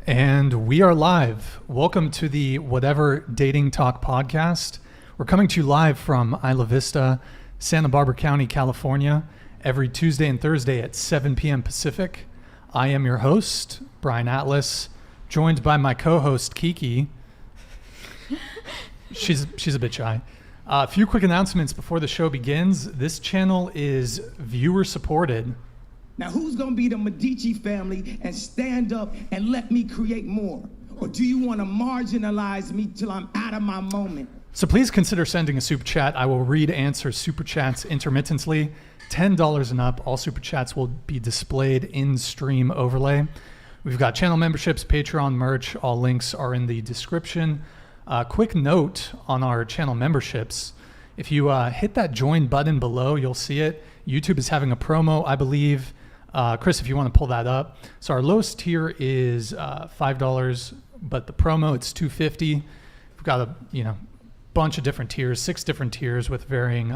And we are live. Welcome to the Whatever Dating Talk podcast. We're coming to you live from Isla Vista, Santa Barbara County, California, every Tuesday and Thursday at 7 p.m. Pacific. I am your host, Brian Atlas, joined by my co-host, Kiki. She's a bit shy. A few quick announcements before the show begins. This channel is viewer supported. Now, who's going to be the Medici family and stand up and let me create more? Or do you want to marginalize me till I'm out of my moment? So please consider sending a super chat. I will answer super chats intermittently. $10 and up. All super chats will be displayed in stream overlay. We've got channel memberships, Patreon merch. All links are in the description. Quick note on our channel memberships. If you hit that join button below, you'll see it. YouTube is having a promo, I believe. Chris, if you want to pull that up. So our lowest tier is $5, but the promo, it's $2.50. We've got a bunch of different tiers, 6 different tiers with varying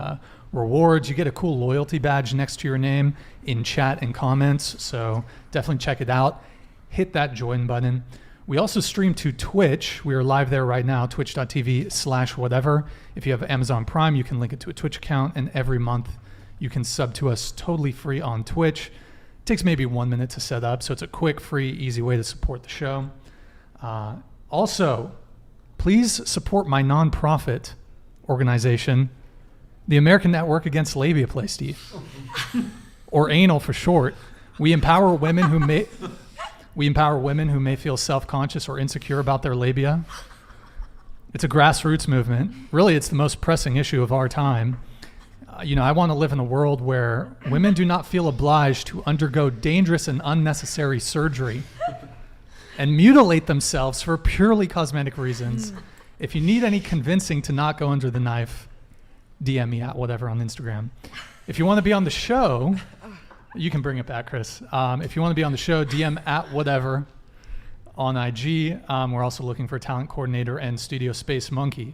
rewards. You get a cool loyalty badge next to your name in chat and comments. So definitely check it out. Hit that join button. We also stream to Twitch. We are live there right now, twitch.tv/whatever. If you have Amazon Prime, you can link it to a Twitch account, and every month you can sub to us totally free on Twitch. It takes maybe 1 minute to set up, so it's a quick, free, easy way to support the show. Also, please support my nonprofit organization, the American Network Against Labia Play, Steve, or ANAL for short. We empower women who may feel self-conscious or insecure about their labia. It's a grassroots movement. Really, it's the most pressing issue of our time. I want to live in a world where women do not feel obliged to undergo dangerous and unnecessary surgery and mutilate themselves for purely cosmetic reasons. If you need any convincing to not go under the knife, DM me at whatever on Instagram. If you want to be on the show, you can bring it back, Chris. If you want to be on the show, DM at whatever on IG. We're also looking for a talent coordinator and studio space monkey.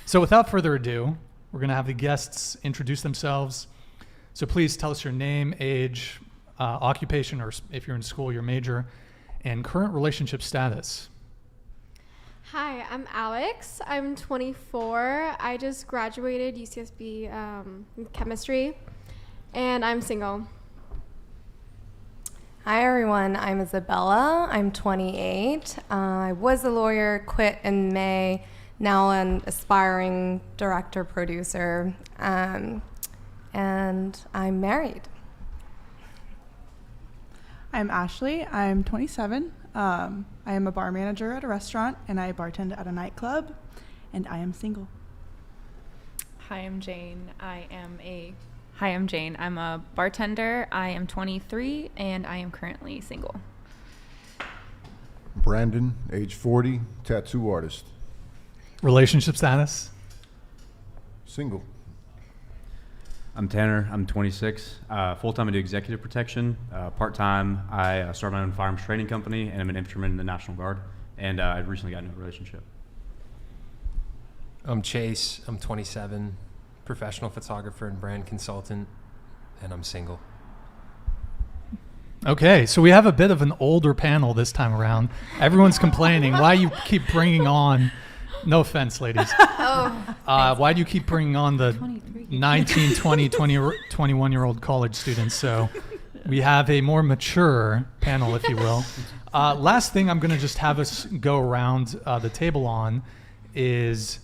So without further ado, we're going to have the guests introduce themselves. So please tell us your name, age, occupation, or if you're in school, your major, and current relationship status. Hi, I'm Alex. I'm 24. I just graduated UCSB chemistry, and I'm single. Hi everyone, I'm Isabella. I'm 28. I was a lawyer, quit in May. Now an aspiring director, producer, and I'm married. I'm Ashley. I'm 27. I am a bar manager at a restaurant, and I bartend at a nightclub, and I am single. Hi, I'm Jane. I'm Jane. I'm a bartender. I am 23, and I am currently single. Brandon, age 40, tattoo artist. Relationship status? Single. I'm Tanner. I'm 26. Full-time I do executive protection. Part-time I started my own firearms training company, and I'm an infantryman in the National Guard. And I recently got into a relationship. I'm Chase. I'm 27. Professional photographer and brand consultant, and I'm single. Okay, so we have a bit of an older panel this time around. Everyone's complaining why you keep bringing on, no offense, ladies. Why do you keep bringing on the 19, 20, 21-year-old college students? So we have a more mature panel, if you will. Last thing I'm going to just have us go around the table on is,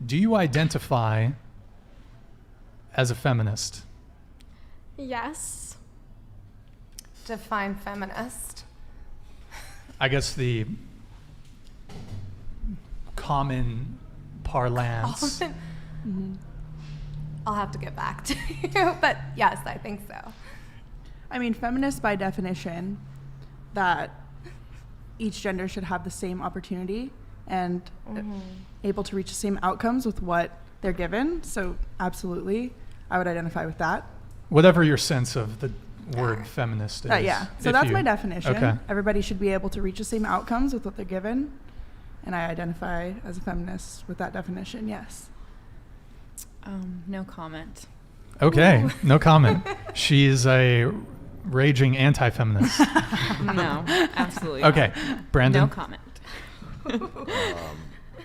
do you identify as a feminist? Yes. Define feminist. I guess the common parlance. I'll have to get back to you, but yes, I think so. I mean, feminist by definition, that each gender should have the same opportunity and able to reach the same outcomes with what they're given. So absolutely, I would identify with that. Whatever your sense of the word feminist is. Yeah, so that's my definition. Okay. Everybody should be able to reach the same outcomes with what they're given. And I identify as a feminist with that definition, yes. No comment. Okay, no comment. She is a raging anti-feminist. No, absolutely Okay, not. Brandon. No comment.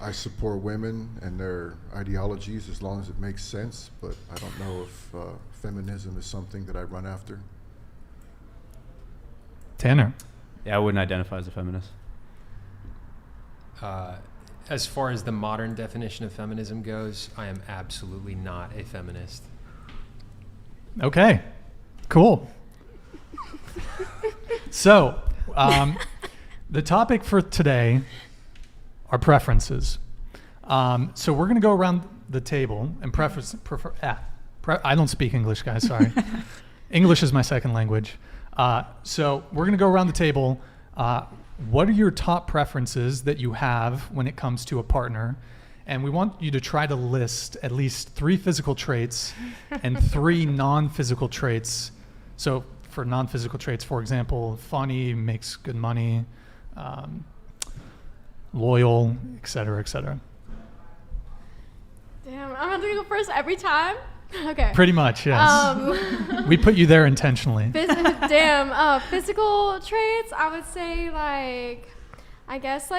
I support women and their ideologies as long as it makes sense, but I don't know if feminism is something that I run after. Tanner. Yeah, I wouldn't identify as a feminist. As far as the modern definition of feminism goes, I am absolutely not a feminist. Okay, cool. So, the topic for today are preferences. So we're going to go around the table and I don't speak English, guys, sorry. English is my second language. So we're going to go around the table. What are your top preferences that you have when it comes to a partner? And we want you to try to list at least 3 physical traits and 3 non-physical traits. So for non-physical traits, for example, funny, makes good money, loyal, et cetera, et cetera. Damn, I'm going to go first every time? Okay. Pretty much, yes. We put you there intentionally. Physical traits, I would say I guess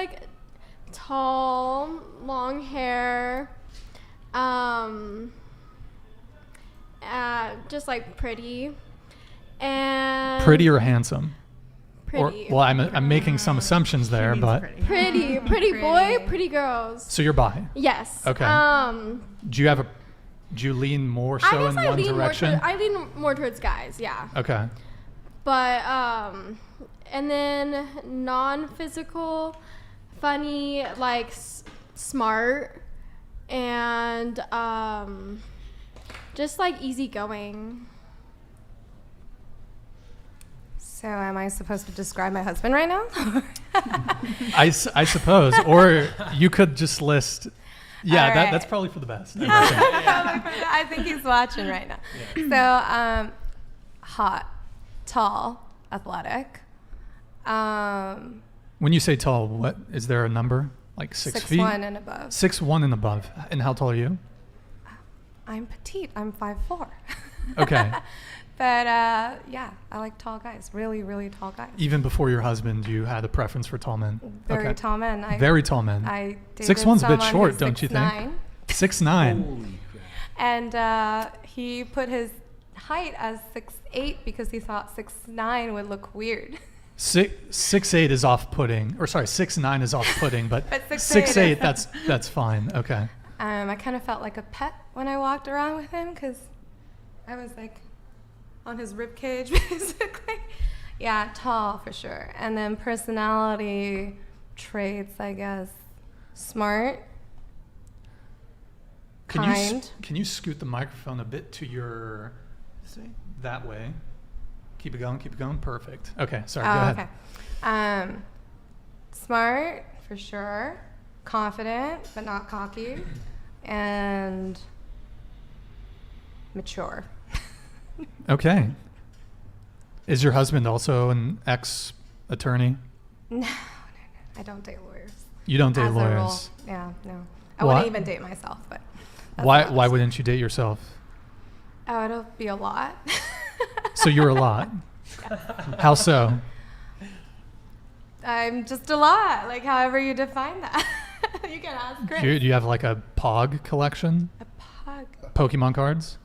tall, long hair, just pretty, and Pretty or handsome? pretty. Well, I'm making some assumptions there, but Pretty boy, pretty girls. so you're bi. Yes. Okay. Do you lean more I so guess in I one lean direction? I lean more towards guys, yeah. Okay. But and then non-physical, funny, smart, and just easygoing. So am I supposed to describe my husband right now? I suppose, or you could just list. Yeah, All right. that's probably for the best. I think he's watching right now. So, hot, tall, athletic. When you say tall, what is there a number? Like 6 feet? 6'1" and above. 6'1" and above. And how tall are you? I'm petite. I'm 5'4". Okay. But yeah, I like tall guys. Really, really tall guys. Even before your husband, you had a preference for tall men. Very tall men. Very tall men. I dated 6'1's a bit someone short, who's don't you think? 6'9". 6'9". And he put his height as 6'8" because he thought 6'9" would look weird. 6'8" is off-putting, or sorry, 6'9" is off-putting, but But 6'8", that's fine. Okay. I kind of felt like a pet when I walked around with him because I was on his rib cage basically. Yeah, tall for sure. And then personality traits, I guess, smart, kind. Can you scoot the microphone a bit to your, that way? Keep it going. Perfect. Okay, sorry, go ahead. Okay. Smart for sure, confident but not cocky, and mature. Okay. Is your husband also an ex-attorney? No. I don't date lawyers. You don't date As a rule. lawyers. Yeah, no. I Why- wouldn't even date myself, but. that's Why another story. wouldn't you date yourself? Oh, it'll be a lot. So you're a lot. How so? I'm just a lot, however you define that. You can ask Chris. Do you have a Pog collection? A pug. Pokemon cards?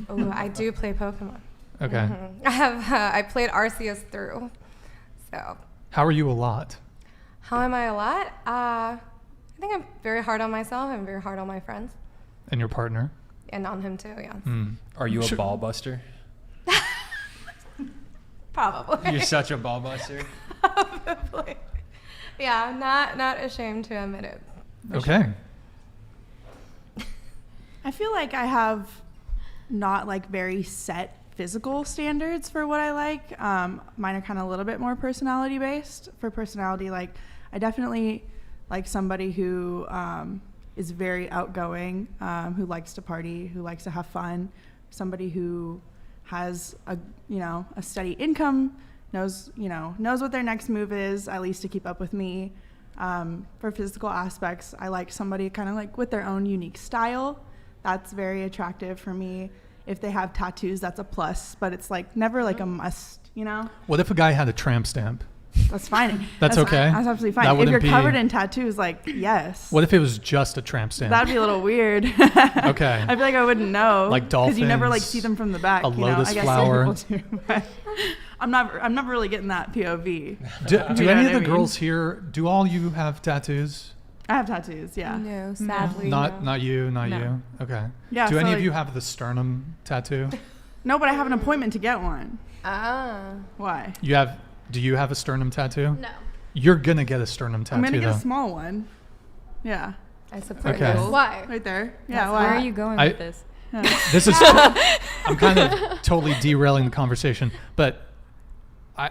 Oh, I do play Pokemon. Okay. Mhm. I played Arceus through. So, How are you a lot? how am I a lot? I think I'm very hard on myself. I'm very hard on my friends. And your partner? And on him too, yeah. Are you a Sure. ball buster? Probably. You're such a ball buster. Probably. Yeah, not ashamed to admit it. Okay. I feel like I have not very set physical standards for what I like. Mine are kind of a little bit more personality based. For personality, I definitely like somebody who is very outgoing, who likes to party, who likes to have fun, somebody who has a steady income, knows what their next move is, at least to keep up with me. For physical aspects, I like somebody kind of with their own unique style. That's very attractive for me. if they have tattoos, that's a plus, but it's like never like a must, you know? What if a guy had a tramp stamp? That's fine. That's okay? That's absolutely That fine. If wouldn't you're be- covered in tattoos, like, yes. What if it was just a tramp stamp? That'd be a little weird. Okay. I feel like I wouldn't know. Like Because you never like dolphins, see them from the back. a you know? lotus I guess flower. some people do, but I'm never really getting that POV. Do You know any of what the I mean? girls here, do all you have tattoos? I have tattoos, yeah. No, sadly. Not no. you, not No. you. Okay. Yeah, Do so, any of like- you have the sternum tattoo? No, but I have an appointment to get one. Ah. Why? Do you have a sternum tattoo? No. You're gonna get a sternum tattoo I'm gonna get though. a small one. Yeah. I support Okay. you. Why? Right there. Yeah, Where why? are you going I- with this? This is I'm kind of totally derailing the conversation, but I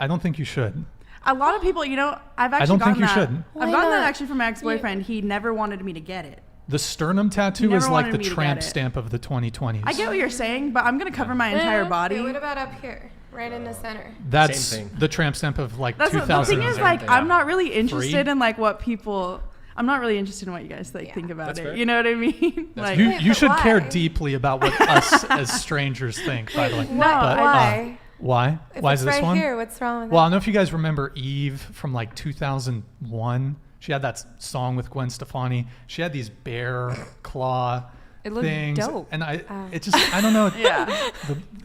don't think you should. A lot of people, you know, I've actually don't gotten think you that. should. Why I've gotten that not? actually from my ex-boyfriend. He never wanted me to get it. The sternum tattoo never is like wanted the me to get tramp it. stamp of the 2020s. I get what you're saying, but I'm gonna cover my entire body. Wait, what about up here? Right in the center. That's Same thing. the tramp stamp of like That's what, the 2000. thing is, Same like, thing. I'm not really interested Three? in like what people. I'm not really interested in what you guys like think about That's it. fair. You know what I mean? Like, you but should care why? deeply about what us as strangers think, by the way. No, But, why? Why? If Why it's is this right one? here, what's wrong with Well, I that? don't know if you guys remember Eve from like 2001. She had that song with Gwen Stefani. She had these bear claw It looked things, dope. and I don't know. yeah.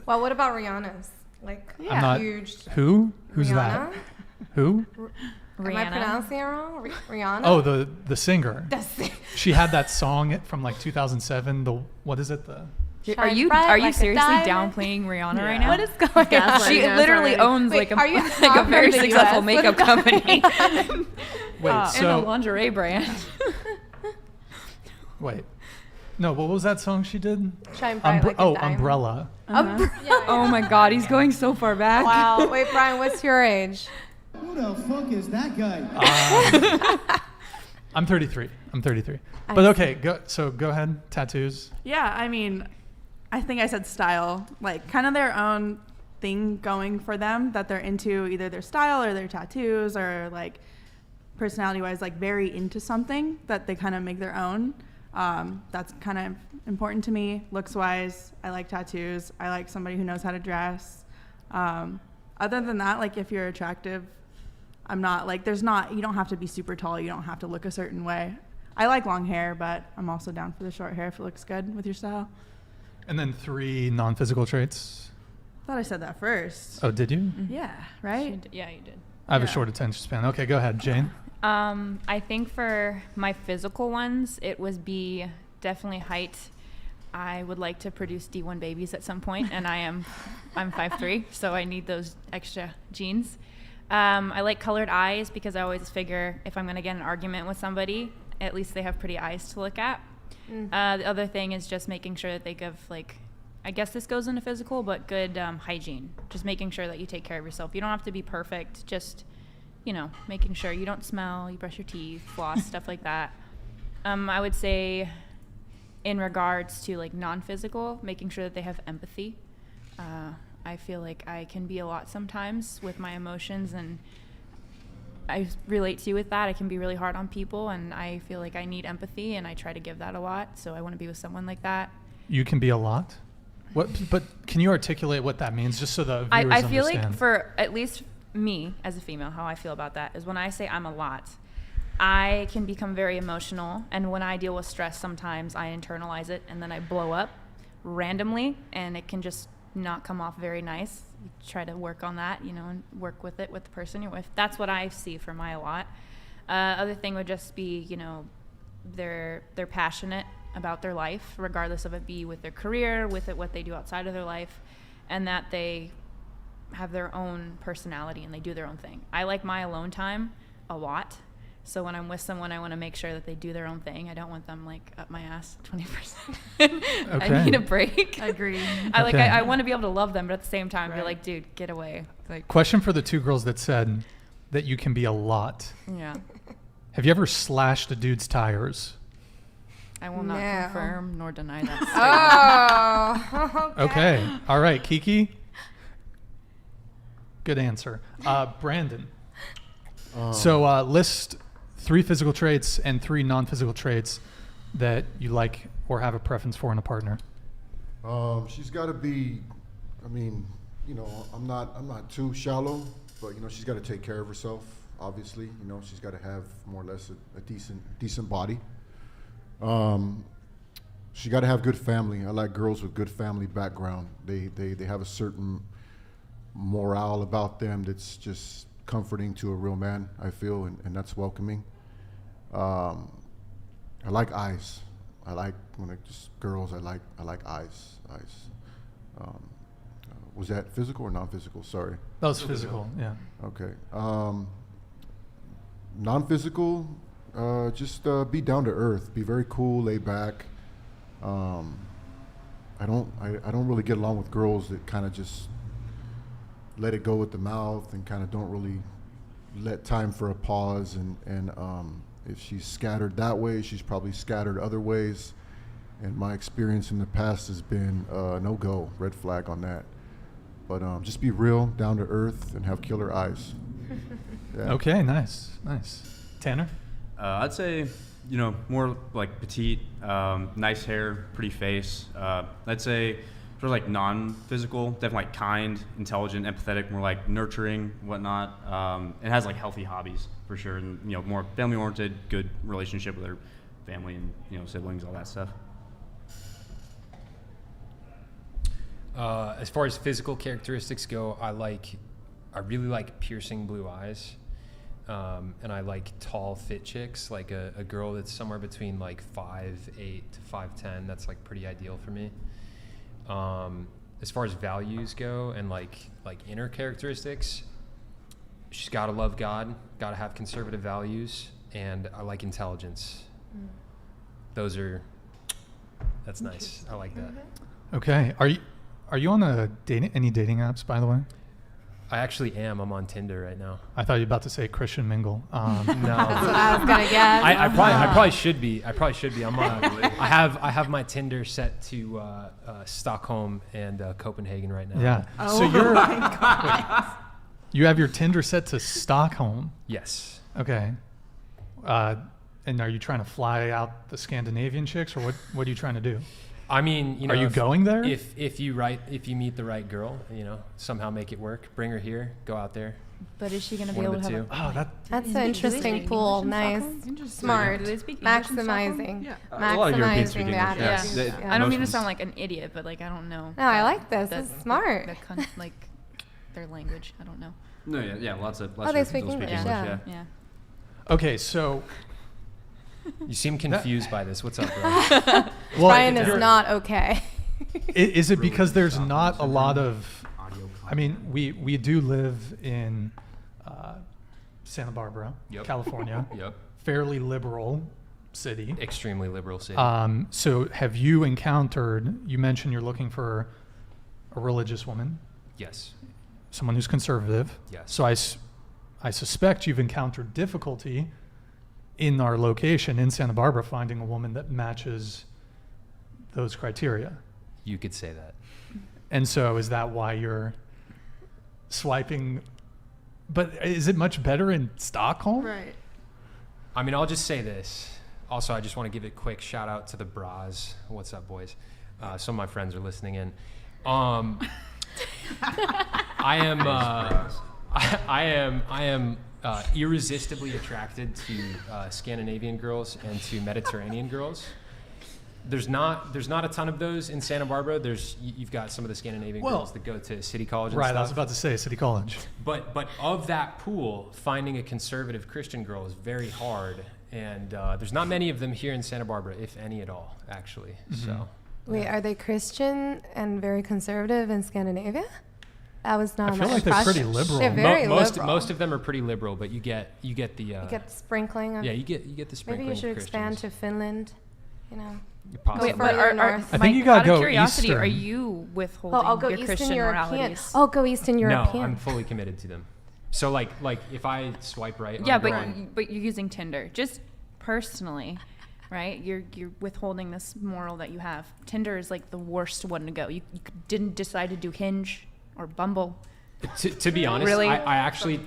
Well, what about Rihanna's? Like, I'm not. huge. Who's that? Rihanna? Who? Am I pronouncing it wrong? Rihanna? Oh, the singer. That's She had that song from like 2007. The what is it? The Are you seriously downplaying Rihanna right now? What is going on? She Gaslighting us literally already. owns Wait, like are you a not like a very from the successful US? makeup company wait. and a so lingerie brand. wait. No, what was that song she did? Shine bright like a diamond. Umbrella. Oh my God, he's going so far back. Wow. Wait, Brian, what's your age? Who the fuck is that guy? I'm 33. But okay, go ahead. Tattoos. Yeah, I mean, I think I said style, like kind of their own thing going for them that they're into, either their style or their tattoos or like personality wise, like very into something that they kind of make their own. That's kind of important to me. Looks wise, I like tattoos. I like somebody who knows how to dress. Other than that, like if you're attractive, I'm not like, you don't have to be super tall. You don't have to look a certain way. I like long hair, but I'm also down for the short hair if it looks good with your style. And then 3 non-physical traits. I thought I said that first. Oh, did you? Yeah, right? Yeah, you did. I have a Yeah. short attention span. Okay, go ahead, Jane. I think for my physical ones, it would be definitely height. I would like to produce D1 babies at some point, and I'm 5'3", so I need those extra genes. I like colored eyes because I always figure if I'm going to get in an argument with somebody, at least they have pretty eyes to look at. The other thing is just making sure that they give, like, I guess this goes into physical, but good hygiene. Just making sure that you take care of yourself. You don't have to be perfect, just, you know, making sure you don't smell, you brush your teeth, floss, stuff like that. I would say in regards to, like, non-physical, making sure that they have empathy. I feel like I can be a lot sometimes with my emotions, and I relate to you with that. I can be really hard on people, and I feel like I need empathy, and I try to give that a lot, so I want to be with someone like that. You can be a lot. But can you articulate what that means, just so the viewers I feel understand? like for at least me as a female, how I feel about that is when I say I'm a lot, I can become very emotional, and when I deal with stress, sometimes I internalize it, and then I blow up randomly, and it can just not come off very nice. You try to work on that, you know, and work with it with the person you're with. That's what I see for my a lot. Other thing would just be, you know, they're passionate about their life, regardless of it be with their career, with it what they do outside of their life, and that they have their own personality and they do their own thing. I like my alone time a lot. So when I'm with someone, I want to make sure that they do their own thing. I don't want them like up my ass 20%. I Okay. need a break. Agree. Okay. I want to be able to love them, but at the same time be Right. like, dude, get away. Like, Question for the 2 girls that said that you can be a lot. yeah. Have you ever slashed a dude's tires? I will not No. confirm nor deny that. Oh. Okay. All right, Kiki. Good answer. Brandon. So list 3 physical traits and 3 non-physical traits that you like or have a preference for in a partner. She's got to be. I mean, I'm not too shallow, but she's got to take care of herself. Obviously, she's got to have more or less a decent body. She got to have good family. I like girls with good family background. They have a certain morale about them that's just comforting to a real man, I feel, and that's welcoming. I like eyes. I like when girls. I like eyes. Was that physical or non-physical? Sorry. That was physical. Yeah. Okay. Non-physical. Just be down to earth. Be very cool, laid back. I don't really get along with girls that kind of just let it go with the mouth and kind of don't really let time for a pause. And if she's scattered that way, she's probably scattered other ways. And my experience in the past has been no-go, red flag on that. But just be real, down to earth, and have killer eyes. Yeah. Okay, nice. Tanner? I'd say, more like petite, nice hair, pretty face. I'd say sort of like non-physical, definitely like kind, intelligent, empathetic, more like nurturing, whatnot. It has like healthy hobbies for sure, and more family-oriented, good relationship with her family and siblings, all that stuff. As far as physical characteristics go, I really like piercing blue eyes. And I like tall, fit chicks, like a girl that's somewhere between like 5'8" to 5'10". That's like pretty ideal for me. As far as values go and like inner characteristics, she's got to love God, got to have conservative values, and I like intelligence. That's nice. I like that. Okay. Are you on any dating apps, by the way? I actually am. I'm on Tinder right now. I thought you were about to say Christian Mingle. No. That's what I was gonna guess. I probably should be. I'm I have my Tinder set to Stockholm and Copenhagen right now. Yeah. Oh So you're. my God. You have your Tinder set to Stockholm. Yes. Okay. And are you trying to fly out the Scandinavian chicks, or what are you trying to do? I mean, are you going there? If you meet the right girl, somehow make it work. Bring her here. Go out there. But is she going to be One able of to the have two. That's an Do they interesting speak pool. English in Nice. Stockholm? Interesting. Smart. Do they speak English in Stockholm? Maximizing. Yeah. A lot of Europeans speak Maximizing the English, yeah. attitude. They- Yeah. I don't mean to Most- sound like an idiot, but like I don't know. No, I like this. This is smart. Like their language. I don't know. No, yeah, lots of they Europeans speak will English, Yeah. yeah. Okay, so You seem confused by this. What's up, bro? well, Brian is you're- not okay. Is it because there's not a lot of? I mean, we do live in Santa Barbara, Yep. California, Yep. fairly liberal city. Extremely liberal city. So have you encountered? You mentioned you're looking for a religious woman, Yes. someone who's conservative. Yes. So I suspect you've encountered difficulty in our location in Santa Barbara finding a woman that matches those criteria. You could say that. And so is that why you're swiping? But is it much better in Stockholm? Right. I mean, I'll just say this. Also, I just want to give a quick shout out to the bras. What's up, boys? Some of my friends are listening in. I am irresistibly attracted to Scandinavian girls and to Mediterranean girls. There's not a ton of those in Santa Barbara. You've got some of the Scandinavian girls that go to City College and Right, stuff. I was about to say City College. But of that pool, finding a conservative Christian girl is very hard, and there's not many of them here in Santa Barbara, if any at all, actually. Mm-hmm. So Wait, are they Christian and very conservative in Scandinavia? That was not I feel my like they're pretty impression. liberal. They're very liberal. most of them are pretty liberal, but you get the You get sprinkling of. yeah you get the sprinkling. Maybe you should of expand Christians. to Finland. You know. Possibly. Wait, but Further north. I think you gotta out go of curiosity, are Eastern. you withholding I'll go your Eastern Christian European. moralities? I'll go Eastern European. No, I'm fully committed to them. So like if I swipe right, Yeah, on a girl, but you're using Tinder. Just personally, right? You're withholding this moral that you have. Tinder is like the worst one to go. You didn't decide to do Hinge or Bumble. To be honest, Really? I actually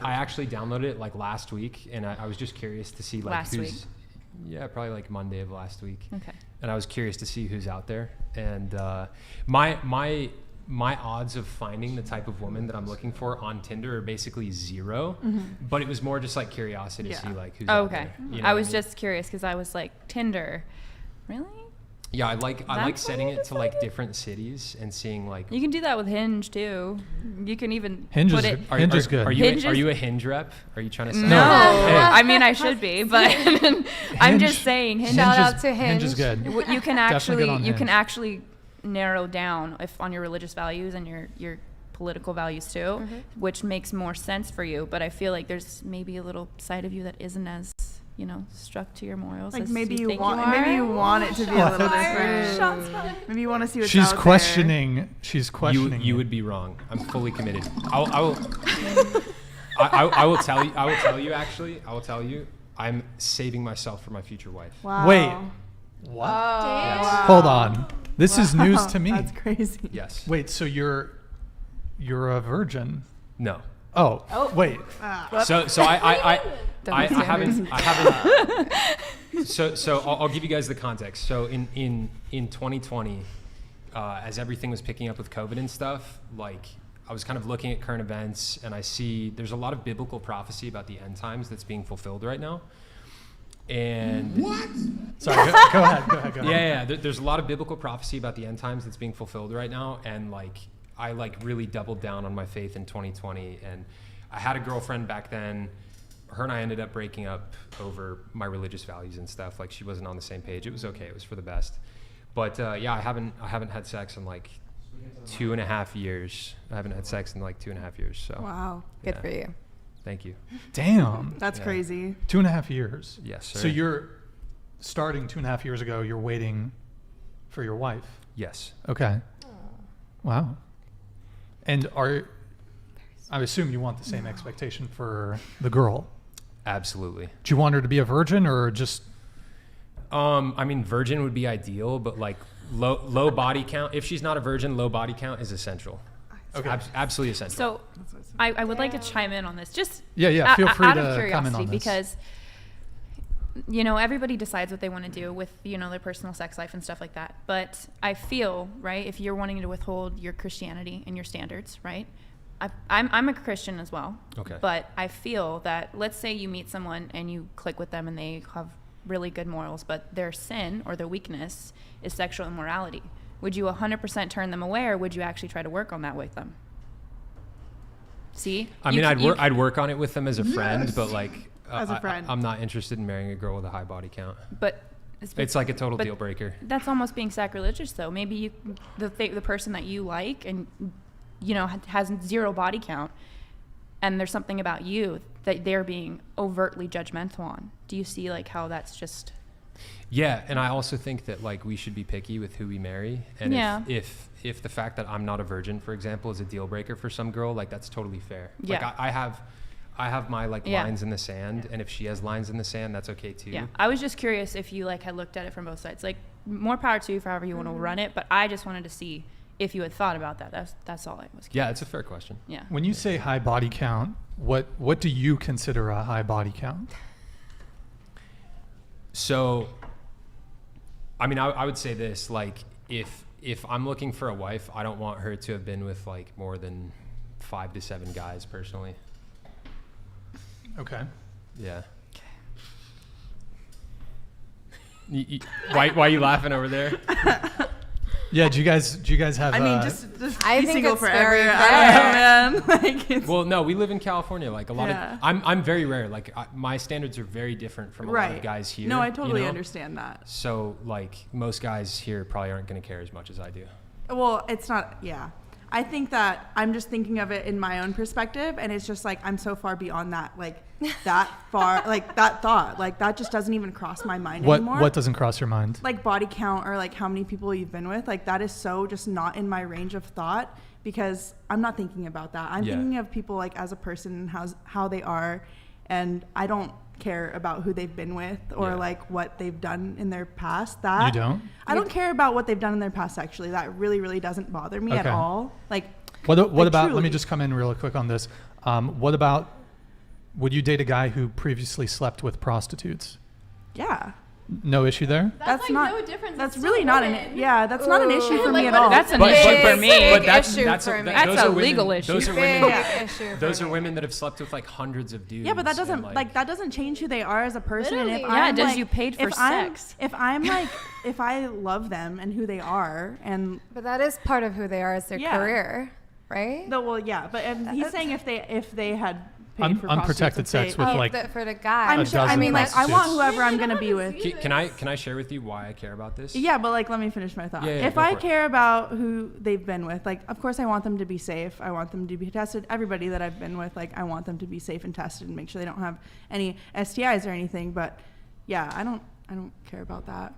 downloaded it like last week, and I was just curious to see like Last who's week. Yeah, probably like Monday of last week. Okay. And I was curious to see who's out there. And my odds of finding the type of woman that I'm looking for on Tinder are basically 0. But it was more just like curiosity to see like who's out Okay. there. You know I what was mean? just curious because I was like, Tinder, really? Yeah, I like That's setting what you it to like different cities and seeing like. You can do that with Hinge too. You can even Hinge put is it. Hinge is good. Are you Hinge are is- you a Hinge rep? Are you trying to say? No, Hey. I mean I should be, but I'm just Hinge- saying Hinge. Shout Hinge out is- to Hinge is Hinge. good. You can Definitely get on actually Hinge. actually narrow down if on your religious values and your political values too, which makes more sense for you. But I feel like there's maybe a little side of you that isn't as struck to your morals. Like as maybe you think want you are. maybe you want it to be a little different. Maybe you want to see what's She's out questioning. She's questioning. You would be wrong. I'm fully committed. I will tell you. Actually, I will tell you. I'm saving myself for my future wife. there. Wow. Wait. What? Wow. Hold on. This is news to me. That's crazy. Yes. Wait. So you're a virgin? No. Oh. Wait. So I haven't. So I'll give you guys the context. So in 2020, as everything was picking up with COVID and stuff, like I was kind of looking at current events, and I see there's a lot of biblical prophecy about the end times that's being fulfilled right now. And What? Sorry. Go ahead. yeah. There's a lot of biblical prophecy about the end times that's being fulfilled right now, and like I like really doubled down on my faith in 2020. And I had a girlfriend back then. Her and I ended up breaking up over my religious values and stuff. Like she wasn't on the same page. It was okay. It was for the best. But yeah, I haven't had sex in like 2.5 years. I haven't had sex in like 2.5 years. So Wow. Good yeah. for you. Thank you. Damn. That's Yeah. crazy. 2.5 years. Yes, sir. So you're starting 2.5 years ago. You're waiting for your wife. Yes. Okay. Wow. And I assume you want the same expectation for the girl. Absolutely. Do you want her to be a virgin or just? I mean, virgin would be ideal, but like low body count. If she's not a virgin, low body count is essential. Okay. Absolutely essential. So I would like to chime in on this. Just Yeah. Feel free out to of comment curiosity, on this. because everybody decides what they want to do with their personal sex life and stuff like that. But I feel, right, if you're wanting to withhold your Christianity and your standards, right? I'm a Christian as well. Okay. But I feel that, let's say you meet someone and you click with them and they have really good morals, but their sin or their weakness is sexual immorality. Would you 100% turn them away, or would you actually try to work on that with them? See? I mean, I'd work on it with them as a friend, but like As a friend. I'm not interested in marrying a girl with a high body count. But It's like a total but deal breaker. That's almost being sacrilegious, though. Maybe the person that you like and has 0 body count, and there's something about you that they're being overtly judgmental on. Do you see like how that's just? Yeah, and I also think that like we should be picky with who we marry. And Yeah. if the fact that I'm not a virgin, for example, is a deal breaker for some girl, like that's totally fair. Yeah. Like I have my like Yeah. lines in the sand, and if she has lines in the sand, that's okay too. Yeah, I was just curious if you like had looked at it from both sides. Like, more power to you for however you want to run it, but I just wanted to see if you had thought about that. That's all I was curious. Yeah, it's a fair question. Yeah. When you say high body count, what do you consider a high body count? So, I mean, I would say this, like, if I'm looking for a wife, I don't want her to have been with like more than 5 to 7 guys personally. Okay. Yeah. Why are you laughing over there? Yeah. Do you guys have? I mean, just I be think single it's forever. very I don't know, man. Like, it's, Well, no, we live in California. Like a lot Yeah. of, I'm very rare. Like my standards are very different from a lot of guys here. No, I totally you know? understand that. So like most guys here probably aren't going to care as much as I do. Well, it's not. Yeah, I think that I'm just thinking of it in my own perspective, and it's just like I'm so far beyond that. Like that far, like that thought, like that just doesn't even cross my mind anymore. What doesn't cross your mind? Like body count or like how many people you've been with, like that is so just not in my range of thought, because I'm not thinking about that. I'm Yeah. thinking of people like as a person and how they are, and I don't care about who they've been with or Yeah. like what they've done in their past. That You don't? I don't care about what they've done in their past sexually. That really doesn't bother me at Okay. all. Like What like, about? Let truly. me just come in real quick on this. What about? Would you date a guy who previously slept with prostitutes? Yeah. No issue there? That's like not. no difference. That's It's really still not women. that's not an issue for me Like, at what all. is That's an But issue for for me. But that's issue that's for a, me. That's those a are women, legal issue. Those are Big women. issue Those for are me. women that have slept with like hundreds of dudes. Yeah, but that doesn't and, like that doesn't change who they are as a person. And if Literally. Yeah, I'm, does like, you paid for if I'm- sex. If I'm like, if I love them and who they are, and But that is part of who they are as their Yeah. career, right? But he's saying if they had paid for Unprotected prostitutes, sex with like for the guy. a I'm sure. I dozen mean, like I want prostitutes. whoever I'm Yeah, gonna I be don't with. wanna see Can I share with you why I care about this? Yeah, but like let me finish my thought. Yeah, If go I for it. care about who they've been with, like of course I want them to be safe. I want them to be tested. Everybody that I've been with, like I want them to be safe and tested and make sure they don't have any STIs or anything. But yeah, I don't care about that.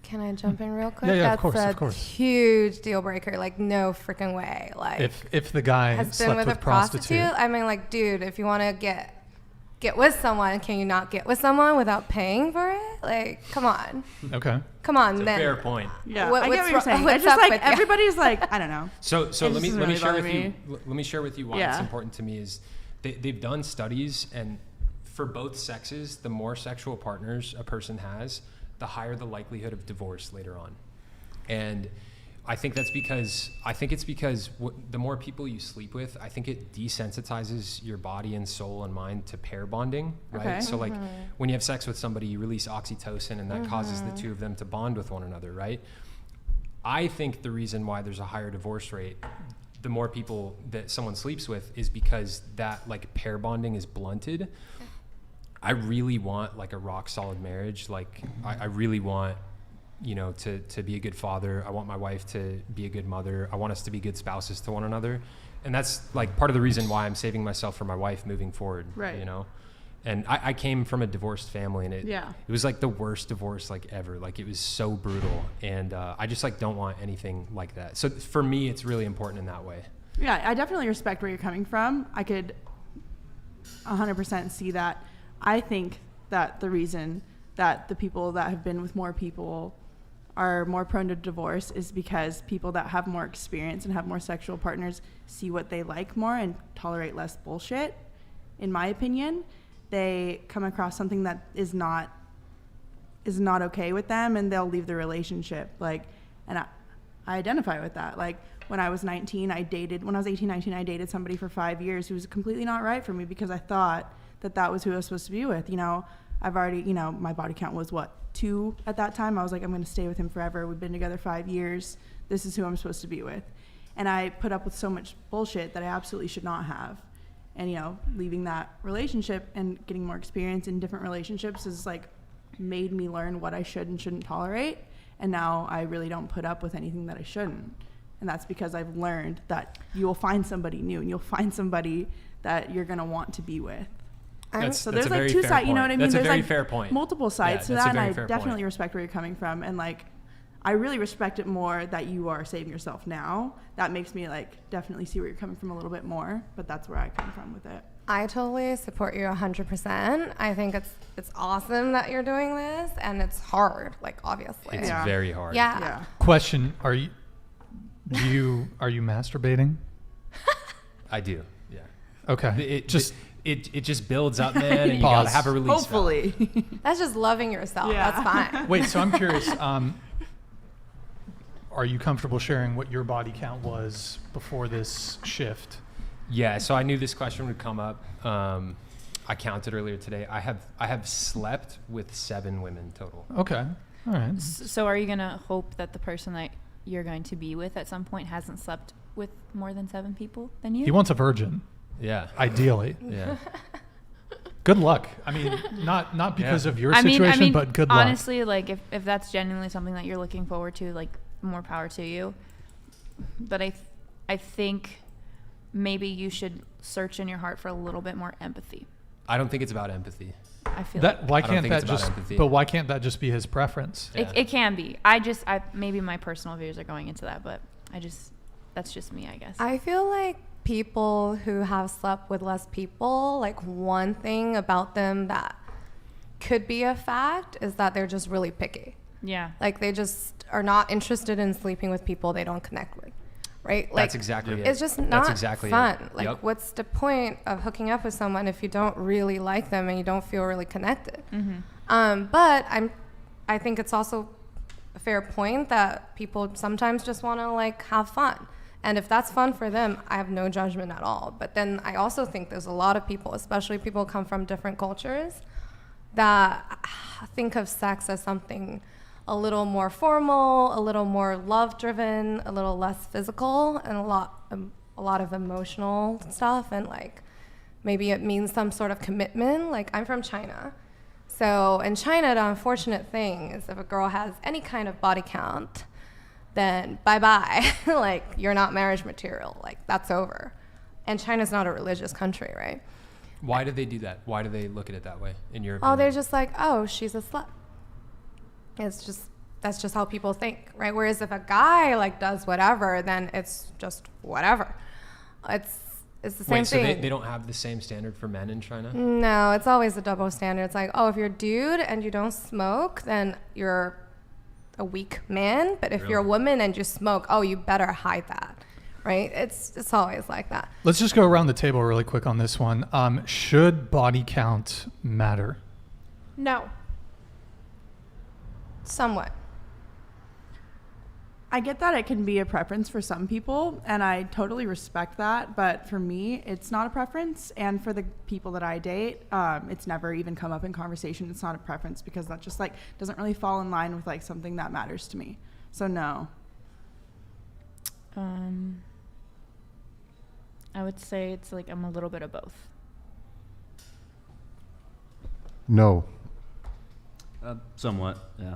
Can I jump in real quick? Yeah, of That's course, of course. huge deal breaker. Like, no freaking way. Like, if the guy has been slept with with a prostitute. I mean, like, dude, if you want to get with someone, can you not get with someone without paying for it? Like, come on, Okay. come on. It's a then fair point. Yeah, What- I get what's what you're wrong- saying. what's It's just up like with you? everybody's like I don't know. So It let me doesn't let me really share bother with you. me. Let me share with you why it's Yeah. important to me is they've done studies, and for both sexes, the more sexual partners a person has, the higher the likelihood of divorce later on. And I think it's because the more people you sleep with, I think it desensitizes your body and soul and mind to pair bonding, right? Okay. So like when you have sex with somebody, you release oxytocin, and that causes the two of them to bond with one another, right? I think the reason why there's a higher divorce rate, the more people that someone sleeps with, is because that like pair bonding is blunted. I really want like a rock solid marriage. Like I really want, to be a good father. I want my wife to be a good mother. I want us to be good spouses to one another. And that's like part of the reason why I'm saving myself for my wife moving forward, Right. And I came from a divorced family, and it was like the worst divorce like ever. Like it was so brutal. And I just like don't want anything like that. So for me, it's really important in that way. Yeah, I definitely respect where you're coming from. I could 100% see that. I think that the reason that the people that have been with more people are more prone to divorce is because people that have more experience and have more sexual partners see what they like more and tolerate less bullshit. In my opinion, they come across something that is not okay with them, and they'll leave the relationship. Like, and I identify with that. Like when I was 18, 19, I dated somebody for 5 years who was completely not right for me because I thought that was who I was supposed to be with. I've already, my body count was 2 at that time. I was like, I'm going to stay with him forever. We've been together 5 years. This is who I'm supposed to be with. And I put up with so much bullshit that I absolutely should not have. And, leaving that relationship and getting more experience in different relationships has like made me learn what I should and shouldn't tolerate. And now I really don't put up with anything that I shouldn't. And that's because I've learned that you will find somebody new and you'll find somebody that you're going to want to be with. So there's like two sides, you know what I mean? That's a There's very like fair point. multiple sides to that's a that, and very I fair definitely point. respect where you're coming from. And like, I really respect it more that you are saving yourself now. That makes me like definitely see where you're coming from a little bit more. But that's where I come from with it. I totally support you 100%. I think it's awesome that you're doing this, and it's hard, like obviously. It's very hard. Yeah. Question: Are you masturbating? I do. Yeah. Okay. It just builds up, man, and you Pause. gotta have a release valve. Hopefully. That's just loving yourself. Yeah. That's fine. Wait, so I'm curious. Are you comfortable sharing what your body count was before this shift? Yeah, so I knew this question would come up. I counted earlier today. I have slept with 7 women total. Okay. All right. So are you going to hope that the person that you're going to be with at some point hasn't slept with more than 7 people than you? He wants a virgin, Yeah. ideally. Yeah. Good luck. I mean, not because of your I situation, mean, but good luck. honestly, like if that's genuinely something that you're looking forward to, like more power to you. But I think maybe you should search in your heart for a little bit more empathy. I don't think it's about empathy. I feel That why I don't can't think that it's about just? empathy. But why can't that just be his preference? Yeah. it can be. Maybe my personal views are going into that, but that's just me, I guess. I feel like people who have slept with less people, like one thing about them that could be a fact is that they're just really picky. Yeah. Like they just are not interested in sleeping with people they don't connect with. right? Like, That's exactly it. it's just That's not exactly fun. it. Like, Yep. what's the point of hooking up with someone if you don't really like them and you don't feel really connected? But I think it's also a fair point that people sometimes just want to like have fun. And if that's fun for them, I have no judgment at all. But then I also think there's a lot of people, especially people who come from different cultures, that think of sex as something a little more formal, a little more love-driven, a little less physical, and a lot of emotional stuff. And like maybe it means some sort of commitment. Like I'm from China. So in China, the unfortunate thing is if a girl has any kind of body count, then bye-bye. Like, you're not marriage material. Like, that's over. And China's not a religious country, right? Why do they do that? Why do they look at it that way, in your opinion? Oh, they're just like, oh, she's a slut. That's just how people think, right? Whereas if a guy, like, does whatever, then it's just whatever. It's the same so thing. they don't have the same standard for men in China? No, it's always a double standard. It's like, oh, if you're a dude and you don't smoke, then you're a weak man. But if you're a woman and you smoke, oh, you better hide that, right? It's always like that. Let's just go around the table really quick on this one. Should body count matter? No. Somewhat. I get that it can be a preference for some people, and I totally respect that. But for me, it's not a preference. And for the people that I date, it's never even come up in conversation. It's not a preference because that just like doesn't really fall in line with like something that matters to me. So no. I would say it's like I'm a little bit of both. No. Somewhat, yeah.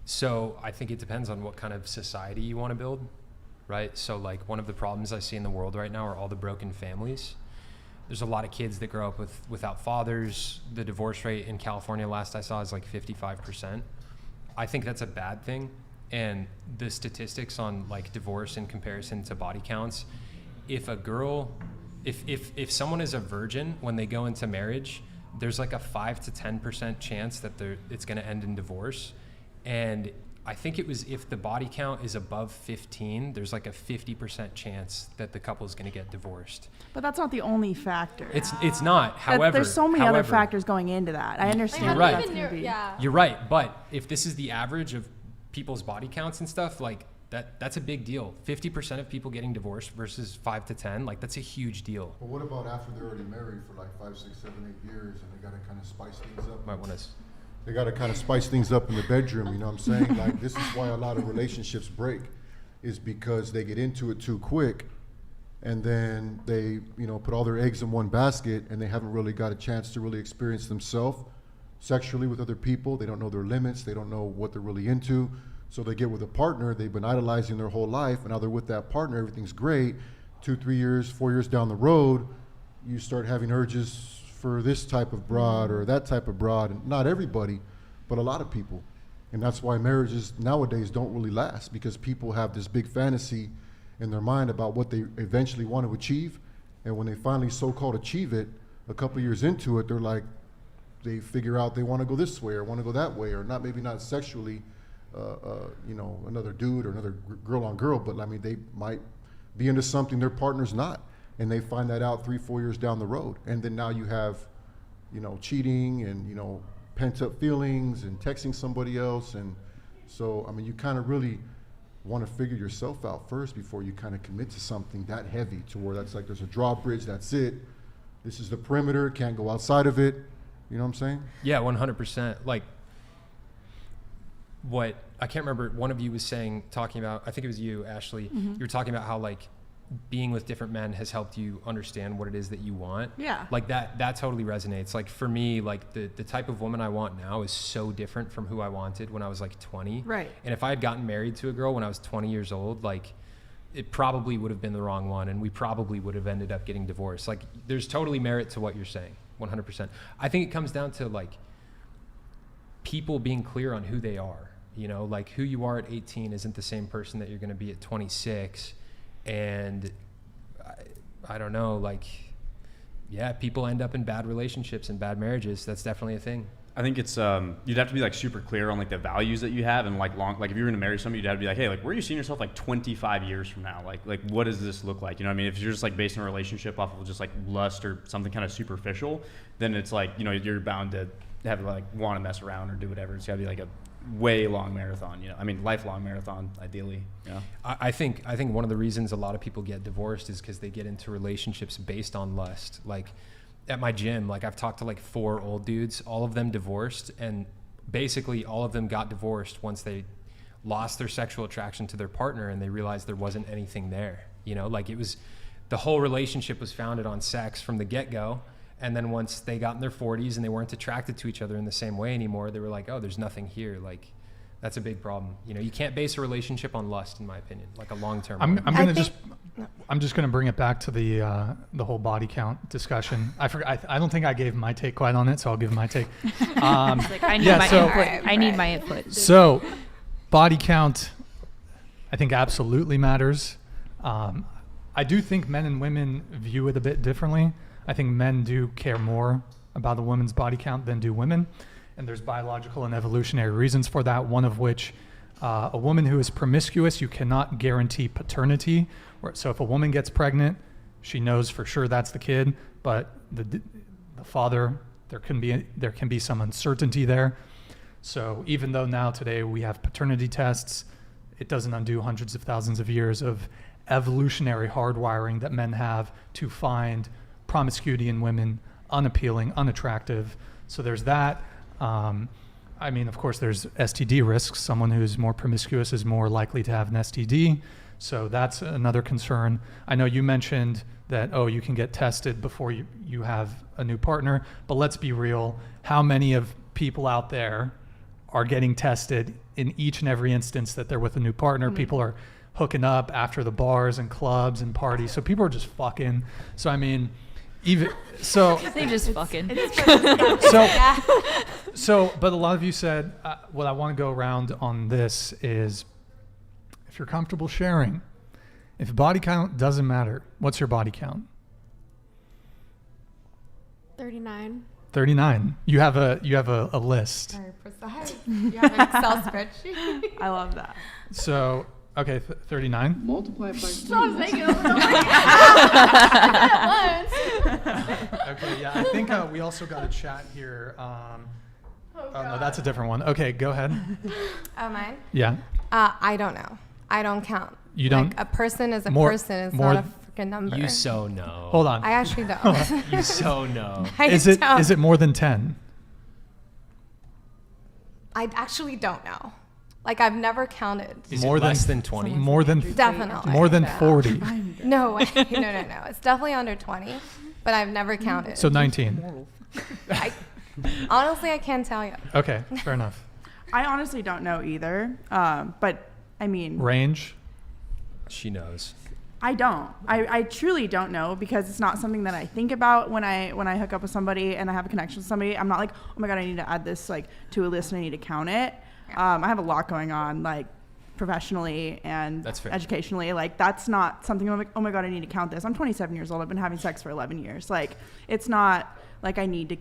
So I think it depends on what kind of society you want to build, right? So like one of the problems I see in the world right now are all the broken families. There's a lot of kids that grow up without fathers. The divorce rate in California, last I saw, is like 55%. I think that's a bad thing. And the statistics on like divorce in comparison to body counts, if a girl, if someone is a virgin when they go into marriage, there's like a 5 to 10% chance that it's going to end in divorce. And I think it was if the body count is above 15, there's like a 50% chance that the couple is going to get divorced. But that's not the only factor. It's not. However, there's so many other factors going into that. I understand You're what right. that's gonna be. Yeah. You're right. But if this is the average of people's body counts and stuff, like that's a big deal. 50% of people getting divorced versus 5 to 10, like that's a huge deal. But what about after they're already married for like 5, 6, 7, 8 years and they got to kind of spice things up? Might want to. They got to kind of spice things up in the bedroom, you know what I'm saying? Like, this is why a lot of relationships break, is because they get into it too quick, and then they, you know, put all their eggs in one basket, and they haven't really got a chance to really experience themselves sexually with other people. They don't know their limits. They don't know what they're really into. So they get with a partner they've been idolizing their whole life, and now they're with that partner. Everything's great. 2, 3 years, 4 years down the road, you start having urges for this type of broad or that type of broad, and not everybody, but a lot of people. And that's why marriages nowadays don't really last, because people have this big fantasy in their mind about what they eventually want to achieve, and when they finally so-called achieve it, a couple years into it, they're like, they figure out they want to go this way or want to go that way, or not, maybe not sexually, you know, another dude or another girl on girl, but I mean, they might be into something their partner's not. And they find that out 3, 4 years down the road. And then now you have, you know, cheating and, you know, pent up feelings and texting somebody else. And so, I mean, you kind of really want to figure yourself out first before you kind of commit to something that heavy, to where that's like, there's a drawbridge, that's it. This is the perimeter, can't go outside of it. You know what I'm saying? Yeah, 100%. Like, what, I can't remember, one of you was saying, talking about, I think it was you, Ashley, you were talking about how like, being with different men has helped you understand what it is that you want. Yeah. Like that totally resonates. Like for me, like the type of woman I want now is so different from who I wanted when I was like 20. Right. And if I had gotten married to a girl when I was 20 years old, like it probably would have been the wrong one, and we probably would have ended up getting divorced. Like there's totally merit to what you're saying. 100%. I think it comes down to like people being clear on who they are, you know, like who you are at 18 isn't the same person that you're going to be at 26. And I don't know, like, yeah, people end up in bad relationships and bad marriages. That's definitely a thing. I think it's you'd have to be like super clear on like the values that you have, and like if you're gonna marry somebody, you'd have to be like, hey, like where are you seeing yourself like 25 years from now? Like what does this look like? You know what I mean? If you're just like basing a relationship off of just like lust or something kind of superficial, then it's like, you know, you're bound to have like want to mess around or do whatever. It's gotta be like a way long marathon, you know. I mean, lifelong marathon, ideally. Yeah. I think one of the reasons a lot of people get divorced is because they get into relationships based on lust. Like at my gym, like I've talked to like 4 old dudes, all of them divorced, and basically all of them got divorced once they lost their sexual attraction to their partner and they realized there wasn't anything there. You know, like it was, the whole relationship was founded on sex from the get-go. And then once they got in their 40s and they weren't attracted to each other in the same way anymore, they were like, oh, there's nothing here. Like, that's a big problem. You know, you can't base a relationship on lust, in my opinion, like a long-term. I'm just gonna bring it back to the whole body count discussion. I don't think I gave my take quite on it, so I'll give my take. Like, I need my input. I need my input. So, body count, I think absolutely matters. I do think men and women view it a bit differently. I think men do care more about a woman's body count than do women. And there's biological and evolutionary reasons for that, one of which a woman who is promiscuous, you cannot guarantee paternity. So if a woman gets pregnant, she knows for sure that's the kid, but the father, there can be some uncertainty there. So even though now today we have paternity tests, it doesn't undo hundreds of thousands of years of evolutionary hardwiring that men have to find promiscuity in women unappealing, unattractive. So there's that. I mean, of course, there's STD risks. Someone who's more promiscuous is more likely to have an STD. So that's another concern. I know you mentioned that, you can get tested before you have a new partner, but let's be real. How many of people out there are getting tested in each and every instance that they're with a new partner? Mm-hmm. People are hooking up after the bars and clubs and parties. So people are just fucking. So, I mean, even so they just fucking. But a lot of you said what I want to go around on this is, if you're comfortable sharing, if body count doesn't matter, what's your body count? 39. 39. You have a list. Very precise. You have an Excel spreadsheet. I love that. So, okay, 39. Multiply by 3. Okay, yeah, I think we also got a chat here. Oh, no, that's a different one. Okay, go ahead. Oh, mine? Yeah. I don't know. I don't count. You don't? Like, a person is a person. It's not a freaking number. You so know. Hold on. I actually don't. You so know. Is it more than 10? I actually don't know. Like, I've never counted. Is it less than 20? More than Definitely. More than 40. No way. No. It's definitely under 20, but I've never counted. So 19. Honestly, I can't tell you. Okay, fair enough. I honestly don't know either. But I mean, range? She knows. I don't. I truly don't know, because it's not something that I think about when I hook up with somebody and I have a connection with somebody. I'm not like, oh my God, I need to add this like to a list and I need to count it. I have a lot going on, like professionally and educationally. Like, that's not something I'm like, oh my God, I need to count this. I'm 27 years old. I've been having sex for 11 years. Like, it's not like I need to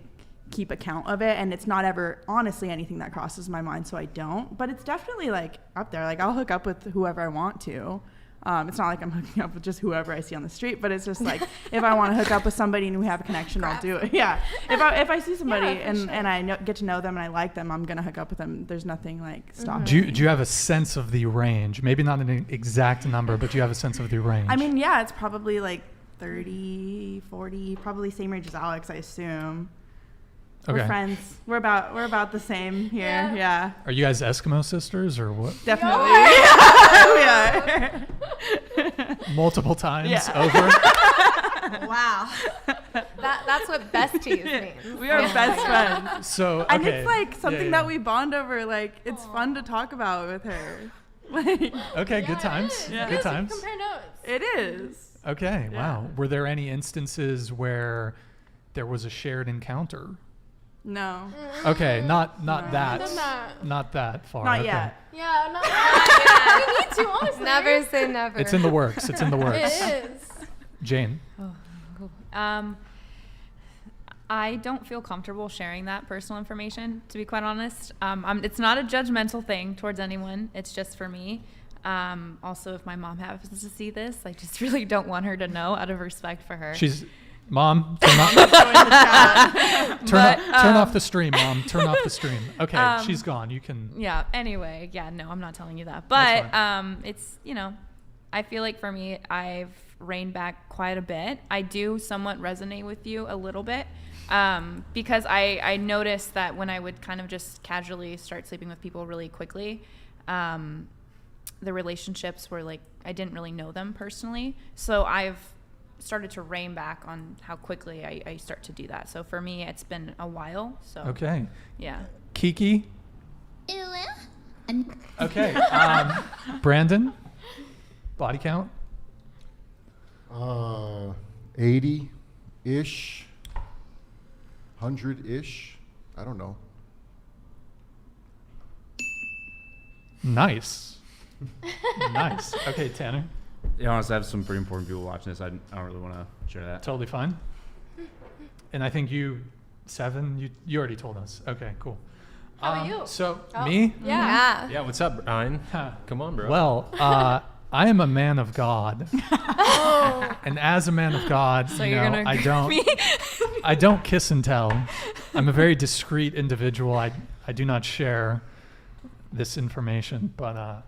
keep account of it, and it's not ever honestly anything that crosses my mind, so I don't. But it's definitely like up there. Like, I'll hook up with whoever I want to. It's not like I'm hooking up with just whoever I see on the street, but it's just like, if I want to hook up with somebody and we have a connection, I'll do it. Yeah. If I see somebody and I get to know them and I like them, I'm going to hook up with them. There's nothing like stopping. Do you have a sense of the range? Maybe not an exact number, but do you have a sense of the range? I mean, yeah, it's probably like 30, 40, probably same range as Alex, I assume. Okay. We're friends. We're about the same here. Yeah. Are you guys Eskimo sisters or what? Definitely. We are. Multiple times over. Wow. That's what besties means. We are best friends. So okay. And it's like something that we bond over. Like, it's fun to talk about with her. Like, okay, good times. Yeah. Good times. Compare notes. It is. Okay. Yeah. Wow. Were there any instances where there was a shared encounter? No. Okay, not No. that. Not that far. Not okay. yet. Yeah, not yet. We need to, honestly. Never say never. It's in the works. It's in the works. It is. Jane. Oh, cool. I don't feel comfortable sharing that personal information, to be quite honest. It's not a judgmental thing towards anyone. It's just for me. Also, if my mom happens to see this, I just really don't want her to know out of respect for her. Mom, turn off the stream, Mom. Turn off the stream. Okay, she's gone. You can. Yeah, anyway, no, I'm not telling you that. But it's, I feel like for me, I've reined back quite a bit. I do somewhat resonate with you a little bit. Because I noticed that when I would kind of just casually start sleeping with people really quickly, the relationships were like, I didn't really know them personally. So I've started to rein back on how quickly I start to do that. So for me, it's been a while. So okay. Yeah. Kiki? Okay. Brandon? Body count? 80-ish. 100-ish. I don't know. Nice. Nice. Okay, Tanner. Yeah, honestly, I have some pretty important people watching this. I don't really want to share that. Totally fine. And I think you, 7, you already told us. Okay, cool. How about you? So, me? Yeah. Yeah, what's up, Brian? Come on, bro. Well, I am a man of God. And as a man of God, So you're gonna I don't kiss and tell. I'm a very discreet individual. I do not share this information. But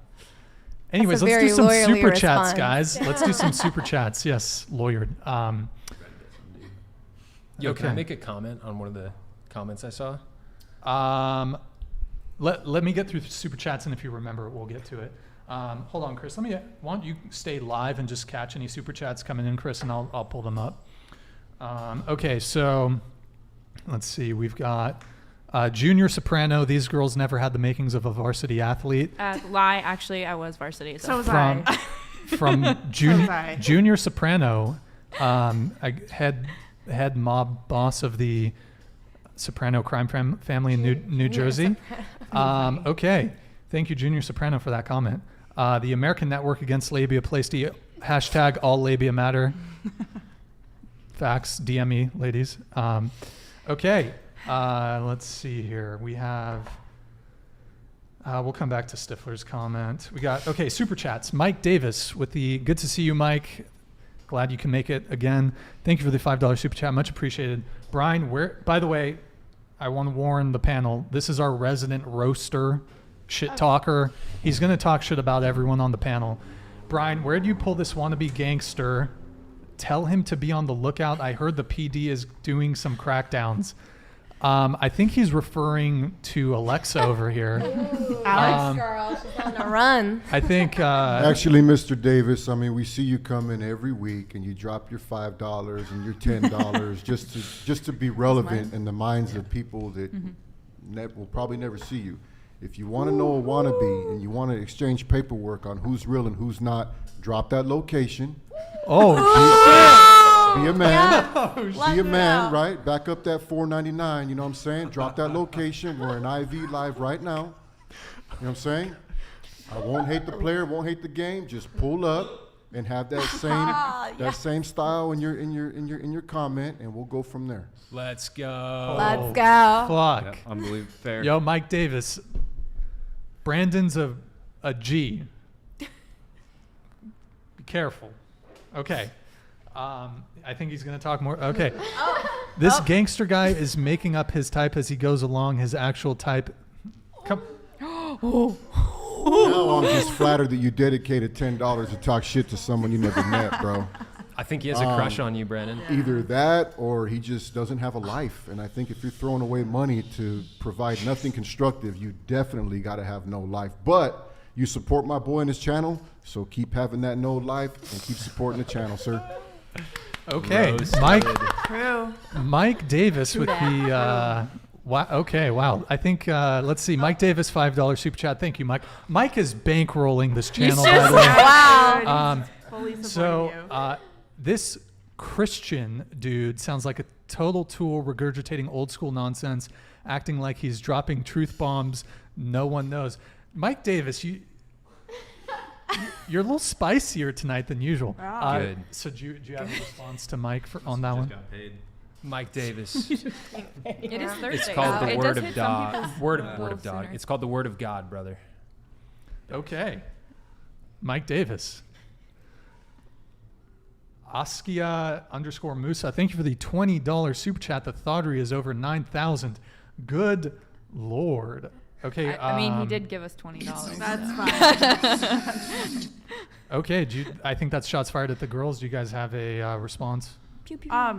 anyways, let's do some super chats, guys. Let's do some super chats. Yes, lawyered. Yo, can I make a comment on one of the comments I saw? Let me get through super chats, and if you remember, we'll get to it. Hold on, Chris. Why don't you stay live and just catch any super chats coming in, Chris, and I'll pull them up. Okay, so let's see. We've got junior soprano. These girls never had the makings of a varsity athlete. Lie. Actually, I was varsity. So was I. From junior soprano, head mob boss of the soprano crime family in New Jersey. Okay. Thank you, Junior Soprano, for that comment. The American Network Against Labia placed the hashtag AllLabiaMatter. Facts, DM me, ladies. Okay, let's see here. We have, we'll come back to Stifler's comment. We got, okay, super chats. Mike Davis with the, good to see you, Mike. Glad you can make it again. Thank you for the $5 super chat, much appreciated. Brian, by the way, I want to warn the panel, this is our resident roaster, shit talker. He's going to talk shit about everyone on the panel. Brian, where do you pull this wannabe gangster? Tell him to be on the lookout. I heard the PD is doing some crackdowns. I think he's referring to Alexa over here. Alex, girl, she's on a run. I think... Actually, Mr. Davis, I mean, we see you come in every week and you drop your $5 and your $10 just to be relevant in the minds of people that will probably never see you. If you want to know a wannabe and you want to exchange paperwork on who's real and who's not, drop that location. Be a man. Be a man, right? Back up that $4.99, you know what I'm saying? Drop that location. We're in IV live right now. You know what I'm saying? I won't hate the player, won't hate the game. Just pull up and have that same style in your comment, and we'll go from there. Let's go. Let's go. Fuck. Yeah, unbelievable. Fair. Yo, Mike Davis. Brandon's a G. Be careful. Okay. I think he's going to talk more. Okay. This gangster guy is making up his type as he goes along, his actual type. Come. Now I'm just flattered that you dedicated $10 to talk shit to someone you never met, bro. I think he has a crush on you, Brandon. Either that or he just doesn't have a life. And I think if you're throwing away money to provide nothing constructive, you definitely got to have no life. But you support my boy in his channel, so keep having that no life and keep supporting the channel, sir. Okay, Mike Davis with the wow. I think let's see. Mike Davis, $5 super chat. Thank you, Mike. Mike is bankrolling this channel, by the way. Wow. So this Christian dude sounds like a total tool, regurgitating old school nonsense, acting like he's dropping truth bombs. No one knows. Mike Davis, you're a little spicier tonight than usual. Good. So do you have a response to Mike on that one? Got paid. Mike Davis. It is Thursday. It's called so the it Word does of hit some Dog. people's Word a of little Dog. sooner. It's called the Word of God, brother. Okay. Mike Davis. Askia_Musa. Thank you for the $20 super chat. The Thodry is over 9,000. Good Lord. Okay. I mean, he did give us $20. That's fine. Okay. I think that's shots fired at the girls. Do you guys have a response? Pew, pew. I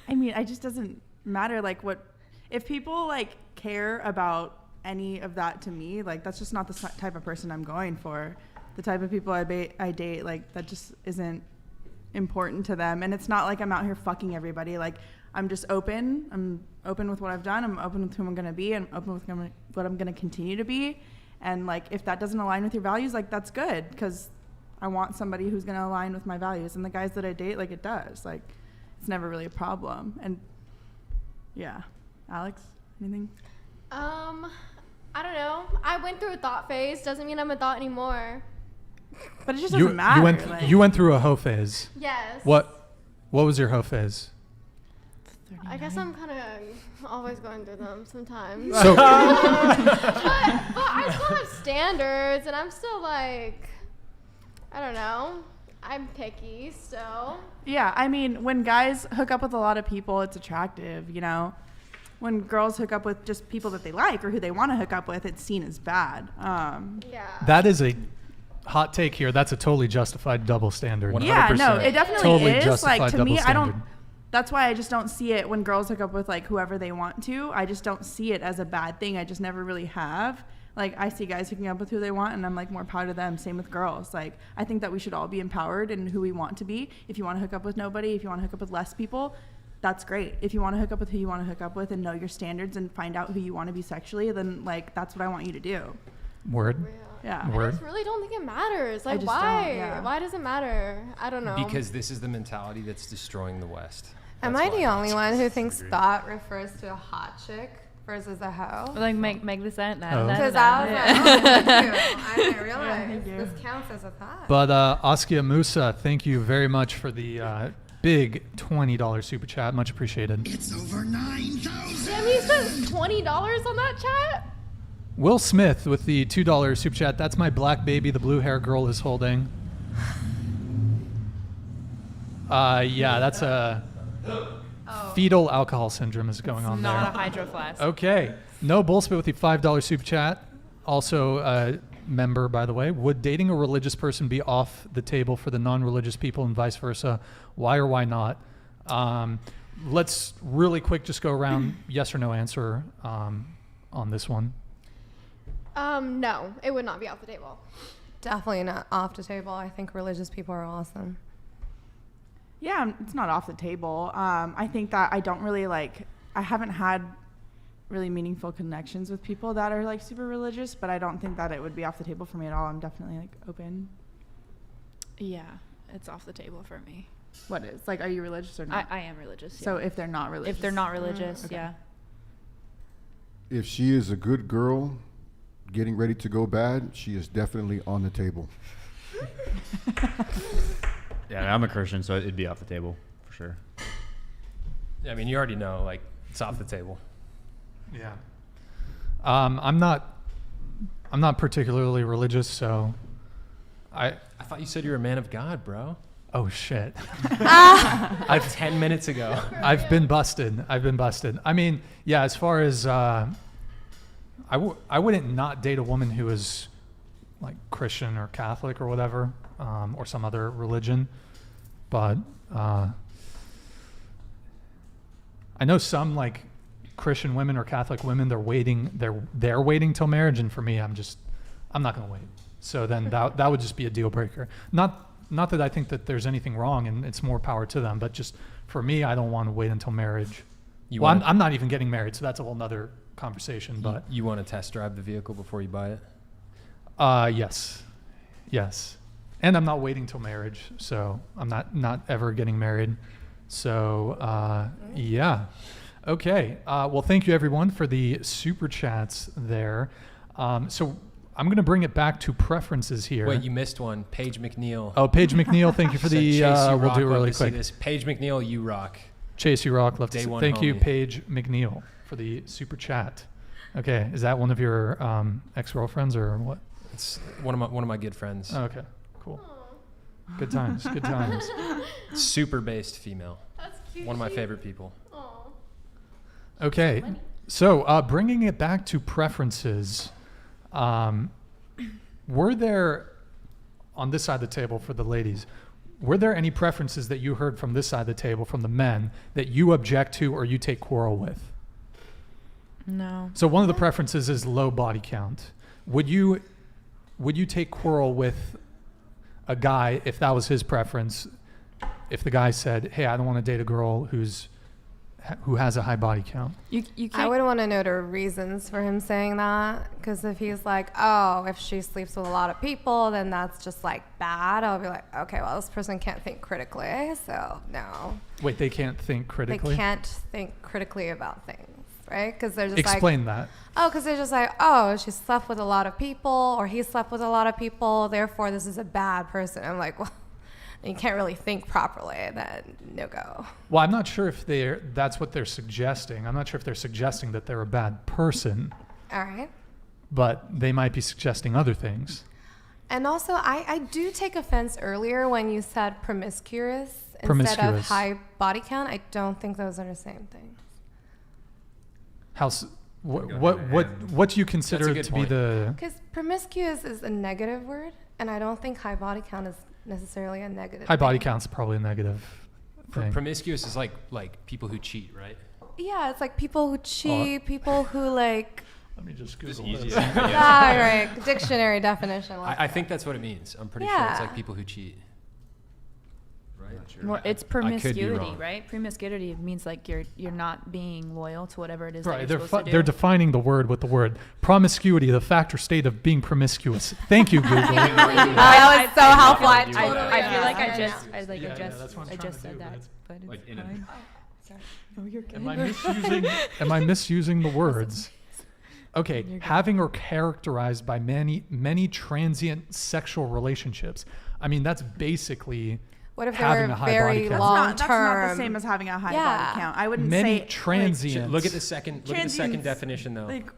mean, it just doesn't matter. Like, if people like care about any of that to me, like that's just not the type of person I'm going for. The type of people I date, like that just isn't important to them. And it's not like I'm out here fucking everybody. Like I'm just open. I'm open with what I've done. I'm open with who I'm gonna be, and I'm open with what I'm gonna continue to be. And like if that doesn't align with your values, like that's good, because I want somebody who's gonna align with my values. And the guys that I date, like it does. Like it's never really a problem. And yeah, Alex, anything? I don't know. I went through a thought phase. Doesn't mean I'm a thought anymore. But it just doesn't matter. You went through a hoe phase. Yes. What was your hoe phase? 39. I guess I'm kind of always going through them sometimes. So but I still have standards, and I'm still like, I don't know. I'm picky still. Yeah, I mean, when guys hook up with a lot of people, it's attractive, you know? When girls hook up with just people that they like or who they want to hook up with, it's seen as bad. Yeah. that is a hot take here. That's a totally justified double standard. 100%. Yeah, no, it definitely Totally is. justified Like, to double me, I don't... standard. That's why I just don't see it when girls hook up with, like, whoever they want to. I just don't see it as a bad thing. I just never really have. Like, I see guys hooking up with who they want, and I'm, like, more proud of them. Same with girls. Like, I think that we should all be empowered in who we want to be. If you want to hook up with nobody, if you want to hook up with less people, that's great. If you want to hook up with who you want to hook up with and know your standards and find out who you want to be sexually, then, like, that's what I want you to do. Word. Yeah. Word. I just really don't think it matters. Like, just why? don't, yeah. Why does it matter? I don't know. Because this is the mentality that's destroying the West. Am That's I the why. only one who thinks thought refers to a hot chick versus a hoe? Like make this that. Oh. Because I was like, oh, thank you. I didn't realize thank you. this counts as a thought. But Askia Musa, thank you very much for the big $20 super chat. Much appreciated. It's over 9,000. Damn, he spent $20 on that chat? Will Smith with the $2 super chat. That's my black baby the blue hair girl is holding. Yeah, that's a fetal alcohol syndrome is going on Not a there. hydro flask. Okay. No Bullspit with the $5 super chat. Also a member, by the way. Would dating a religious person be off the table for the non-religious people and vice versa? Why or why not? Let's really quick just go around yes or no answer on this one. No, it would not be off the table. Definitely not off the table. I think religious people are awesome. Yeah, it's not off the table. I think that I don't really I haven't had really meaningful connections with people that are like super religious, but I don't think that it would be off the table for me at all. I'm definitely like open. Yeah, it's off the table for me. What is? Like, are you religious or not? I am religious. Yeah. So if they're not religious. if they're not religious, okay. yeah. If she is a good girl getting ready to go bad, she is definitely on the table. Yeah, I'm a Christian, so it'd be off the table for sure. I mean, you already know, like, it's off the table. Yeah. I'm not particularly religious, so I thought you said you were a man of God, bro. oh shit. 10 minutes ago. I've been busted. I mean, yeah, as far as I wouldn't not date a woman who is like Christian or Catholic or whatever, or some other religion, but I know some like Christian women or Catholic women, they're waiting till marriage, and for me, I'm not gonna wait. So then that would just be a deal breaker. Not that I think that there's anything wrong, and it's more power to them, but just for me, I don't want to wait until marriage. I'm not even getting married, so that's a whole nother conversation. But You want to test drive the vehicle before you buy it? yes, and I'm not waiting till marriage, so I'm not ever getting married. So yeah, okay. Well, thank you everyone for the super chats there. So I'm going to bring it back to preferences here. Wait, you missed one. Paige McNeil. Oh, Paige McNeil, thank you for Said, the. "Chase, you We'll rock, do it love really to see quick. this. Paige McNeil, you rock. Chase, you rock. Love to Day see. one Thank you, homie. Paige McNeil, for the super chat. Okay, is that one of your ex-girlfriends or what? It's one of my good friends. Oh, okay, cool. Good times, good times. Super based female. That's cute. One of my favorite people. Aw. Okay, so bringing it back to preferences, were there, on this side of the table for the ladies, were there any preferences that you heard from this side of the table from the men that you object to or you take quarrel with? No. So one of the preferences is low body count. Would you take quarrel with a guy if that was his preference? If the guy said, "Hey, I don't want to date a girl who has a high body count." You can't. I would want to know the reasons for him saying that, because if he's like, oh, if she sleeps with a lot of people, then that's just like bad. I'll be like, okay, well, this person can't think critically, so no. Wait, they can't think critically? They can't think critically about things, right? Because they're just Explain that. oh, because they're just like, oh, she slept with a lot of people, or he slept with a lot of people, therefore this is a bad person. I'm like, well, you can't really think properly, then no go. Well, I'm not sure if that's what they're suggesting. I'm not sure if they're suggesting that they're a bad person, All right. but they might be suggesting other things. And also, I do take offense earlier when you said promiscuous instead of Promiscuous. high body count. I don't think those are the same things. What do you consider That's a good to point. be the... Because promiscuous is a negative word, and I don't think high body count is necessarily a negative High body thing. count's probably a negative thing. Promiscuous is like people who cheat, right? Yeah, it's like people who cheat, people who like... Let me just Just Google easy. this. Ah, right. Dictionary definition. I think that's what it means. I'm pretty sure it's Yeah. like people who cheat. Right? Well, it's I could be promiscuity, wrong. right? Promiscuity means like you're not being loyal to whatever it is that Right, you're they're supposed to do. they're defining the word with the word promiscuity, the fact or state of being promiscuous. Thank you, Google. that was so helpful. I I totally I feel like understand I just now. I like Yeah, I yeah, just that's what I'm I trying just to do, said but that, it's but it's like in it. fine. Sorry. Oh, you're good. Am I misusing the words? Okay, You're good. having or characterized by many transient sexual relationships. I mean, that's basically What if they having were a high body very count. long That's not the term? same as having a high Yeah. body count. I wouldn't many say transient. Look at the second Transients, definition though. like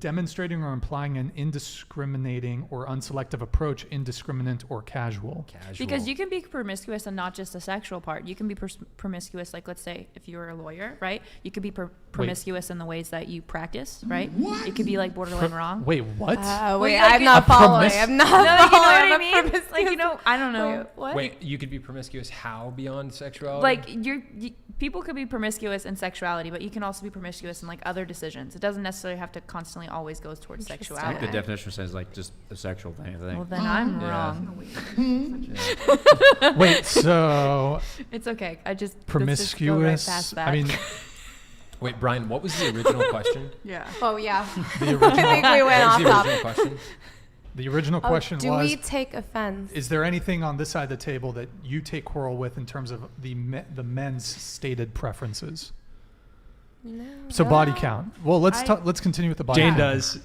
demonstrating or implying an indiscriminating or unselective approach, indiscriminate or casual. Casual. Because you can be promiscuous and not just the sexual part. You can be promiscuous, like let's say if you're a lawyer, right? You could be promiscuous in the ways that you practice, right? It could be like borderline wrong. Wait, what? Wait, like I'm a not following. promis- I'm not No, you know following. what I I'm mean? promiscuous. Like, you know, I don't know. Wait, what? Wait, you could be promiscuous how beyond sexuality? Like people could be promiscuous in sexuality, but you can also be promiscuous in like other decisions. It doesn't necessarily have to constantly always go towards I think sexuality. the definition says like just a sexual thing. I think. Well, then I'm Yeah. wrong. Wait, so It's okay. I just let's just go right promiscuous? past that. I mean, Wait, Brian, what was the original question? yeah. Oh yeah. the I original, think we went What off was the topic. original question? the original question do was: we take offense? is there anything on this side of the table that you take quarrel with in terms of the men's stated preferences? No. So body count. Well, let's I- let's continue with the body Jane count. does.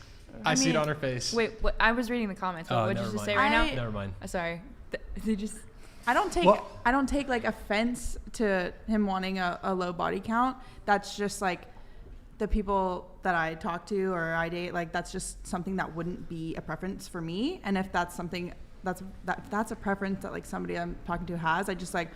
I see it mean- on her face. Wait, what, I was reading the comments. What did you never just say mind. right now? Never mind. Sorry. They just. I don't take Well- I don't take like offense to him wanting a low body count. That's just like the people that I talk to or I date, like that's just something that wouldn't be a preference for me. And if that's something that's a preference that like somebody I'm talking to has, I just like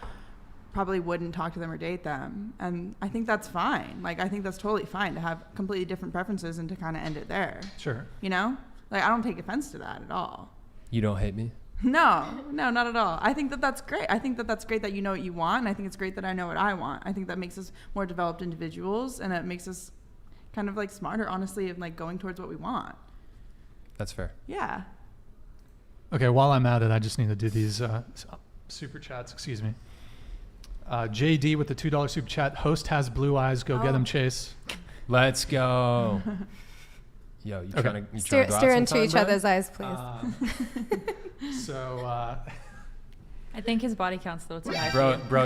probably wouldn't talk to them or date them. And I think that's fine. Like I think that's totally fine to have completely different preferences and to kind of end it there. Sure. You know? Like I don't take offense to that at all. You don't hate me? No, not at all. I think that that's great. I think that that's great that you know what you want, and I think it's great that I know what I want. I think that makes us more developed individuals, and it makes us kind of like smarter, honestly, of like going towards what we want. That's fair. Yeah. Okay, while I'm at it, I just need to do these super chats. Excuse me. JD with the $2 super chat. Host has blue eyes. Go get him, Chase. Let's go. Yo, you Okay. trying to Steer go out into sometime, each bro? other's eyes, please. I think his body count's a little too high. Bro,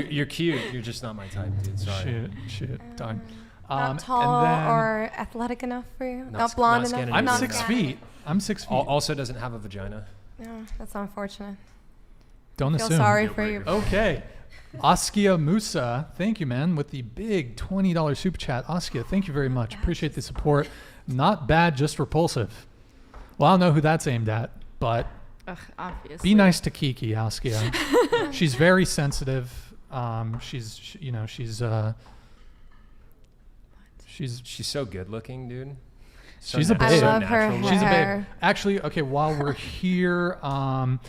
you're cute. You're just not my type, dude. Sorry. Shit, darn. Not tall and then or athletic enough for you. Not Not sc- blonde not enough. Scandinavian. I'm not 6 skinny. feet. I'm 6 feet. Also doesn't have a vagina. No, that's unfortunate. Don't Feel assume. sorry for you. Okay. Askia Musa, thank you, man, with the big $20 super chat. Askia, thank you very much. Appreciate the support. Not bad, just repulsive. Well, I don't know who that's aimed at, but Obviously. be nice to Kiki, Askia. She's very sensitive. She's so good looking, dude. So she's a babe. I love her natural. She's a babe. hair. Actually, okay, while we're here, M1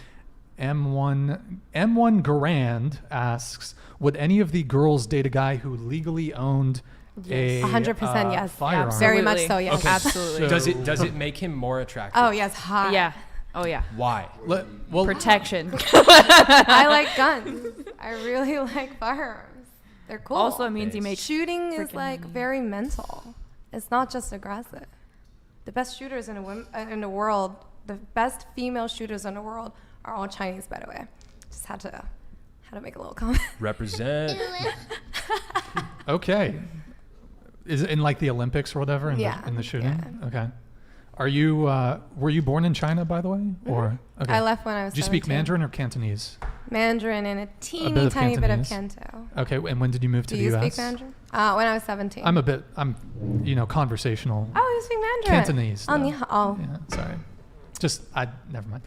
Garand asks, would any of the girls date a guy who legally owned a 100% yes. firearm? Very much so, yes. Okay. Absolutely. So- Does it make him more attractive? Oh, yes, hot. Yeah. Oh yeah. Why? Well, Protection. I like guns. I really like firearms. They're cool. Also means you make Shooting is freaking like money. very mental. It's not just aggressive. The best shooters in the world, the best female shooters in the world are all Chinese, by the way. Just had to make a little comment. Represent. okay. Is it in like the Olympics or whatever in the shooting? yeah. Okay. Are you were you born in China, by the way? Or okay. I left when I was Did you speak 17. Mandarin or Cantonese? Mandarin and a bit teeny of tiny bit of Cantonese. Canto. Okay, and when did you move to Do the you US? speak Mandarin? When I was 17. I'm conversational. Oh, you speak Mandarin. Cantonese. Oh, though. ni hao. Yeah, sorry. Never mind.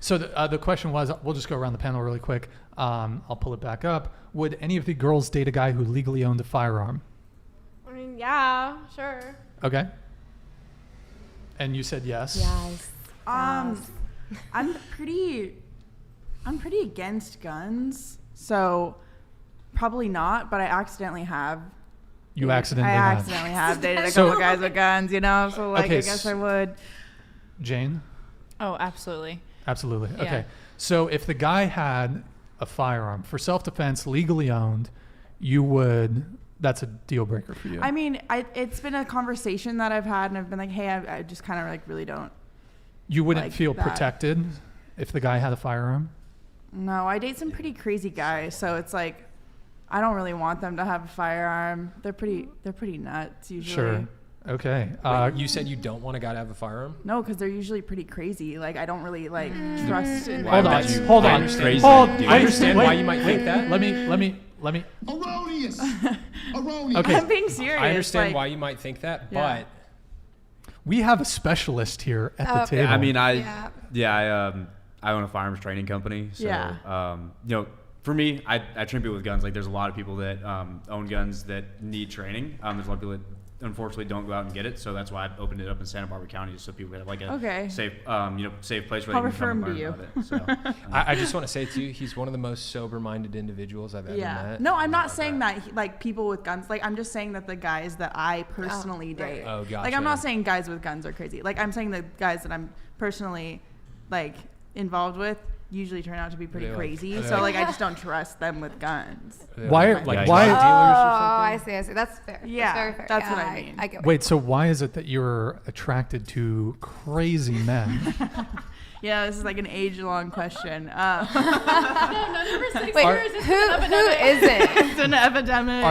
So the question was, we'll just go around the panel really quick. I'll pull it back up. Would any of the girls date a guy who legally owned a firearm? I mean, yeah, sure. Okay. And you said yes. Yes. I'm pretty against guns, so probably not. But I accidentally have. You accidentally I have. accidentally have dated a So- couple guys with guns, you know. So like, Okay, I guess I would. Jane? Oh, absolutely. Absolutely. Yeah. Okay. So if the guy had a firearm for self-defense, legally owned, that's a deal breaker for you. I mean, it's been a conversation that I've had, and I've been like, hey, I just kind of like really don't. You wouldn't like feel that. protected if the guy had a firearm? No, I date some pretty crazy guys, so it's like, I don't really want them to have a firearm. They're pretty nuts usually. Sure. Okay. Wait, you said you don't want a guy to have a firearm? No, because they're usually pretty crazy. Like, I don't really like trust. In Hold on. would you- Hold I on. understand. Hold. I understand wait, why you might think that. Let me. Erroneous. Erroneous. Okay. I'm being serious. I understand like, why you might think that, Yeah. but We have a specialist here at the Okay. table. I mean, Yeah. I own a firearms training company. So, Yeah. for me, I attribute with guns. Like, there's a lot of people that own guns that need training. There's a lot of people that unfortunately don't go out and get it. So that's why I opened it up in Santa Barbara County, just so people have like a Okay. safe place where I'll they can come and refer him learn to about it. So, I just want to say to you, he's one of the most sober-minded individuals I've ever Yeah. met. No, I'm not saying that like people with guns. Like, I'm just saying that the guys that I personally date. Oh, gotcha. Like, I'm not saying guys with guns are crazy. Like, I'm saying the guys that I'm personally like involved with usually turn out to be pretty They like- crazy. they So like- like, I just don't trust them with guns. Why- like why- drug Oh, dealers or I something? see. That's fair. Yeah, that's very fair. that's what Yeah, I mean. I get what Wait, so why is it that you're attracted to crazy men? Yeah, this is like an age-long question. No, number 6 Wait, years is who epidemic. isn't? It's an epidemic.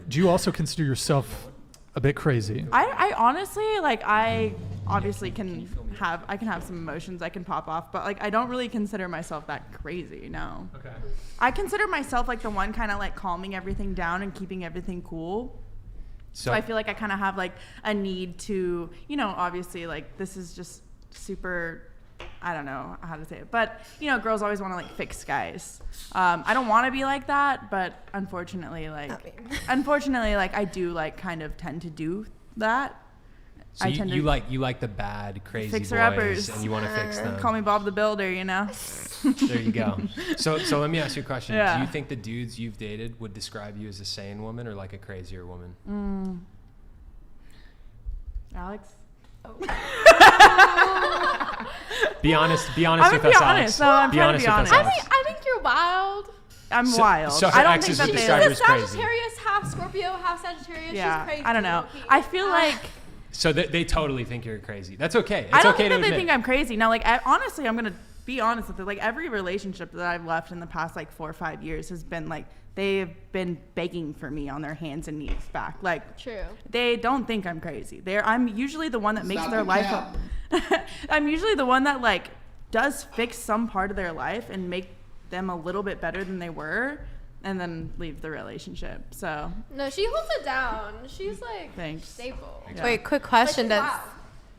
Do you also consider yourself a bit crazy? I honestly like I obviously can have some emotions I can pop off, but like I don't really consider myself that crazy. No. Okay. I consider myself like the one kind of like calming everything down and keeping everything cool. So I feel like I kind of have like a need to, obviously like this is just super, I don't know how to say it, but girls always want to like fix guys. I don't want to be like that, but unfortunately like I do like kind of tend to do that. So I you, tend you to like the bad, crazy fixer-uppers. boys, and you want to fix them. Call me Bob the Builder, There you go. So let me ask you a question. Yeah. Do you think the dudes you've dated would describe you as a sane woman or like a crazier woman? Alex? Be honest I'm with gonna us, be honest. Alex. No, I'm Be trying to honest be with honest. us, I Alex. think you're wild. I'm wild. so her I don't exes think that would they. describe her She's as a crazy. Sagittarius, half Scorpio, half Sagittarius. Yeah, She's crazy. I don't know. low-key. I feel like So they totally think you're crazy. That's okay. It's I don't okay think to that they admit. think I'm crazy. Now, like honestly, I'm gonna be honest with it. Like every relationship that I've left in the past like 4 or 5 years has been like they've been begging for me on their hands and knees back. Like True. they don't think I'm crazy. I'm usually the one that makes Stop their the life cap. I'm usually the one that like does fix some part of their life and them a little bit better than they were and then leave the relationship. So No, she holds it down. She's like Thanks. stable. Yeah. Wait, quick question. Wow.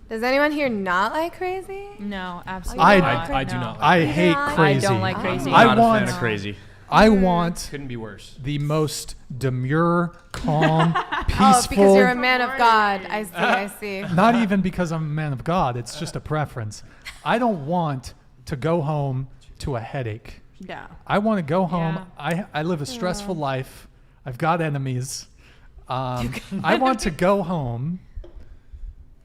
Does anyone here not like crazy? No, absolutely I- not. I do No. not. I hate I crazy. I don't like crazy. I I'm not a want fan of crazy. I want Couldn't be worse. the most demure, calm, Oh, peaceful. because you're a man of God. I see. Not even because I'm a man of God. It's just a preference. I don't want to go home to a headache. Yeah. I want to go home. I live a stressful life. I've got enemies. I want to go home,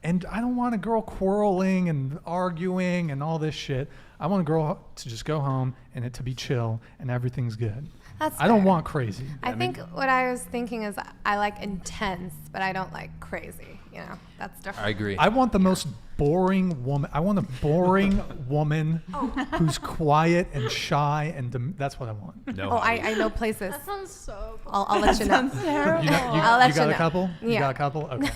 and I don't want a girl quarreling and arguing and all this shit. I want a girl to just go home and it to be chill and everything's good. That's I don't fair. want crazy. I think what I was thinking is I like intense, but I don't like crazy. You know, that's different. I agree. I want the most boring woman. I want a boring woman who's quiet and shy, and that's what I want. No. Oh, I know places. That sounds so cool. I'll let you know. You, know, I'll let you got you a know. couple? You Yeah. got a couple? Okay.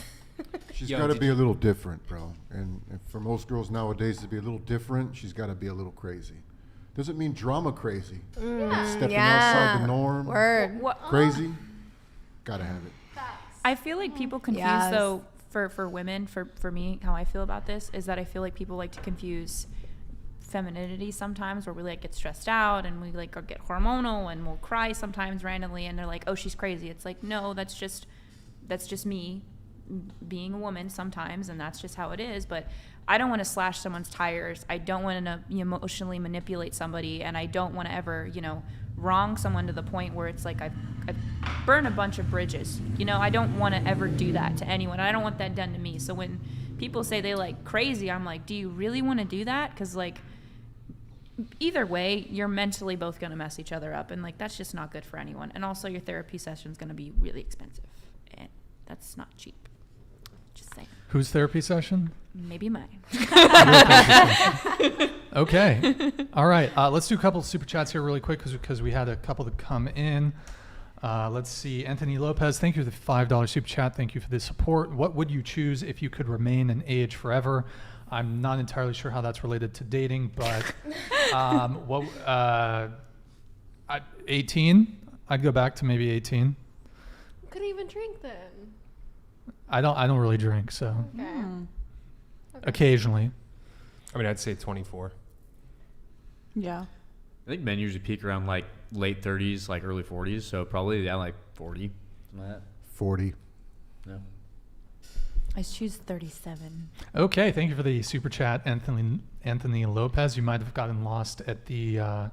She's Yo, got to did be a little different, bro. And for most girls nowadays to be a little different, she's got to be a little crazy. Doesn't mean drama crazy. Like stepping outside the norm. Word. What? Crazy. Gotta have it. I feel like people confuse Yes. though for women, for me, how I feel about this is that I feel like people like to confuse femininity sometimes, where we like get stressed out and we like get hormonal and we'll cry sometimes randomly and they're like, oh, she's crazy. It's like, no, that's just me being a woman sometimes, and that's just how it is. But I don't want to slash someone's tires. I don't want to emotionally manipulate somebody, and I don't want to ever, wrong someone to the point where it's like I've burned a bunch of bridges. I don't want to ever do that to anyone. I don't want that done to me. So when people say they like crazy, I'm like, do you really want to do that? Because like either way, you're mentally both going to mess each other up, and like that's just not good for anyone. And also your therapy session is going to be really expensive, and that's not cheap. Just saying. Whose therapy session? Maybe mine. Okay. All right. Let's do a couple of super chats here really quick because we had a couple that come in. Let's see. Anthony Lopez, thank you for the $5 super chat. Thank you for the support. What would you choose if you could remain an age forever? I'm not entirely sure how that's related to dating, but 18? I'd go back to maybe 18. Couldn't even drink then. I don't really drink, so Okay. occasionally. I mean, I'd say 24. Yeah. I think men usually peak around like late 30s, like early 40s. So probably like 40. Something like that. 40. Yeah. I choose 37. Okay, thank you for the super chat, Anthony Lopez. You might have gotten lost at the, I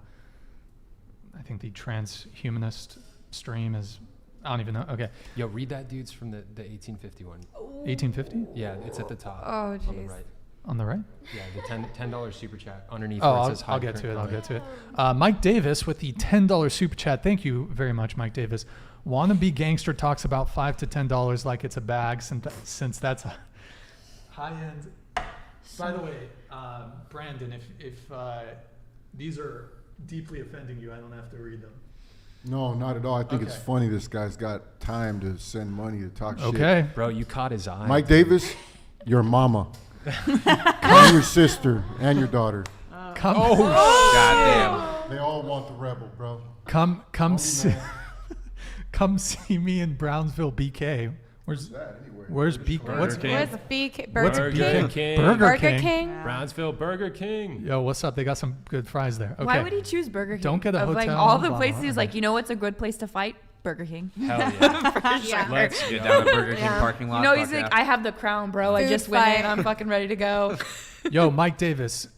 think the transhumanist stream is, I don't even know. Okay, Yo, read that dude's from the 1851. 1850 Yeah, it's at the top. Oh, on the jeez. right. on the right. Yeah, the $10 super chat underneath. Oh, where it I'll says high get to current it. I'll comment. get to it. Mike Davis with the $10 super chat. Thank you very much, Mike Davis. Wannabe gangster talks about $5 to $10 like it's a bag, since that's a high end. By the way, Brandon, if these are deeply offending you, I don't have to read them. No, not at all. I think it's Okay. funny this guy's got time to send money to talk shit. Okay. Bro, you caught his eye. Mike Davis, your mama. And your sister and your daughter. Come, Goddamn. They all want the rebel, bro. come Don't be see, mad. come see me in Brownsville, BK. Where's That anyway. Where's BK? Burger What's King. Where's BK? What's Burger BK? King. Burger King. King? Brownsville Burger King. Yo, what's up? They got some good fries there. Okay. Why would he choose Burger King? Don't get a of like hotel, all the blah, places, blah, he's blah. like, you know what's a good place to fight? Burger King. Hell yeah. Yeah. Let's Get go. down to Burger King Yeah. parking lot. You know, he's fuck like, yeah. I have the crown, bro. I Food just went fight. in. I'm fucking ready to go. Yo, Mike Davis,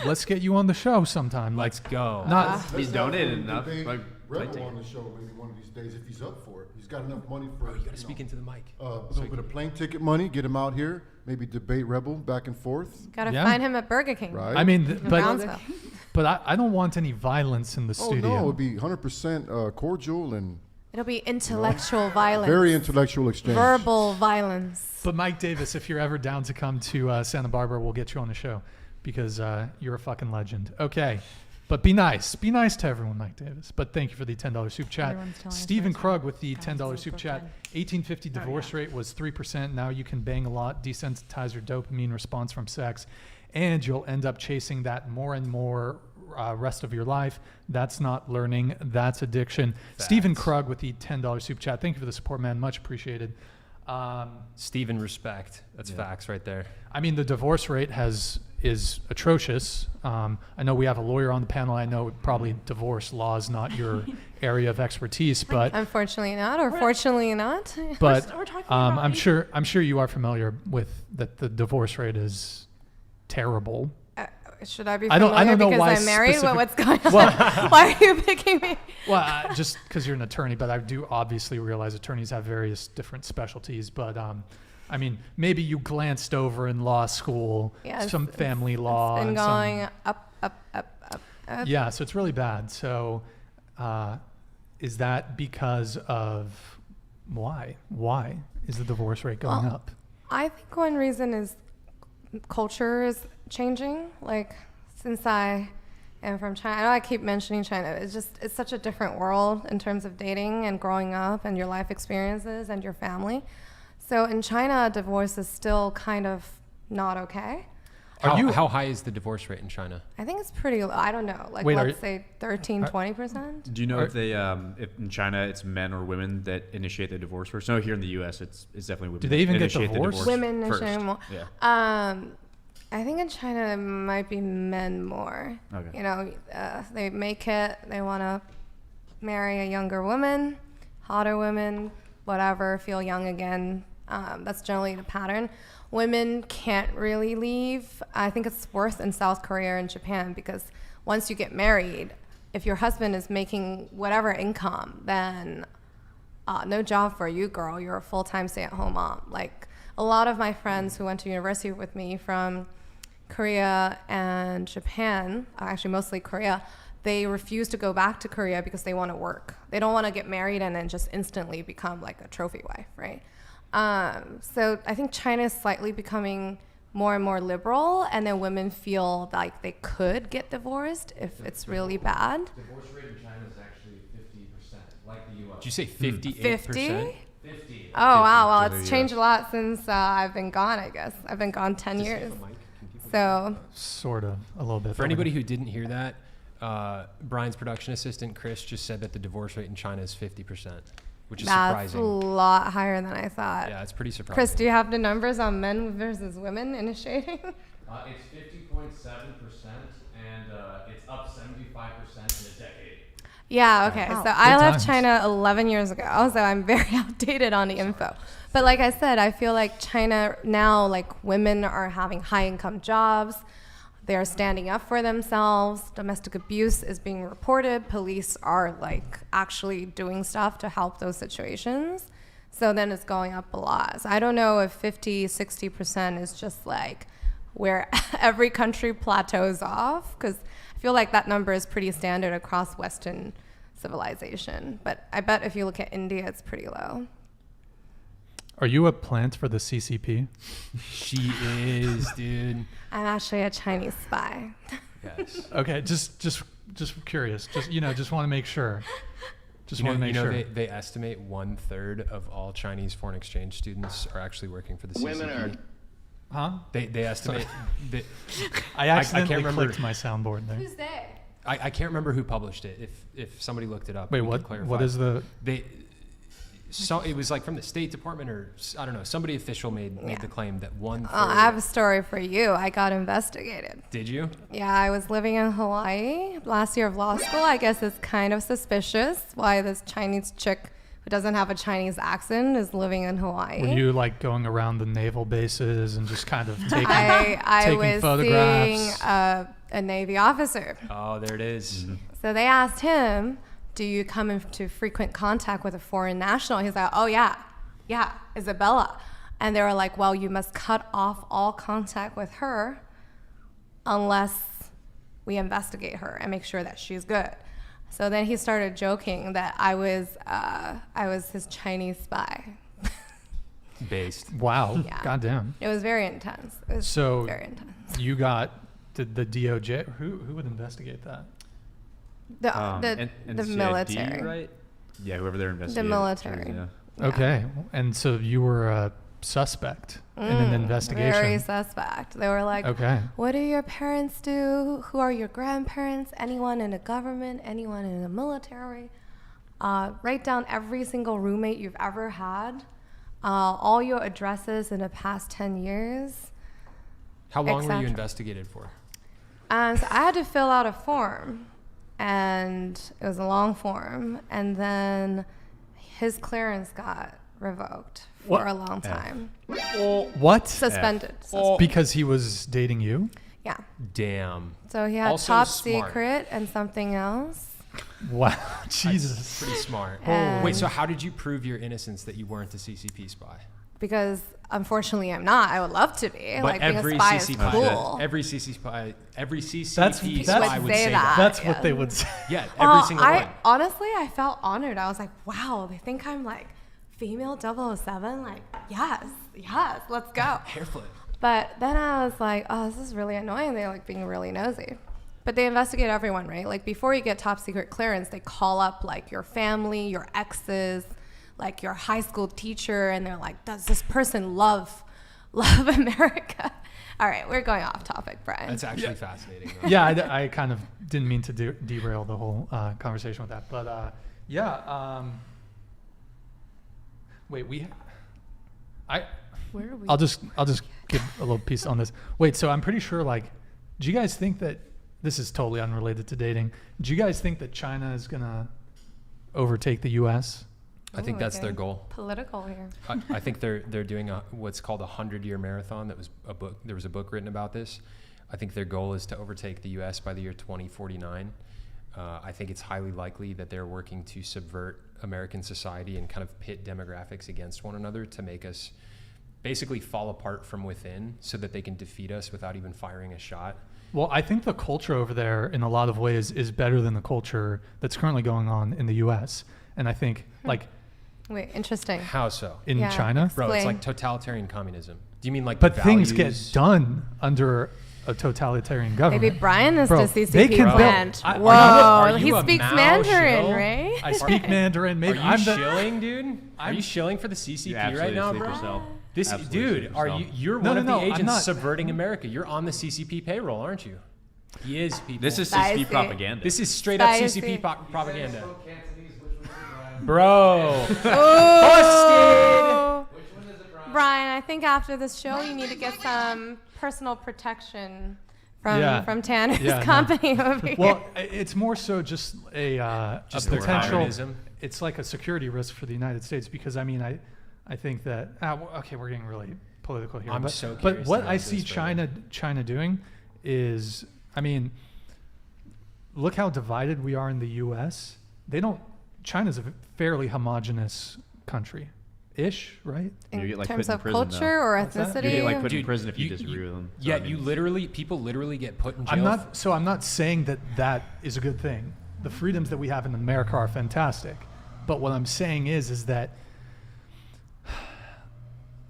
let's get you on the show sometime. Like, Let's go. not He's donated enough. Debate Like, Rebel like- on the show maybe one of these days if he's up for it. He's got enough money for You gotta speak into the mic. a little bit of plane ticket money. Get him out here. Maybe debate Rebel back and forth. Gotta Yeah. find him at Burger King. Right. I mean, In but Brownsville. I don't want any violence in the Oh studio. no, it would be 100% cordial and It'll be intellectual violence. very intellectual exchange. Verbal violence. But Mike Davis, if you're ever down to come to Santa Barbara, we'll get you on the show because you're a fucking legend. Okay. But be nice. Be nice to everyone, Mike Davis. But thank you for the $10 super chat. Everyone's telling us Stephen their Krug with the Brownsville, $10 super chat. Brooklyn. 1850 divorce rate was 3%. Now you can bang a lot, desensitize your dopamine response from sex, and you'll end up chasing that more and more rest of your life. That's not learning. That's addiction. Stephen Krug with the $10 super chat. Thank you for the support, man. Much appreciated. Stephen, respect. That's facts right there. I mean, the divorce rate is atrocious. I know we have a lawyer on the panel. I know probably divorce law is not your area of expertise, but Unfortunately not, or fortunately not. but We're talking about I'm sure you are familiar with that. The divorce rate is terrible. Should I be I familiar don't know because why I'm married? specific- What's going on? Well- Why are you picking me? Well, just because you're an attorney, but I do obviously realize attorneys have various different specialties. But I mean, maybe you glanced over in law school some family law. It's been and going up. Yeah, so it's really bad. So is that because of why? Why is the divorce rate going up? I think one reason is culture is changing. Like, since I am from China, I know I keep mentioning China. It's such a different world in terms of dating and growing up and your life experiences and your family. So in China, divorce is still kind of not okay. How high is the divorce rate in China? I think it's pretty low. I don't know. Like, Wait, let's say 13-20%. Do you know if they, if in China it's men or women that initiate the divorce first? No, here in the U.S. it's definitely women. Do they even that get initiate the divorced? Women first. initiate more. Yeah. I think in China it might be men more. Okay. You know, they make it. They want to marry a younger woman, hotter women, whatever, feel young again. That's generally the pattern. Women can't really leave. I think it's worse in South Korea and Japan because once you get married, if your husband is making whatever income, then no job for you, girl. You're a full-time stay-at-home mom. Like, a lot of my friends who went to university with me from Korea and Japan, actually mostly Korea, they refuse to go back to Korea because they want to work. They don't want to get married and then just instantly become like a trophy wife, right? So I think China is slightly becoming more and more liberal, and then women feel like they could get divorced if it's really bad. Divorce rate in China is actually 50%, like the U.S. Did you say 58%? 50? 50. Oh, wow. Well, to it's the changed US. a lot since I've been gone, I guess. I've been gone 10 years. So, Sort of, a little bit. For anybody who didn't hear that, Brian's production assistant, Chris, just said that the divorce rate in China is 50%, which is that's a surprising. lot higher than I thought. Yeah, it's pretty surprising. Chris, do you have the numbers on men versus women initiating? It's 50.7%, and it's up 75% in a decade. Yeah, okay. Wow. So I Good left times. China 11 years ago, so I'm very outdated on the info. But like I said, I feel like China now, like, women are having high-income jobs. They're standing up for themselves. Domestic abuse is being reported. Police are, like, actually doing stuff to help those situations. So then it's going up a lot. So I don't know if 50, 60% is just, like, where every country plateaus off, because I feel like that number is pretty standard across Western civilization. But I bet if you look at India, it's pretty low. Are you a plant for the CCP? She is, dude. I'm actually a Chinese spy. Yes. Okay, just curious. Just want to make sure. Just want to make sure. They estimate 1/3 of all Chinese foreign exchange students are actually working for the CCP. Women are Huh? They estimate that. I accidentally can't remember. clicked my soundboard there. Who's they? I can't remember who published it. If somebody looked it up, Wait, we could what? clarify. What is the? So it was like from the State Department, or I don't know. Somebody official made Yeah. the claim that 1/3. I have a story for you. I got investigated. Did you? Yeah, I was living in Hawaii last year of law school. I guess it's kind of suspicious why this Chinese chick who doesn't have a Chinese accent is living in Hawaii. Were you like going around the naval bases and just kind of taking I taking was photographs? seeing a Navy officer. Oh, there it is. So they asked him, do you come into frequent contact with a foreign national? He's like, oh, yeah, Isabella. And they were like, well, you must cut off all contact with her unless we investigate her and make sure that she's good. So then he started joking that I was his Chinese spy. Based. Wow. Yeah. Goddamn. It was very intense. It was So very intense. you got the DOJ. Who would investigate that? The NCID, military. right? Yeah, whoever they're investigating. military. Yeah. Yeah. Okay. And so you were a suspect in an investigation. Very suspect. They were like, Okay. what do your parents do? Who are your grandparents? Anyone in the government? Anyone in the military? Write down every single roommate you've ever had, all your addresses in the past 10 years. How long were you etc. investigated for? And so I had to fill out a form, and it was a long form, and then his clearance got revoked for What? a long time. What? Suspended. Because he was dating you? Yeah. Damn. So he had Also top smart. secret and something else. Wow. Jesus. Pretty smart. And- Wait, so how did you prove your innocence that you weren't a CCP spy? Because unfortunately I'm not. I would love to be. But Like being a every spy is CCP cool. every CCP spy, every CCP That's- spy would say say that. That's yeah. what they would say. Yeah, every Well, single one. honestly, I felt honored. I was like, wow, they think I'm like female 007. Like, yes, let's go. Hair flip. But then I was like, oh, this is really annoying. They're like being really nosy. But they investigate everyone, right? Like before you get top secret clearance, they call up like your family, your exes, like your high school teacher, and they're like, does this person love America? All right, we're going off topic, Brian. That's actually fascinating. though. Yeah, I kind of didn't mean to derail the whole conversation with that. But wait, Where are we? I'll just give a little piece on this. Wait, so I'm pretty sure, like, do you guys think that, this is totally unrelated to dating, do you guys think that China is going to overtake the U.S.? I think Ooh, that's their getting goal. Political here. I think they're doing what's called a 100-year marathon. That was a book. There was a book written about this. I think their goal is to overtake the U.S. by the year 2049. I think it's highly likely that they're working to subvert American society and kind of pit demographics against one another to make us basically fall apart from within so that they can defeat us without even firing a shot. Well, I think the culture over there in a lot of ways is better than the culture that's currently going on in the U.S. And I think, like, Wait, interesting. How so? in Yeah. China, Bro, it's Explain. like totalitarian communism. Do you mean like but the things values? get done under a totalitarian government. Maybe Brian is Bro, the they CCP can plant. build- Whoa, are he you a speaks Mao Mandarin, shill? right? I speak Mandarin. Are Maybe you I'm the, shilling, dude? Are you shilling for the CCP You right absolutely now, sleep bro? yourself. This Absolutely dude, sleep are yourself. you're No, one no, of no, the I'm agents not. subverting America. You're on the CCP payroll, aren't you? He is, people. This is That CCP is it. propaganda. This is straight up That is CCP it. propaganda. Bro. Oh. Brian, I think after this show, you need to get some personal protection from Tanner's Yeah, no. company over well, here. it's more so just a Just the potential. communism. It's like a security risk for the United States because I mean I think that okay, we're getting really political here. I'm but, so but curious what to I know see this, brother. China doing is, I mean, look how divided we are in the U.S. China's a fairly homogenous country, right? You In get, like, terms put in of prison, culture though. or What's that? ethnicity. You get like put in Dude, prison if you you- disagree with them. Yeah, So, I mean, people literally get put in jail. I'm not saying that is a good thing. The freedoms that we have in America are fantastic. But what I'm saying is that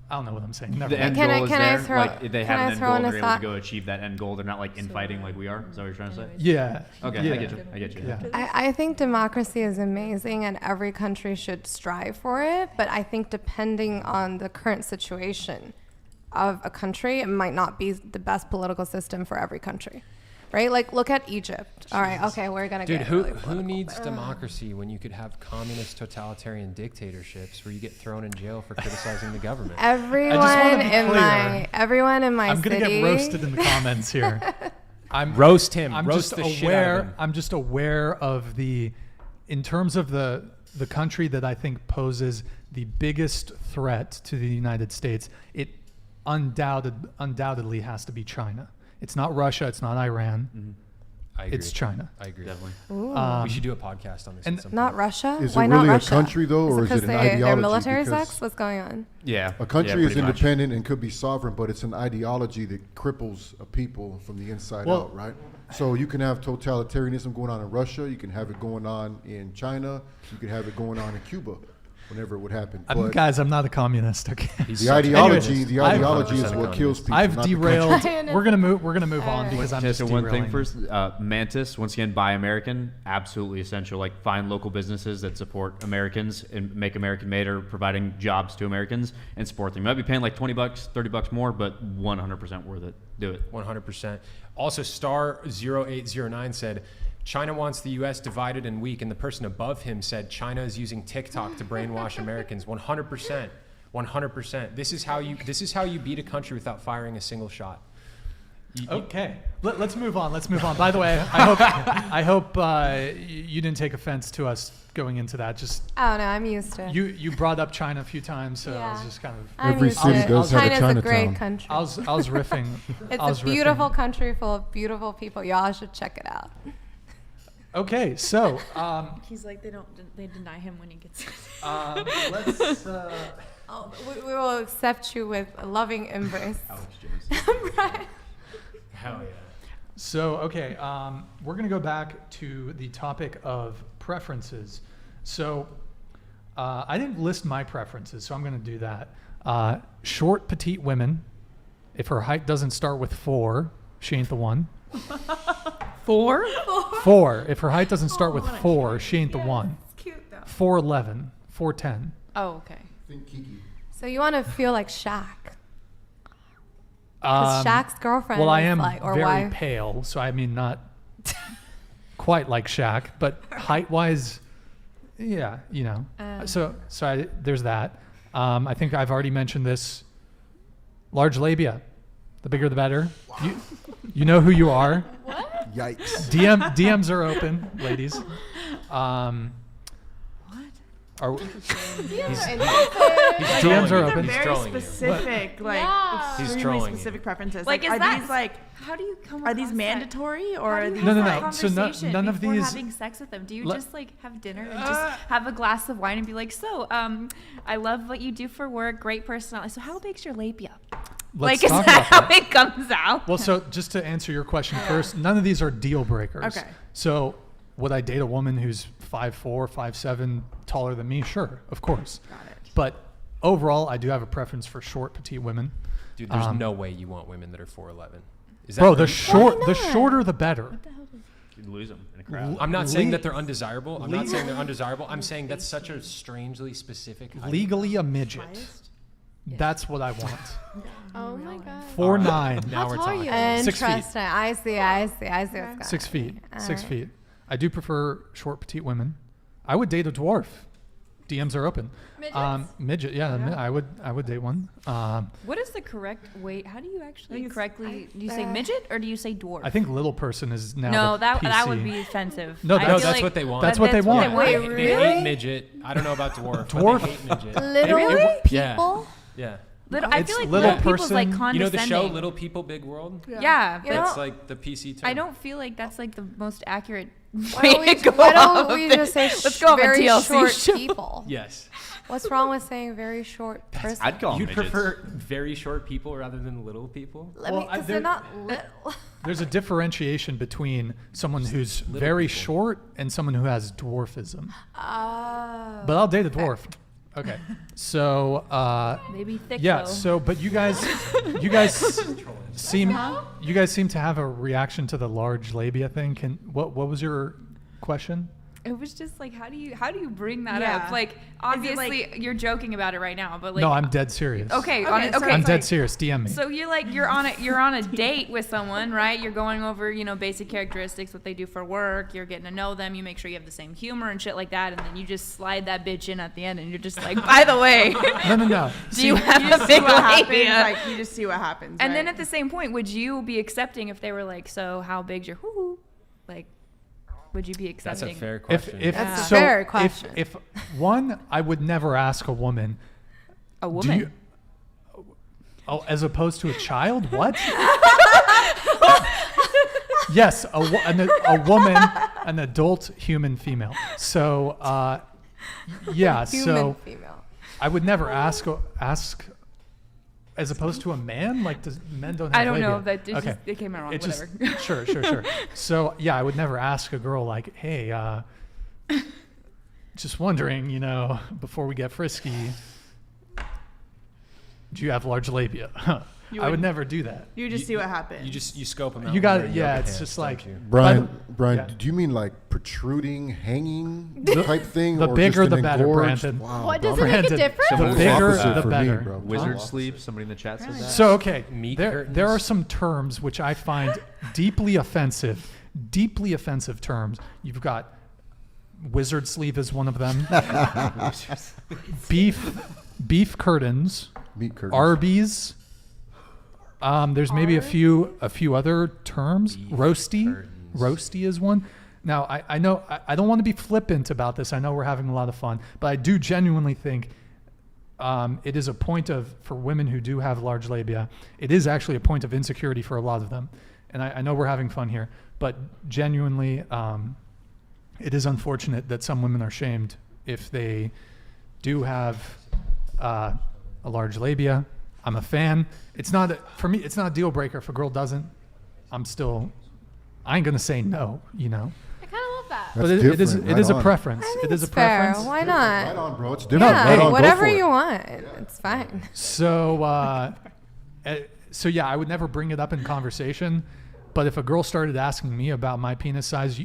I don't know what I'm saying. Never the mind. end Can I- goal is can I there. throw- Like they can have I an end throw goal, in a they're able thought? to go achieve that end goal. They're not like infighting like we are. Is that what you're trying to say? Yeah. Okay, yeah. I get you. Yeah. I think democracy is amazing and every country should strive for it. But I think depending on the current situation of a country, it might not be the best political system for every country. Right? Like, look at Egypt. All right, okay, we're going to Dude, get who really political. needs democracy when you could have communist totalitarian dictatorships where you get thrown in jail for criticizing the government? Everyone wanna be in clear. everyone in my I'm city. gonna get roasted in the comments here. I'm Roast him. I'm Roast just the shit out of him. I'm just aware of in terms of the country that I think poses the biggest threat to the United States. It undoubtedly has to be China. It's not Russia. It's not Iran. I agree. It's China. I agree. Definitely. Ooh. We should do a podcast on this. and at some Not point. Russia? Is it Why really not a Russia? country, though, or is because it an they're ideology? military Because sex? What's going on? Yeah. a country yeah, is pretty much. independent and could be sovereign, but it's an ideology that cripples a people from the inside Well- out, right? So you can have totalitarianism going on in Russia. You can have it going on in China. You can have it going on in Cuba. whenever it would happen. Guys, I'm not a communist. Okay. The ideology, Anyways, the ideology is what kills people. I've not the derailed. country. We're gonna move on because I'm just Just one thing derailing. first. Mantis, once again, buy American, absolutely essential. Like find local businesses that support Americans and make American made or providing jobs to Americans and support them. You might be paying like $20, $30 more, but 100% worth it. Do it. 100%. Also, Star 0809 said, China wants the U.S. divided and weak, and the person above him said China is using TikTok to brainwash Americans. 100%. 100%. This is how you beat a country without firing a single shot. Okay, let's move on. By the way, I hope you didn't take offense to us going into that. Just Oh no, I'm used to it. you brought up China a few times, so I Yeah. was just kind of. I'm Every used city to it. does have a China's a great Chinatown. country. I was riffing. It's I was a beautiful riffing. country full of beautiful people. Y'all should check it out. Okay, so He's like, they deny him when he gets. let's. Oh, we will accept you with a loving embrace. Alex Jones. Right. Hell yeah. So, okay, we're going to go back to the topic of preferences. So, I didn't list my preferences, so I'm going to do that. Short, petite women. If her height doesn't start with 4, she ain't the one. 4? 4. If her height doesn't start with 4, she ain't the one. It's cute though. 4'11", 4'10". Oh, okay. Think Kiki. So you want to feel like Shaq? Because Shaq's girlfriend. Well, I is am like, or very wife. pale, so I mean not quite like Shaq, but height-wise, yeah, you know. There's that. I think I've already mentioned this. Large labia, the bigger the better. You know who you are. What? Yikes. DMs are open, ladies. DMs are open. He's Very trolling you. specific, like Yeah. He's extremely trolling you. specific preferences. Like, is are that these like How do you come? are these across that? mandatory or How are do you these No, have no, that no. So conversation none of before these- having sex with them? Do you Let- just like have dinner and just have a glass of wine and be like, so, I love what you do for work. Great personality. So how big's your labia? Let's like, is talk that about how that. it comes out? Well, so just to answer your question first, none of these are deal breakers. Okay. So would I date a woman who's 5'4", 5'7", taller than me? Sure, of course. Got it. But overall, I do have a preference for short, petite women. Dude, there's no way you want women that are 4'11". Is that Bro, really- the shorter the better. You'd lose them in a crowd. I'm not saying Le- that they're undesirable. I'm not saying they're undesirable. I'm saying that's such a strangely specific height. Legally a midget. That's what I want. Oh my god. 4'9". Now How we're tall are talking. you? Interesting. I see what's going 6 on. feet. All 6 right. feet. I do prefer short, petite women. I would date a dwarf. DMs are open. Midget. Yeah, I would date one. What is the correct way? How do you actually it's- correctly? Do you say midget or do you say dwarf? I think little person is now. no, the that PC. would be offensive. No, I that's- feel That's like what they want. That's what they want. Wait, They really? hate midget. I don't know about dwarf. Dwarf? But they hate midget. Little Yeah. people. Yeah. Little, I It's feel like little little people's like person- You know condescending. the show Little People, Big World? Yeah, You but know- That's like the PC term. I don't feel like that's like the most accurate Why way don't we, to go why off don't we of just it. say Let's go off a very TLC short show. people? Yes. What's wrong with saying very short person? I'd call them You'd midgets. prefer very short people rather than little people? Well, Because there- they're not little. There's a differentiation between someone who's very people. short and someone who has dwarfism. Oh. But I'll date a dwarf. Okay. So, Maybe thick yeah. though. So, but you guys seem to have a reaction to the large labia thing. What was your question? It was just like, how do you bring that Yeah. up? Like, obviously, you're joking about it right now, but like, No, I'm dead serious. okay, Okay, so okay. I'm it's dead like- serious. DM me. So you're on a date with someone, right? You're going over, basic characteristics, what they do for work. You're getting to know them. You make sure you have the same humor and shit like that, and then you just slide that bitch in at the end, and you're just like, by the way, No. do you have You a just see big what happens. labia? Like you just see what happens. And then right? at the same point, would you be accepting if they were like, so how big's your hoo-hoo? Like, would you be That's accepting? a fair If question. That's a so, fair question. If one, I would never ask a woman. A Do woman. you, oh, as opposed to a child? What? Yes, a woman, an adult human female. So, yeah. Human So female. I would never ask as opposed to a man. Like, men don't have I don't know. labia. That just, it came out wrong. It just Whatever. sure. So yeah, I would never ask a girl like, hey, just wondering, before we get frisky, do you have large labia? I would never do that. You just see what happens. You scope them out. You got with it. your Yeah, yoga it's pants, just don't like you? Brian, yeah. do you mean like protruding, hanging type thing? The or bigger just the an better, engorged? Brandon. Wow, What bro. does it make a Brandon, difference? the Someone was bigger opposite the for me, better. bro. Wizard sleep. Somebody in the chat said that. So okay, Meat there curtains. are some terms which I find deeply offensive terms. You've got wizard sleeve is one of them. beef curtains, Meat curtains. Arby's. There's maybe a few other terms. Beef Roasty curtains. is one. Now I know I don't want to be flippant about this. I know we're having a lot of fun, but I do genuinely think it is a point for women who do have large labia. It is actually a point of insecurity for a lot of them, and I know we're having fun here, but genuinely, it is unfortunate that some women are shamed if they do have a large labia. I'm a fan. For me, it's not a deal breaker. If a girl doesn't, I ain't gonna say no, I kind of love that. But That's it is different. a Right on. preference. I think It is a it's fair. preference. Why Right not? on, bro. It's different. Yeah, Right on. Go whatever for it. you want. It's fine. So, so yeah, I would never bring it up in conversation. But if a girl started asking me about my penis size,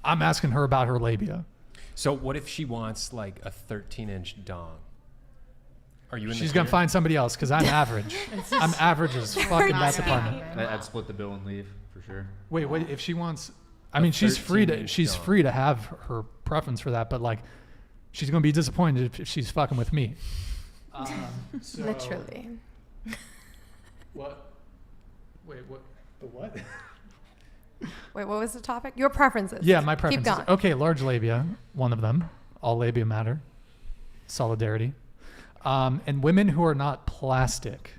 I'm asking her about her labia. So what if she wants like a 13-inch dong? Are you in She's the gonna clear? find somebody else because I'm average. I'm average as fuck in that department. I'd split the bill and leave for sure. Wait, if she wants, I mean, she's free 13-inch dong. to have her preference for that, but like, she's gonna be disappointed if she's fucking with me. So- Literally. What? Wait, what? The what? Wait, what was the topic? Your preferences. Yeah, my preferences. Keep going. Okay, large labia, one of them. AllLabiaMatter. Solidarity. And women who are not plastic.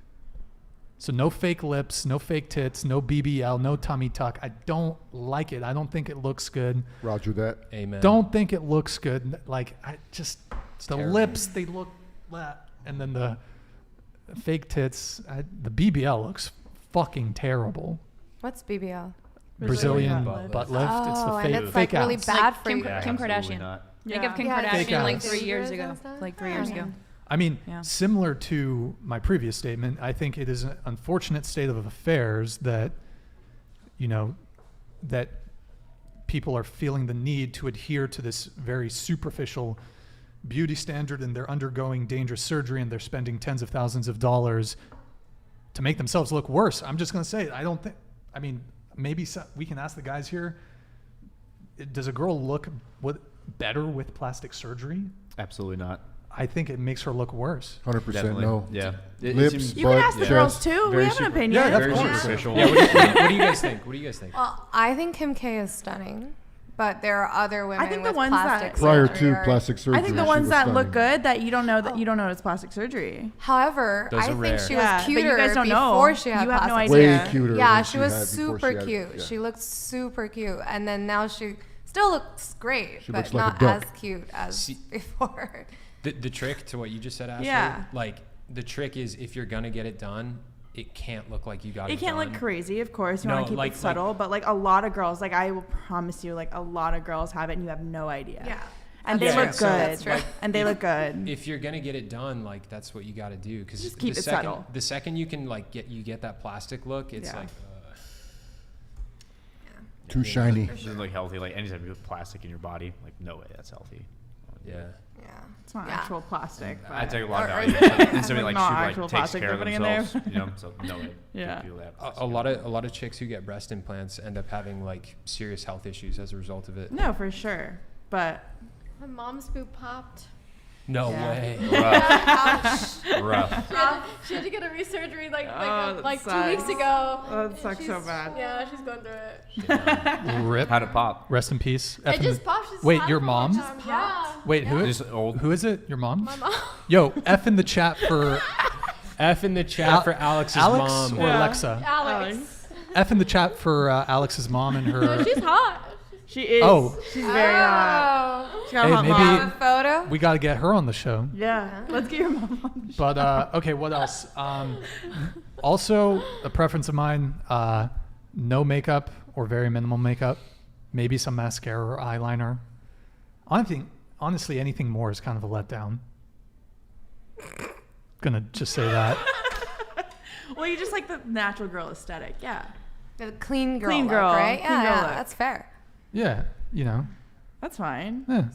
So no fake lips, no fake tits, no BBL, no tummy tuck. I don't like it. I don't think it looks good. Roger that. Amen. Don't think it looks good. Like, it's the terrible. lips, they look that. And then the fake tits, the BBL looks fucking terrible. What's BBL? Brazilian butt butt lift. lift. It's the Oh, fake, and it's fake like really outs. bad Like for Kim, you. Kim Absolutely Kardashian. not. Think of Kim Yeah, Kardashian fake like outs. 3 years Fingers ago. and stuff. Like 3 years Yeah. ago. I mean, Yeah. similar to my previous statement, I think it is an unfortunate state of affairs that, that people are feeling the need to adhere to this very superficial beauty standard, and they're undergoing dangerous surgery, and they're spending tens of thousands of dollars to make themselves look worse. I'm just going to say, maybe we can ask the guys here, does a girl look better with plastic surgery? Absolutely not. I think it makes her look worse. 100% Definitely. no. Yeah. It Lips, seems You can butt, ask the chest. girls too. We very have an super- opinion. Yeah, of very course. superficial. Yeah. What do you guys think? What do you guys think? Well, I think Kim K is stunning, but there are other women think the with ones plastic that- Prior surgery to are- plastic surgery. I think the she ones was that stunning. look good that you don't know it's plastic surgery. However, Those I are think rare. she Yeah, was but you cuter guys don't know. before she had You have no plastic idea. Way surgery. cuter. Yeah, than she was had before super she had- cute. yeah. She looked super cute, and then now she still looks great, She but looks like a not duck. as cute as See- before. The trick to what you just said, Ashley. Yeah. Like the trick is if you're gonna get it done, it can't look like you got it. It can't done. look crazy, of course. You No, want to keep like- it subtle, but like a lot of girls, like I will promise you, like a lot of girls have it, and you have no idea. Yeah. And That's they look true. good. That's true. And they look good. If you're gonna get it done, like that's what you got to do. Because Just keep the it second, subtle. The second you can like get that plastic look, it's Yeah. like. Too shiny. It doesn't look healthy. Like anytime you put plastic in your body, like no way that's healthy. Yeah. Yeah. It's not Yeah. actual plastic. I but- take a lot of Or- value. And somebody like Not super actual takes plastic care of they're putting in there. themselves. So no way. Yeah. People that have A plastic. lot of chicks who get breast implants end up having like serious health issues as a result of it. No, for sure. But My mom's boob popped. No Yeah. way. Rough. She had to get a resurgery that like 2 sucks. weeks ago. that sucks so She's- bad. Yeah, she's going through it. Rip. How'd it pop? Rest in peace. It just popped. She's Wait, had your it for a long mom? time. Yeah. Wait, who is? Just old. Who is it? Your mom? My mom. Yo, F in the chat for F in the chat Al- for Alex's Alex mom. or Yeah. Alexa. Alex. F in the chat for Alex's mom and her. No, she's hot. She is. Oh. She's very hot. Oh. She got a Hey, hot maybe- mom. Have a photo? We got to get her on the show. Yeah. Let's get your mom on the show. But okay, what else? Also, a preference of mine: no makeup or very minimal makeup, maybe some mascara or eyeliner. honestly, anything more is kind of a letdown. Gonna just say that. Well, you just like the natural girl aesthetic. Yeah. The clean girl, Clean look, girl. right? Clean Yeah, girl yeah, look. that's fair. Yeah, you know. That's fine. Yeah.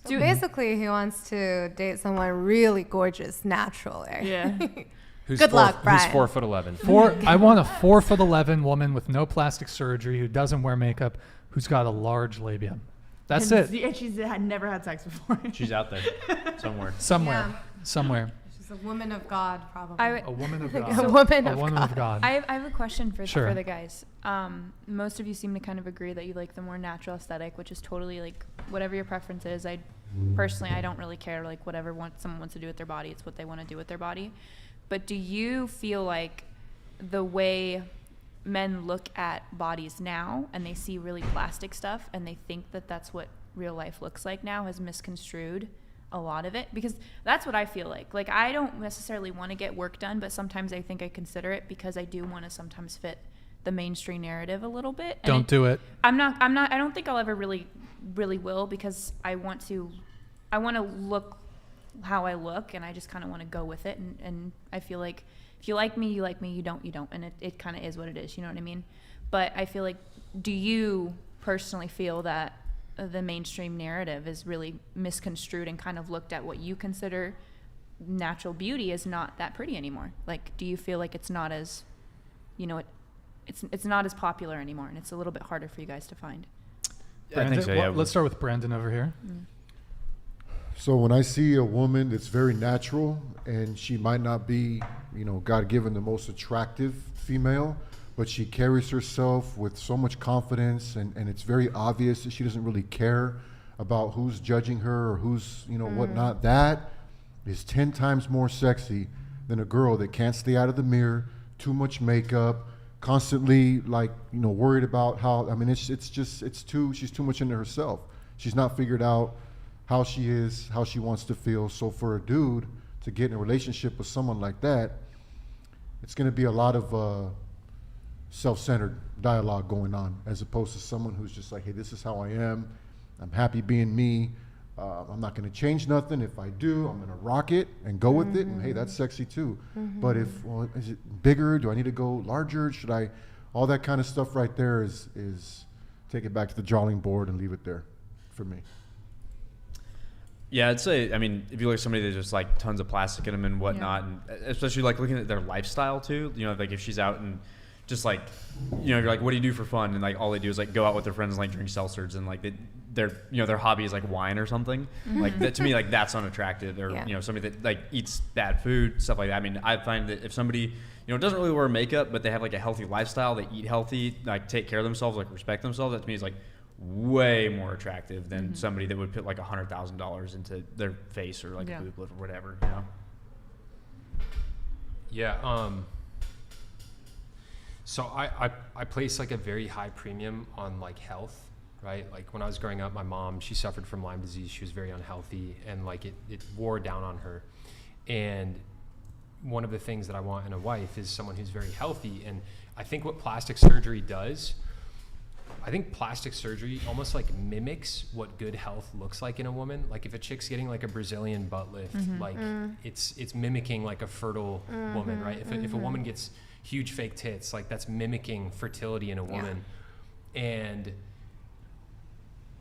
So basically, he wants to date someone really gorgeous naturally. Yeah. Good luck, Brian. Who's 4'11"? I want a 4'11" woman with no plastic surgery who doesn't wear makeup, who's got a large labia. That's it. And she's had never had sex before. She's out there somewhere. Somewhere. She's a woman of God, probably. A woman of God. A woman A of woman God. of God. I have a question for Sure. the guys. Most of you seem to kind of agree that you like the more natural aesthetic, which is totally like whatever your preference is. I personally, I don't really care like whatever someone wants to do with their body. It's what they want to do with their body. But do you feel like the way men look at bodies now and they see really plastic stuff and they think that that's what real life looks like now has misconstrued a lot of it? Because that's what I feel like. Like, I don't necessarily want to get work done, but sometimes I think I consider it because I do want to sometimes fit the mainstream narrative a little bit. And Do it. I don't think I'll ever really will, because I want to look how I look, and I just kind of want to go with it. And I feel like if you like me, you like me. You don't, you don't. And it kind of is what it is. You know what I mean? But I feel like, do you personally feel that the mainstream narrative is really misconstrued and kind of looked at what you consider natural beauty as not that pretty anymore? Like, do you feel like it's not as, it's not as popular anymore, and it's a little bit harder for you guys to find? I think so, yeah. Let's start with Brandon over here. So when I see a woman that's very natural, and she might not be, God-given the most attractive female, but she carries herself with so much confidence, and it's very obvious that she doesn't really care about who's judging her or who's, whatnot. That is 10 times more sexy than a girl that can't stay out of the mirror, too much makeup, constantly worried about how, she's too much into herself. She's not figured out how she is, how she wants to feel. So for a dude to get in a relationship with someone like that, it's going to be a lot of self-centered dialogue going on, as opposed to someone who's just like, hey, this is how I am. I'm happy being me. I'm not going to change nothing. If I do, I'm going to rock it and go with it. And hey, that's sexy too. But is it bigger? Do I need to go larger? Should I? All that kind of stuff right there is take it back to the drawing board and leave it there for me. Yeah, I'd say, if you look at somebody that's just like tons of plastic in them and whatnot, and especially like looking at their lifestyle too, like if she's out and just like, you're like, what do you do for fun? And like all they do is like go out with their friends and like drink seltzers, and like their hobby is like wine or something. Like that, to me, like that's unattractive. Or somebody that like eats bad food, stuff like that. I find that if somebody doesn't really wear makeup, but they have like a healthy lifestyle, they eat healthy, like take care of themselves, like respect themselves, that to me is like way more attractive than somebody that would put like $100,000 into their face or like a boob lift or whatever. Yeah. So I place like a very high premium on like health, right? Like when I was growing up, my mom, she suffered from Lyme disease. She was very unhealthy, and like it wore down on her. And one of the things that I want in a wife is someone who's very healthy. And I think what plastic surgery does, I think plastic surgery almost like mimics what good health looks like in a woman. Like if a chick's getting like a Brazilian butt lift, it's mimicking like a fertile woman, right? If a woman gets huge fake tits, like that's mimicking fertility in a woman. And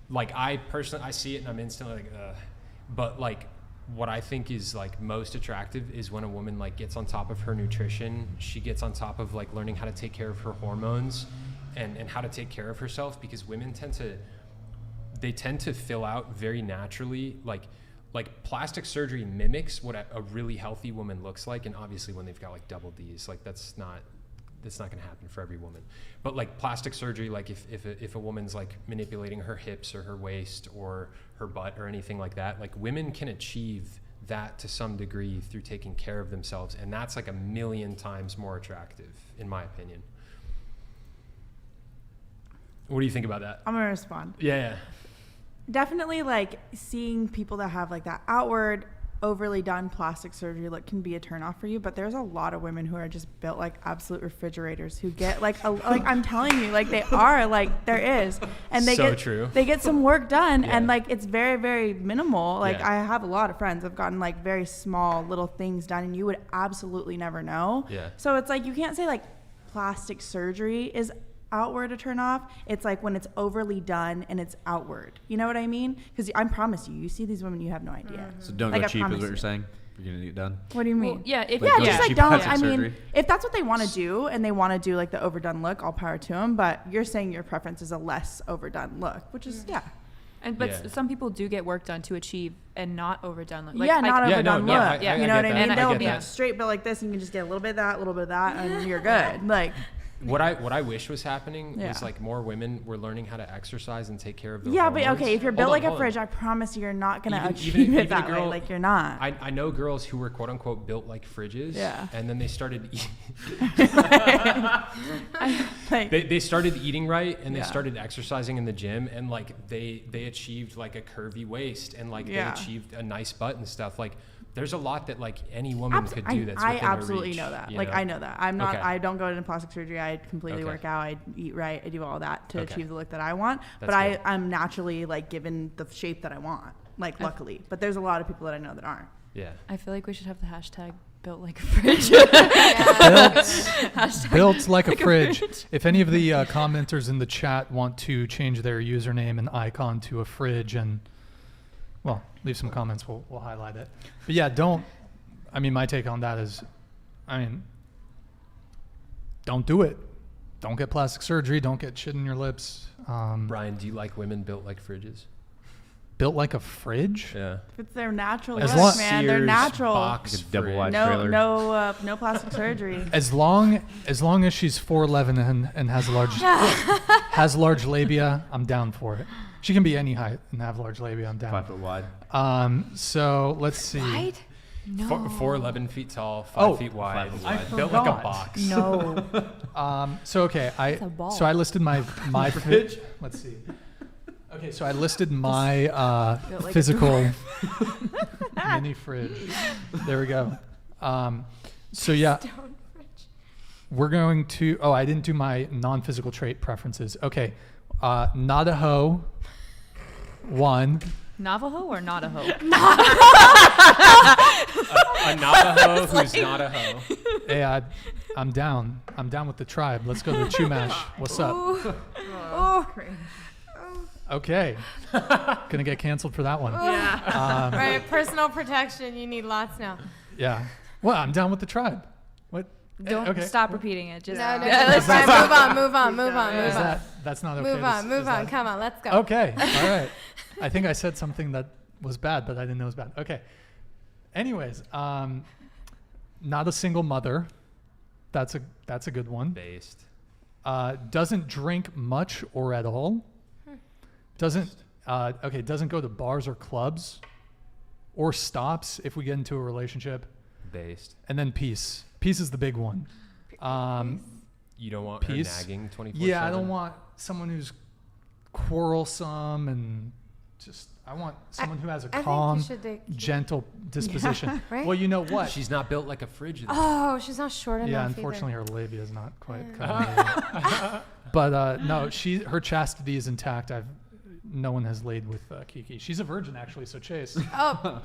like I personally, I see it and I'm instantly like, but like what I think is like most attractive is when a woman like gets on top of her nutrition, she gets on top of like learning how to take care of her hormones and how to take care of herself, because women tend to fill out very naturally. Like plastic surgery mimics what a really healthy woman looks like, and obviously when they've got like double D's, like that's not going to happen for every woman. But like plastic surgery, like if a woman's like manipulating her hips or her waist or her butt or anything like that, like women can achieve that to some degree through taking care of themselves, and that's like 1,000,000 times more attractive in my opinion. What do you think about that? I'm gonna respond. Yeah. Definitely like seeing people that have like that outward overly done plastic surgery look can be a turnoff for you, but there's a lot of women who are just built like absolute refrigerators who get like I'm telling you, like they are, like there is, and they get some work done, and like it's very, very minimal. Like I have a lot of friends who've gotten like very small little things done, and you would absolutely never know. So it's like you can't say like plastic surgery is outward a turn off. It's like when it's overly done and it's outward. You know what I mean? Because I promise you see these women, you have no idea. So don't like, go cheap is what you're saying? You're going to get it done? What do you mean? Well, yeah, just like don't. I mean, if that's what they want to do and they want to do like the overdone look, all power to them. But you're saying your preference is a less overdone look, which is But some people do get work done to achieve and not overdone look. Like, not overdone look. You know what I mean? They'll be that. straight built like this, and you can just get a little bit of that, a little bit of that, and you're good. Like. What I wish was happening is like more women were learning how to exercise and take care of their hormones. But okay, if you're built like a fridge, I promise you're not going to achieve it that way. Like you're not. I know girls who were quote unquote built like fridges. And then they started they started eating right, and they started exercising in the gym, and like they achieved like a curvy waist, and like they achieved a nice butt and stuff. Like there's a lot that like any woman could do that's within I absolutely their reach, know that. You like know? I know that. I'm not. Okay. I don't go into plastic surgery. I completely work out. I eat right. I do all that to achieve the look that I want. But I'm naturally like given the shape that I want. Like luckily, but there's a lot of people that I know that aren't. Yeah. I feel like we should have the hashtag built like a fridge. built like a fridge. If any of the commenters in the chat want to change their username and icon to a fridge, and well, leave some comments. We'll highlight it. But yeah, don't. I mean, my take on that is, don't do it. Don't get plastic surgery. Don't get shit in your lips. Brian, do you like women built like fridges? Built like a fridge? Yeah. If it's their natural look, man. They're natural. Like a double-wide trailer. No plastic surgery. As long as she's 4'11" and has large labia, I'm down for it. She can be any height and have large labia. I'm down. 5 foot wide. So let's see. Wide? No. 4'11" feet tall, 5 feet wide. 5 foot wide. Built like a box. No. So okay, I listed my fridge. Let's see. Okay, so I listed my physical mini fridge. There we go. So yeah, we're going to. Oh, I didn't do my non-physical trait preferences. Okay, not a hoe. 1. Navajo or not a hoe? A Navajo who's not a hoe. Hey, I'm down. I'm down with the tribe. Let's go to the Chumash. What's up? Okay. Gonna get canceled for that one. Yeah. Right. Personal protection. You need lots now. Yeah. Well, I'm down with the tribe. What? Don't stop repeating it. Just no. Let's move on. That's not okay. Move on. Come on. Let's go. Okay. All right. I think I said something that was bad, but I didn't know it was bad. Okay. Anyways, not a single mother. That's a good one. Based. Doesn't drink much or at all. Doesn't go to bars or clubs, or stops if we get into a relationship. Based. And then peace. Peace is the big one. You don't want peace. Her nagging 24/7? Yeah, I don't want someone who's quarrelsome and just. I want someone who has a calm, gentle disposition. Yeah, right? Well, you know what? She's not built like a fridge. Oh, she's not short enough. Yeah, unfortunately, her labia is not quite. But no, her chastity is intact. No one has laid with Kiki. She's a virgin, actually. So Chase. Oh.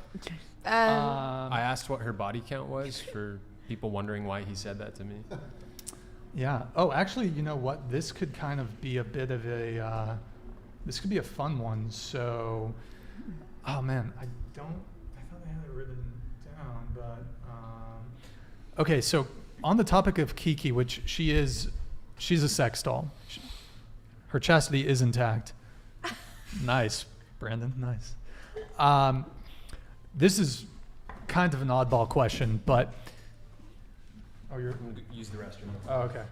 I asked what her body count was for people wondering why he said that to me. Yeah. Oh, actually, you know what? This could kind of be a bit of a. This could be a fun one. So, oh man, I thought I had it written down, but. Okay, so on the topic of Kiki, which she's a sex doll. Her chastity is intact. Nice, Brandon. Nice. This is kind of an oddball question, but. Oh, you're going to use the restroom. Oh, okay.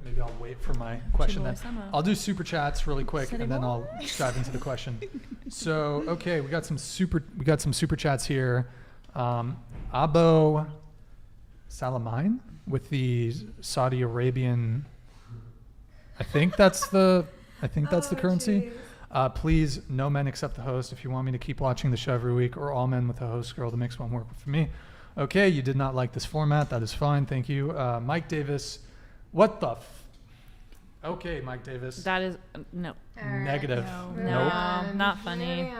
Maybe I'll wait for my question then. I'll do super chats really quick, and then I'll dive into the question. So, okay, we got some super chats here. Abo Salamine with the Saudi Arabian. I think that's the currency. Please, no men except the host. If you want me to keep watching the show every week, or all men with a host girl, that makes one work for me. Okay, you did not like this format. That is fine. Thank you. Mike Davis. What the Okay, Mike Davis. That is no. Negative. No, not funny.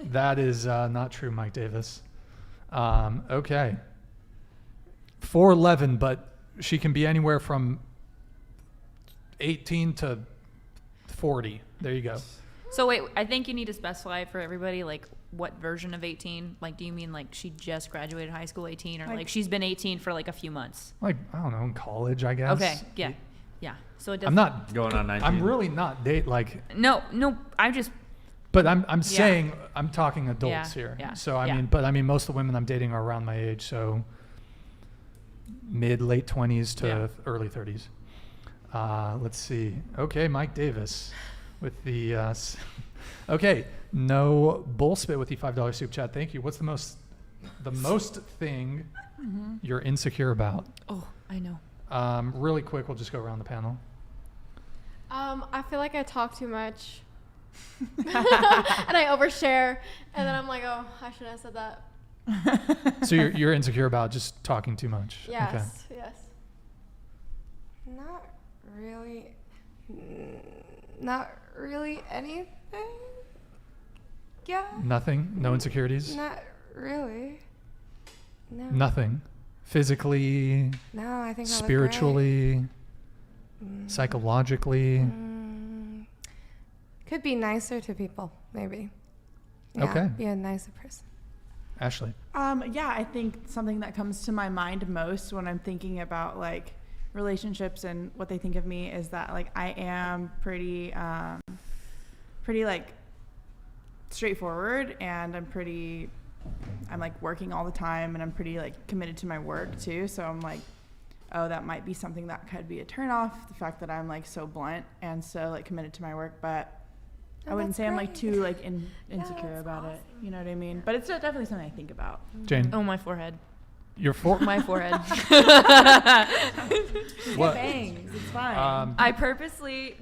That is not true, Mike Davis. Okay. 4'11", but she can be anywhere from 18 to 40. There you go. So wait, I think you need to specify for everybody, like, what version of 18? Like, do you mean like she just graduated high school 18, or like she's been 18 for like a few months? Like, I don't know, in college, I guess. Okay, yeah. Yeah. So it doesn't. I'm not going on 19. I'm really not No, I'm just. But I'm saying I'm talking adults here. Yeah. So I mean, most of the women I'm dating are around my age, so late 20s to early 30s. Let's see. Okay, Mike Davis with the okay, no bullspit with the $5 soup chat. Thank you. What's the most thing you're insecure about? Oh, I know. Really quick, we'll just go around the panel. I feel like I talk too much. And I overshare, and then I'm like, oh, I shouldn't have said that. So you're insecure about just talking too much? Yes, yes. Not really anything. Yeah. Nothing? No insecurities? Not really. No. Nothing? Physically? No, I think spiritually? Psychologically? Could be nicer to people, maybe. Yeah, okay. Be a nicer person. Ashley? Yeah, I think something that comes to my mind most when I'm thinking about like relationships and what they think of me is that like I am pretty like straightforward, and I'm like working all the time, and I'm pretty like committed to my work too. So I'm like, oh, that might be something that could be a turnoff, the fact that I'm like so blunt and so like committed to my work. But I wouldn't say I'm like too like insecure about it. You know what I mean? But it's definitely something I think about. Jane? Oh, my forehead. Your my forehead. What? Bangs, it's fine. I purposely,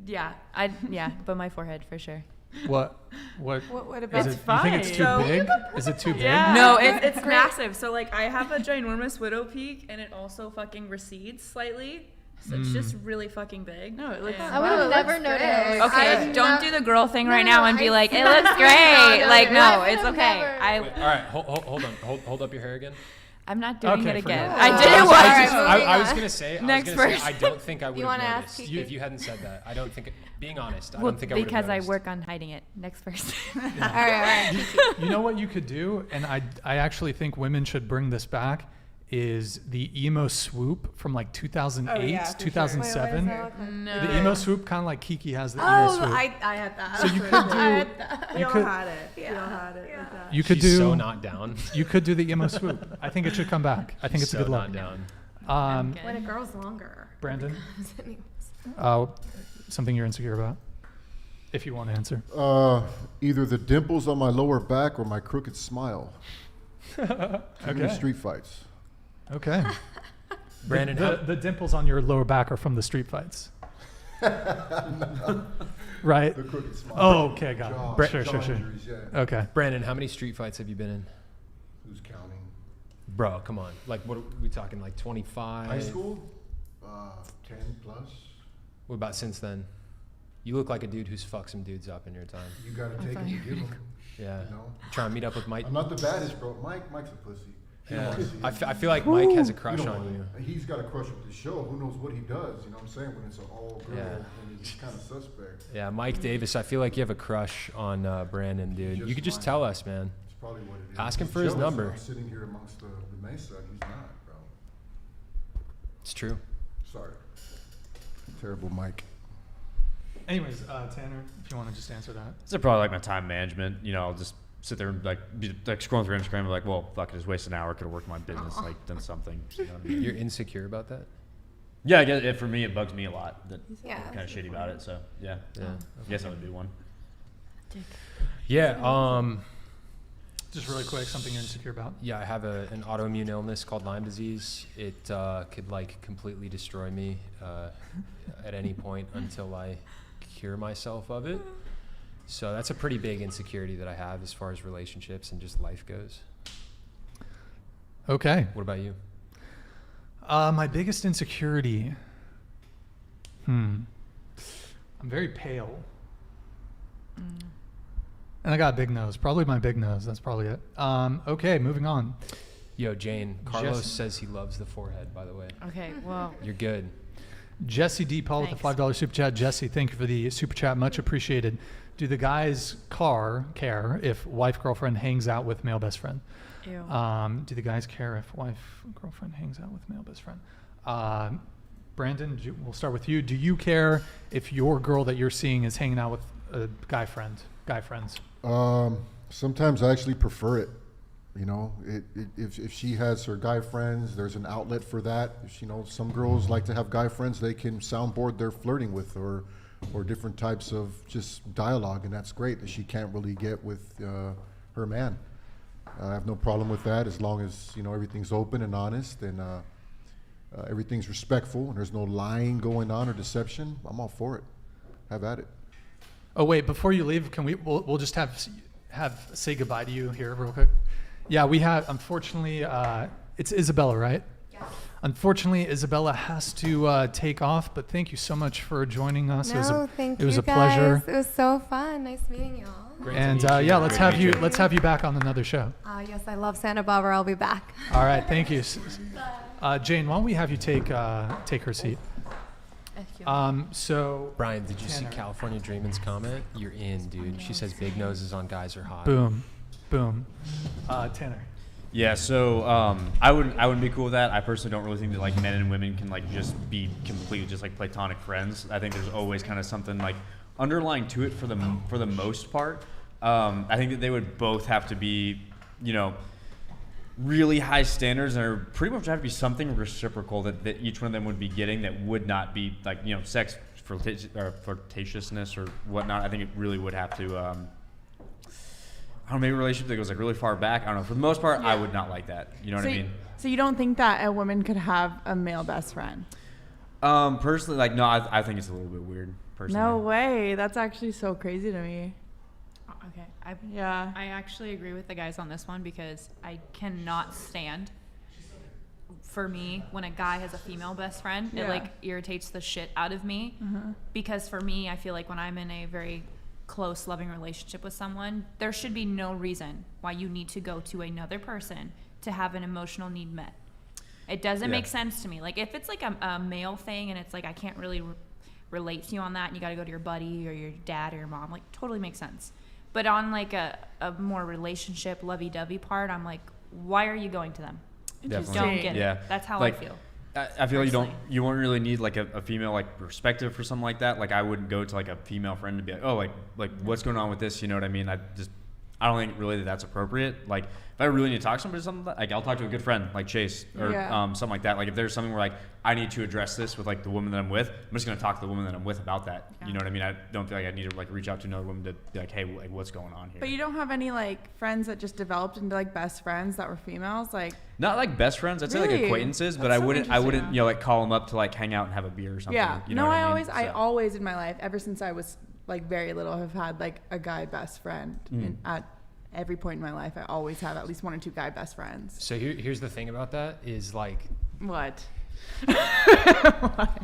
but my forehead for sure. What about is it? fine. You think it's too big? Is it too big? Yeah. No, it's massive. So like I have a ginormous widow peak, and it also fucking recedes slightly. So it's just really fucking big. No, it looks I would have never noticed. Okay, don't do the girl thing right now and be like, it looks great. Like, no, it's okay. Wait, all right, hold on. Hold up your hair again. I'm not doing it again. No. I did it once. I was gonna say. Next verse. I don't think I would wanna have ask noticed Kiki? if you hadn't said that. I don't think. Being honest, I Well, don't think I would have because I noticed. work on hiding it. Next verse. All right. You know what you could do, and I actually think women should bring this back, is the emo swoop from like 2008, 2007. No. The emo swoop, kind of like Kiki has the emo swoop. I had that. So you could do. We all had it. We all had it like that. You could She's do. so not down. You could do the emo swoop. I think it should come back. I think it's a so good look. not down. When it grows longer. Brandon, something you're insecure about, if you want to answer. Either the dimples on my lower back or my crooked smile. Too many Okay. street fights. Okay. Brandon, the dimples on your lower back are from the street fights. Right? The crooked smile. Oh, okay, got Jaw- it. Sure. jaw injuries, yeah. Okay. Brandon, how many street fights have you been in? Who's counting? Bro, come on. Like, what are we talking? Like 25? High school? 10 plus. What about since then? You look like a dude who's fucked some dudes up in your time. You gotta take it to give them. Yeah. You know? Try and meet up with Mike. I'm not the baddest, bro. Mike's a pussy. He don't Yeah. wanna see it. I feel like Mike has a He crush don't on wanna- you. He's got a crush with the show. Who knows what he does? You know what I'm saying? When it's an all girl Yeah. and he's kind of suspect. Yeah, Mike Davis, I feel like you have a crush on Brandon, dude. You could just Just tell us, man. It's probably what it is. Ask him He's for his jealous that number. I'm sitting here amongst the mesa and he's not, bro. It's true. Sorry. Terrible Mike. Anyways, Tanner, if you want to just answer that. It's probably like my time management. You know, I'll just sit there and like scrolling through Instagram and be like, well, fuck it, just waste an hour. Could have worked my business, like done something. You know what I mean? You're insecure about that? Yeah, I guess for me, it bugs me a lot. That Yeah. I'm kind of shitty about it. So yeah, Yeah. I guess I would do one. Yeah. Just really quick, something you're insecure about. Yeah, I have an autoimmune illness called Lyme disease. It could like completely destroy me at any point until I cure myself of it. So that's a pretty big insecurity that I have as far as relationships and just life goes. Okay. What about you? My biggest insecurity. I'm very pale. And I got a big nose. Probably my big nose. That's probably it. Okay, moving on. Yo, Jane, Carlos Jesse. says he loves the forehead, by the way. Okay, well, You're good. Jesse D. Paul with the Thanks. $5 super chat. Jesse, thank you for the super chat. Much appreciated. Do the guys care if wife girlfriend hangs out with male best friend? ew. Do the guys care if wife girlfriend hangs out with male best friend? Brandon, we'll start with you. Do you care if your girl that you're seeing is hanging out with a guy friends? Sometimes I actually prefer it. You know, if she has her guy friends, there's an outlet for that. If, you know, some girls like to have guy friends they can soundboard their flirting with, or different types of just dialogue, and that's great that she can't really get with her man. I have no problem with that as long as, you know, everything's open and honest and everything's respectful and there's no lying going on or deception. I'm all for it. Have at it. Oh wait, before you leave, can we'll just have say goodbye to you here real quick. Yeah, we have, unfortunately, it's Isabella, right? Yes. Unfortunately, Isabella has to take off, but thank you so much for joining us. Thank you, it was a guys. pleasure. It was so fun. Nice meeting you all. Great And to meet you. let's have you back on another show. Yes, I love Santa Barbara. I'll be back. All right, thank you. Jane, why don't we have you take her seat? So Brian, did you see Tanner. California Dreamin's comment? You're in, dude. She says big noses on guys are hot. boom. Tanner. Yeah, so I wouldn't be cool with that. I personally don't really think that like men and women can like just be completely just like platonic friends. I think there's always kind of something like underlying to it for the most part. I think that they would both have to be, you know, really high standards, and there would pretty much have to be something reciprocal that each one of them would be getting that would not be like, you know, sex flirtatiousness or whatnot. I think it really would have to. I don't know, maybe a relationship that goes like really far back. I don't know. For the most part, I would not like that. You know what I mean? So you don't think that a woman could have a male best friend? Personally, like, no, I think it's a little bit weird. Personally. No way. That's actually so crazy to me. Okay, I actually agree with the guys on this one because I cannot stand, for me, when a guy has a female best friend, it like irritates the shit out of me. Because for me, I feel like when I'm in a very close, loving relationship with someone, there should be no reason why you need to go to another person to have an emotional need met. It doesn't make sense to me. Like, if it's like a male thing and it's like I can't really relate to you on that and you got to go to your buddy or your dad or your mom, like, totally makes sense. But on like a more relationship lovey-dovey part, I'm like, why are you going to them? Definitely. Don't get Yeah. it. That's how Like, I feel. I feel like you won't really need like a female like perspective for something like that. Like, I wouldn't go to like a female friend to be like, oh, like what's going on with this? You know what I mean? I don't think really that that's appropriate. Like, if I really need to talk to somebody or something, like, I'll talk to a good friend like Chase or something like that. Like, if there's something where like I need to address this with like the woman that I'm with, I'm just gonna talk to the woman that I'm with about that. You know what I mean? I don't feel like I need to like reach out to another woman to be like, hey, like, what's going on here? But you don't have any like friends that just developed into like best friends that were females, like? Not like best friends. I'd say like Really? acquaintances, but That's I so wouldn't interesting. you know, like call them up to like hang out and have a beer or something. Yeah. You know No, what I I mean? always in my life, ever since I was like very little, have had like a guy best friend. And at every point in my life, I always have at least one or two guy best friends. So here's the thing about that is like, What?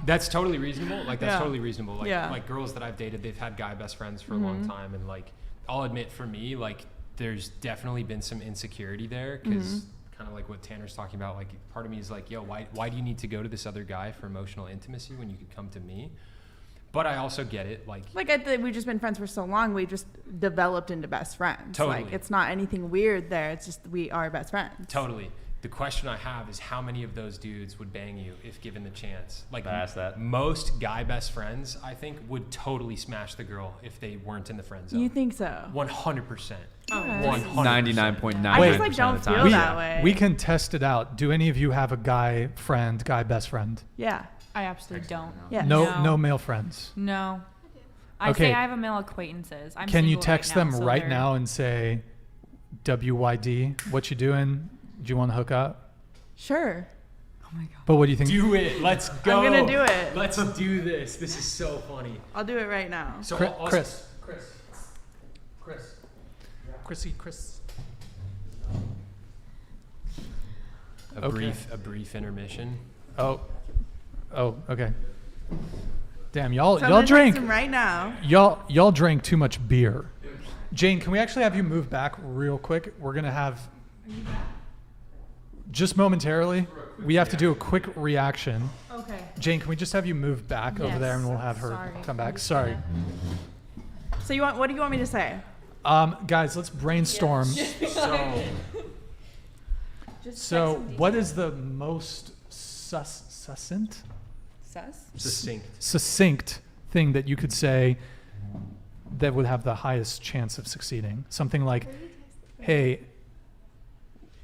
that's totally reasonable. Like, that's Yeah. totally reasonable. Like, Yeah. like girls that I've dated, they've had guy best friends for a long time. And like, I'll admit for me, like, there's definitely been some insecurity there because kind of like what Tanner's talking about, like, part of me is like, yo, why do you need to go to this other guy for emotional intimacy when you could come to me? But I also get it. Like We've just been friends for so long, we just developed into best friends. Totally. Like, it's not anything weird there. It's just we are best friends. Totally. The question I have is how many of those dudes would bang you if given the chance? Like, I asked that. Most guy best friends, I think, would totally smash the girl if they weren't in the friend zone. You think so? 100%. Oh, 100%. 99.9% I just like of don't the time. feel that way. We can test it out. Do any of you have a guy best friend? Yeah. I absolutely don't. Yeah. No male friends. No. I Okay. say I have a male acquaintances. I'm Can you single text right now, them so right they're- now and say, WYD, what you doing? Do you want to hook up? Sure. But what do you think? Do it. Let's go. I'm gonna do it. Let's do this. This is so funny. I'll do it right now. So Chris. Chris. A Okay. brief intermission. Oh, okay. Damn, y'all So I'm gonna drank. text him right now. Y'all drank too much beer. Jane, can we actually have you move back real quick? We're gonna have just momentarily. We have to do a quick reaction. Okay. Jane, can we just have you move back over there, and we'll have her come back? Sorry. So what do you want me to say? Guys, let's brainstorm. So, what is the most succinct thing that you could say that would have the highest chance of succeeding? Something like, "Hey,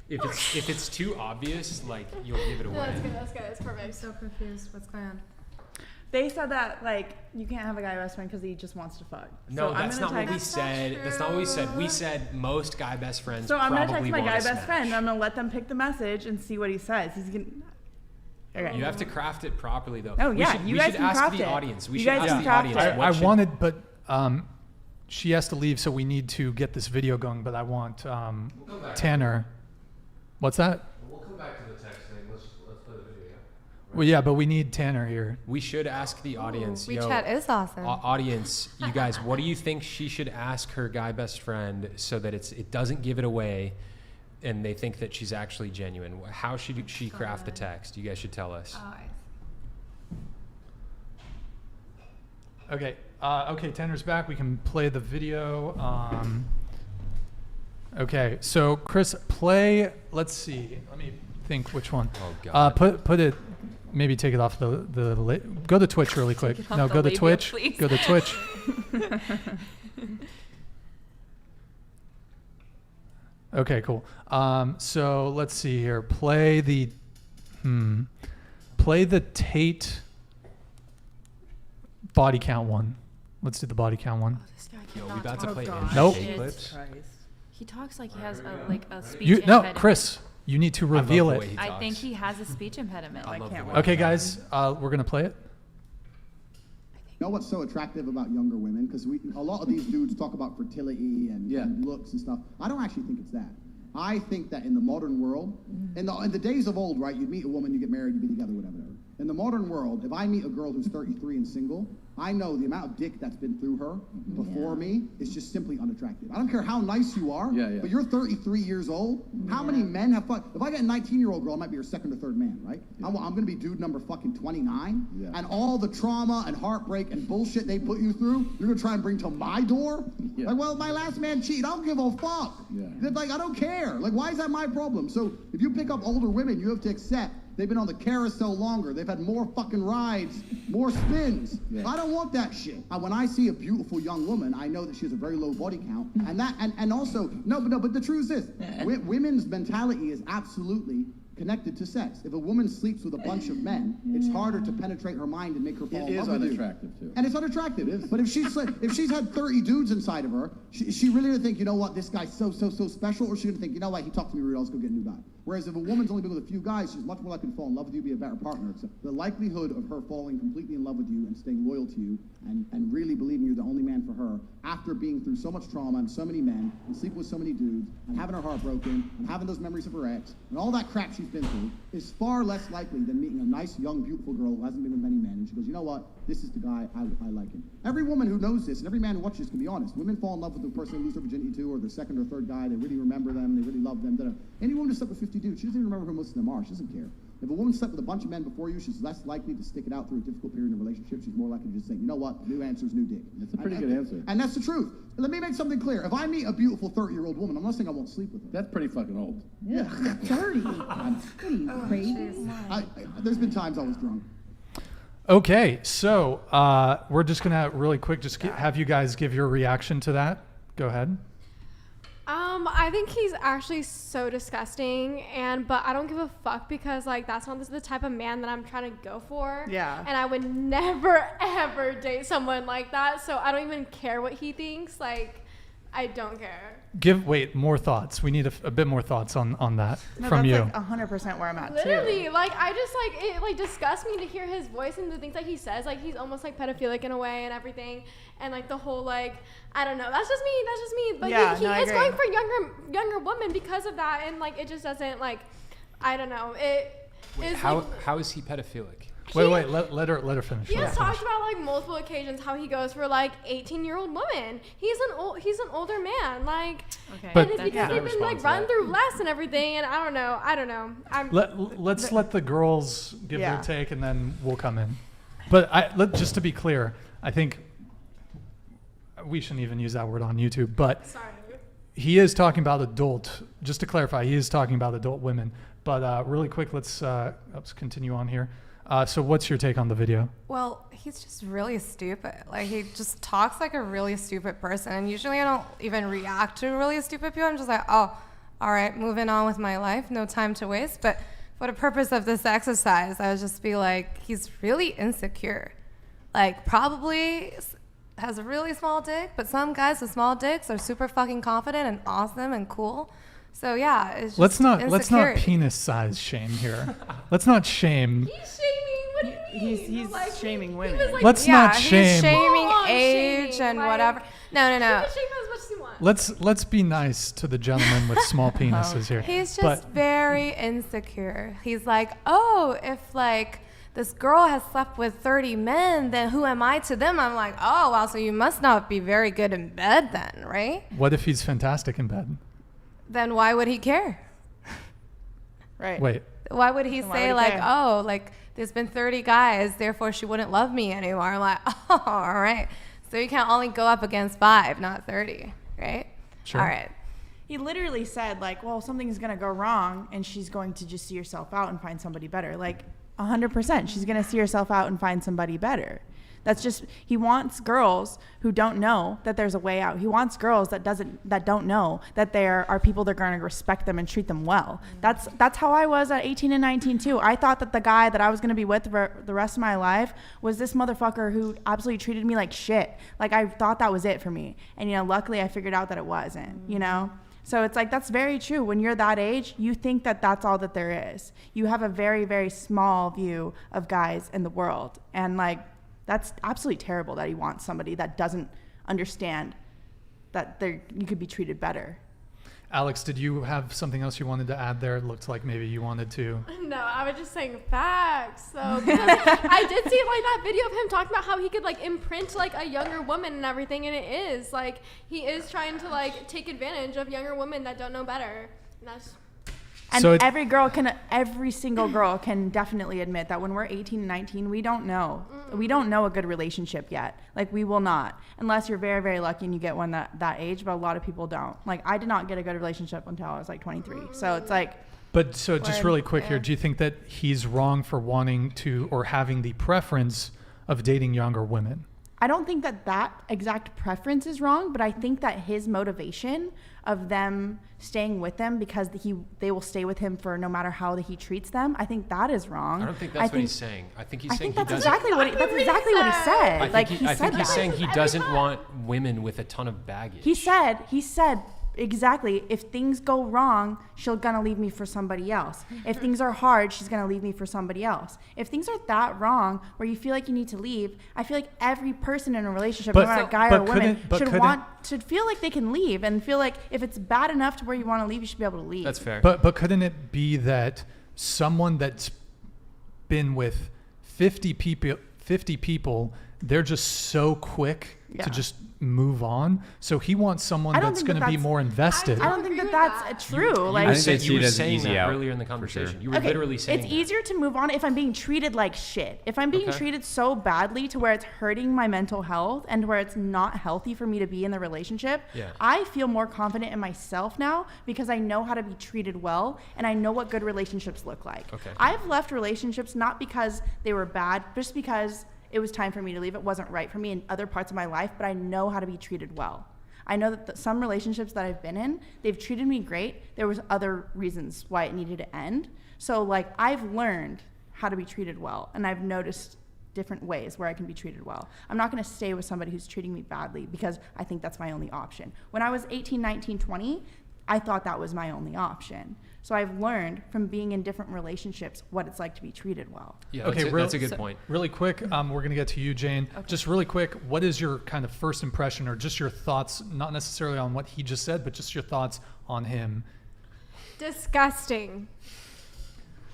If it's too obvious, like you'll give it away. That's good. That's perfect. I'm so confused. What's going on? They said that like you can't have a guy best friend because he just wants to fuck. No, So that's I'm not gonna what we text- said. That's not what we said. We said most guy best friends. So I'm gonna text probably my want guy to best smash. friend. I'm gonna let them pick the message and see what he says. He's gonna. Okay. You have to craft it properly, though. Oh, We yeah, should- you we guys should can ask craft the it. audience. We You should guys ask can the craft audience. it. I what should- wanted, but she has to leave, so we need to get this video going. But I want Tanner. What's that? We'll come back to the text thing. Let's play the video. Yeah? Well, yeah, but we need Tanner here. We should ask the audience. WeChat is awesome. Audience, you guys, what do you think she should ask her guy best friend so that it doesn't give it away, and they think that she's actually genuine? How should she craft the text? You guys should tell us. Okay. Okay, Tanner's back. We can play the video. Okay, so Chris, play. Let's see. Let me think which one. Oh God. Put it. Maybe take it off go to Twitch really quick. it off No, the go to labia, Twitch. please. Go to Twitch. Okay, cool. So let's see here. Play the Tate body count one. Let's do the body count one. This guy Yo, we cannot about to talk. play Nope. Tate clips. He talks like he has a speech impediment. No, Chris, you need to I love reveal the it. way he I talks. think he has a speech impediment. I love can't the wait. way Okay, he guys, we're gonna play it. You know what's so attractive about younger women? Because a lot of these dudes talk about fertility and looks and stuff. I don't actually think it's that. I think that in the modern world, in the days of old, right, you'd meet a woman, you get married, you be together, whatever. In the modern world, if I meet a girl who's 33 and single, I know the amount of dick that's been through her before me is just simply unattractive. I don't care how nice you are, but you're 33 years old. How many men have fun? If I get a 19-year-old girl, I might be her second or third man, right? I'm going to be dude number fucking 29, and all the trauma and heartbreak and bullshit they put you through, you're going to try and bring to my door? Like, well, my last man cheated. I don't give a fuck. Like, I don't care. Like, why is that my problem? So if you pick up older women, you have to accept they've been on the carousel longer. They've had more fucking rides, more spins. I don't want that shit. When I see a beautiful young woman, I know that she has a very low body count. And also, but the truth is this. Women's mentality is absolutely connected to sex. If a woman sleeps with a bunch of men, it's harder to penetrate her mind and make her fall in love with you. It is unattractive, too. And it's unattractive. But if she's had 30 dudes inside of her, she really gonna think, you know what, this guy's so special, or she's gonna think, you know what, he talked to me rude, I'll just go get a new guy. Whereas if a woman's only been with a few guys, she's much more likely to fall in love with you, be a better partner. So the likelihood of her falling completely in love with you and staying loyal to you and really believing you're the only man for her after being through so much trauma and so many men and sleeping with so many dudes and having her heart broken and having those memories of her ex and all that crap she's been through is far less likely than meeting a nice, young, beautiful girl who hasn't been with many men and she goes, you know what, this is the guy, I like him. Every woman who knows this and every man who watches this can be honest. Women fall in love with the person they lose their virginity to or their second or third guy. They really remember them. They really love them. Any woman who slept with 50 dudes, she doesn't even remember who most of them are. She doesn't care. If a woman slept with a bunch of men before you, she's less likely to stick it out through a difficult period in a relationship. She's more likely to just say, you know what, new answer's new dick. That's a pretty good answer. And that's the truth. Let me make something clear. If I meet a beautiful 30-year-old woman, I'm not saying I won't sleep with her. That's pretty fucking old. Yeah. 30. What are you, crazy? There's been times I was drunk. Okay, so we're just gonna really quick have you guys give your reaction to that. Go ahead. I think he's actually so disgusting, but I don't give a fuck because like that's not the type of man that I'm trying to go for. Yeah. And I would never ever date someone like that. So I don't even care what he thinks. Like, I don't care. Wait, more thoughts. We need a bit more thoughts on that from that's you. like 100% where I'm at Literally, too. like I just like it like disgusts me to hear his voice and the things that he says. Like he's almost like pedophilic in a way and everything, and like the whole like I don't know. That's just me. But Yeah, he no, I is agree. going for younger women because of that, and like it just doesn't like I don't know. It is How like, how is he pedophilic? Wait, let her finish. he Let her has finish. talked about like multiple occasions how he goes for like 18-year-old women. He's an older man, like, Okay. But- and it's That's- because they've been respond like to run that. through less and everything. And I don't know. Let's let the girls give Yeah. their take, and then we'll come in. But just to be clear, I think we shouldn't even use that word on YouTube. But Sorry. he is talking about adult. Just to clarify, he is talking about adult women. But really quick, let's continue on here. So what's your take on the video? Well, he's just really stupid. Like, he just talks like a really stupid person. And usually I don't even react to really stupid people. I'm just like, oh, all right, moving on with my life. No time to waste. But for the purpose of this exercise, I would just be like, he's really insecure. Like, probably has a really small dick, but some guys with small dicks are super fucking confident and awesome and cool. So yeah, it's just Let's not insecurity. penis size shame here. Let's not shame. He's shaming. What do you mean? He's Like, shaming he women. was, like, Let's Yeah, not shame. he's shaming Full-on age shaming, and like- whatever. No. He can shame as much as he wants. Let's be nice to the gentleman with small penises here. He's just But- very insecure. He's like, oh, if like this girl has slept with 30 men, then who am I to them? I'm like, oh, wow, so you must not be very good in bed then, right? What if he's fantastic in bed? Then why would he care? Right. Wait, Why would he Then why say would he like, care? oh, like there's been 30 guys, therefore she wouldn't love me anymore? I'm like, oh, all right. So you can only go up against 5, not 30, right? Sure. All right. He literally said, like, well, something's going to go wrong and she's going to just see herself out and find somebody better. Like, 100%. She's going to see herself out and find somebody better. That's just, he wants girls who don't know that there's a way out. He wants girls that don't know that there are people that are going to respect them and treat them well. That's how I was at 18 and 19 too. I thought that the guy that I was going to be with the rest of my life was this motherfucker who absolutely treated me like shit. Like, I thought that was it for me. And, you know, luckily I figured out that it wasn't, you know? So it's like, that's very true. When you're that age, you think that that's all that there is. You have a very, very small view of guys in the world. And like, that's absolutely terrible that he wants somebody that doesn't understand that you could be treated better. Alex, did you have something else you wanted to add there? It looked like maybe you wanted to. No, I was just saying facts. So I did see like that video of him talking about how he could like imprint like a younger woman and everything, and it is like he is trying to like take advantage of younger women that don't know better. And that's And So every single girl can definitely admit that when we're 18 and 19, we don't know. We don't know a good relationship yet. Like, we will not. Unless you're very, very lucky and you get one that age, but a lot of people don't. Like, I did not get a good relationship until I was like 23. So it's like, But so just Word, really quick here, yeah. do you think that he's wrong for wanting to or having the preference of dating younger women? I don't think that exact preference is wrong, but I think that his motivation of them staying with him because they will stay with him for no matter how he treats them, I think that is wrong. I don't think that's what he's saying. I think he's I saying think he that's doesn't. exactly what he said. I Like, think, he I said think he's that. saying he doesn't want women with a ton of baggage. He said exactly, if things go wrong, she's gonna leave me for somebody else. If things are hard, she's gonna leave me for somebody else. If things are that wrong where you feel like you need to leave, I feel like every person in a relationship, no matter guy or woman, should feel like they can leave and feel like if it's bad enough to where you want to leave, you should be able to leave. That's fair. But couldn't it be that someone that's been with 50 people, they're just so quick Yeah. to just move on? So he wants someone I don't that's think going to that be that's- more invested. I don't think agree that with that's that. true. Like, I think they see you it were as an saying easy that out, earlier in the for conversation. sure. You were literally saying it's that. easier to move on if I'm being treated like shit. If I'm being Okay. treated so badly to where it's hurting my mental health and where it's not healthy for me to be in the relationship, Yeah. I feel more confident in myself now because I know how to be treated well and I know what good relationships look like. Okay. I've left relationships not because they were bad, just because it was time for me to leave. It wasn't right for me in other parts of my life, but I know how to be treated well. I know that some relationships that I've been in, they've treated me great. There was other reasons why it needed to end. So like, I've learned how to be treated well, and I've noticed different ways where I can be treated well. I'm not going to stay with somebody who's treating me badly because I think that's my only option. When I was 18, 19, 20, I thought that was my only option. So I've learned from being in different relationships what it's like to be treated well. Yeah, Okay, that's a good point. Really quick, we're going to get to you, Jane. Okay. Just really quick, what is your kind of first impression or just your thoughts, not necessarily on what he just said, but just your thoughts on him? Disgusting.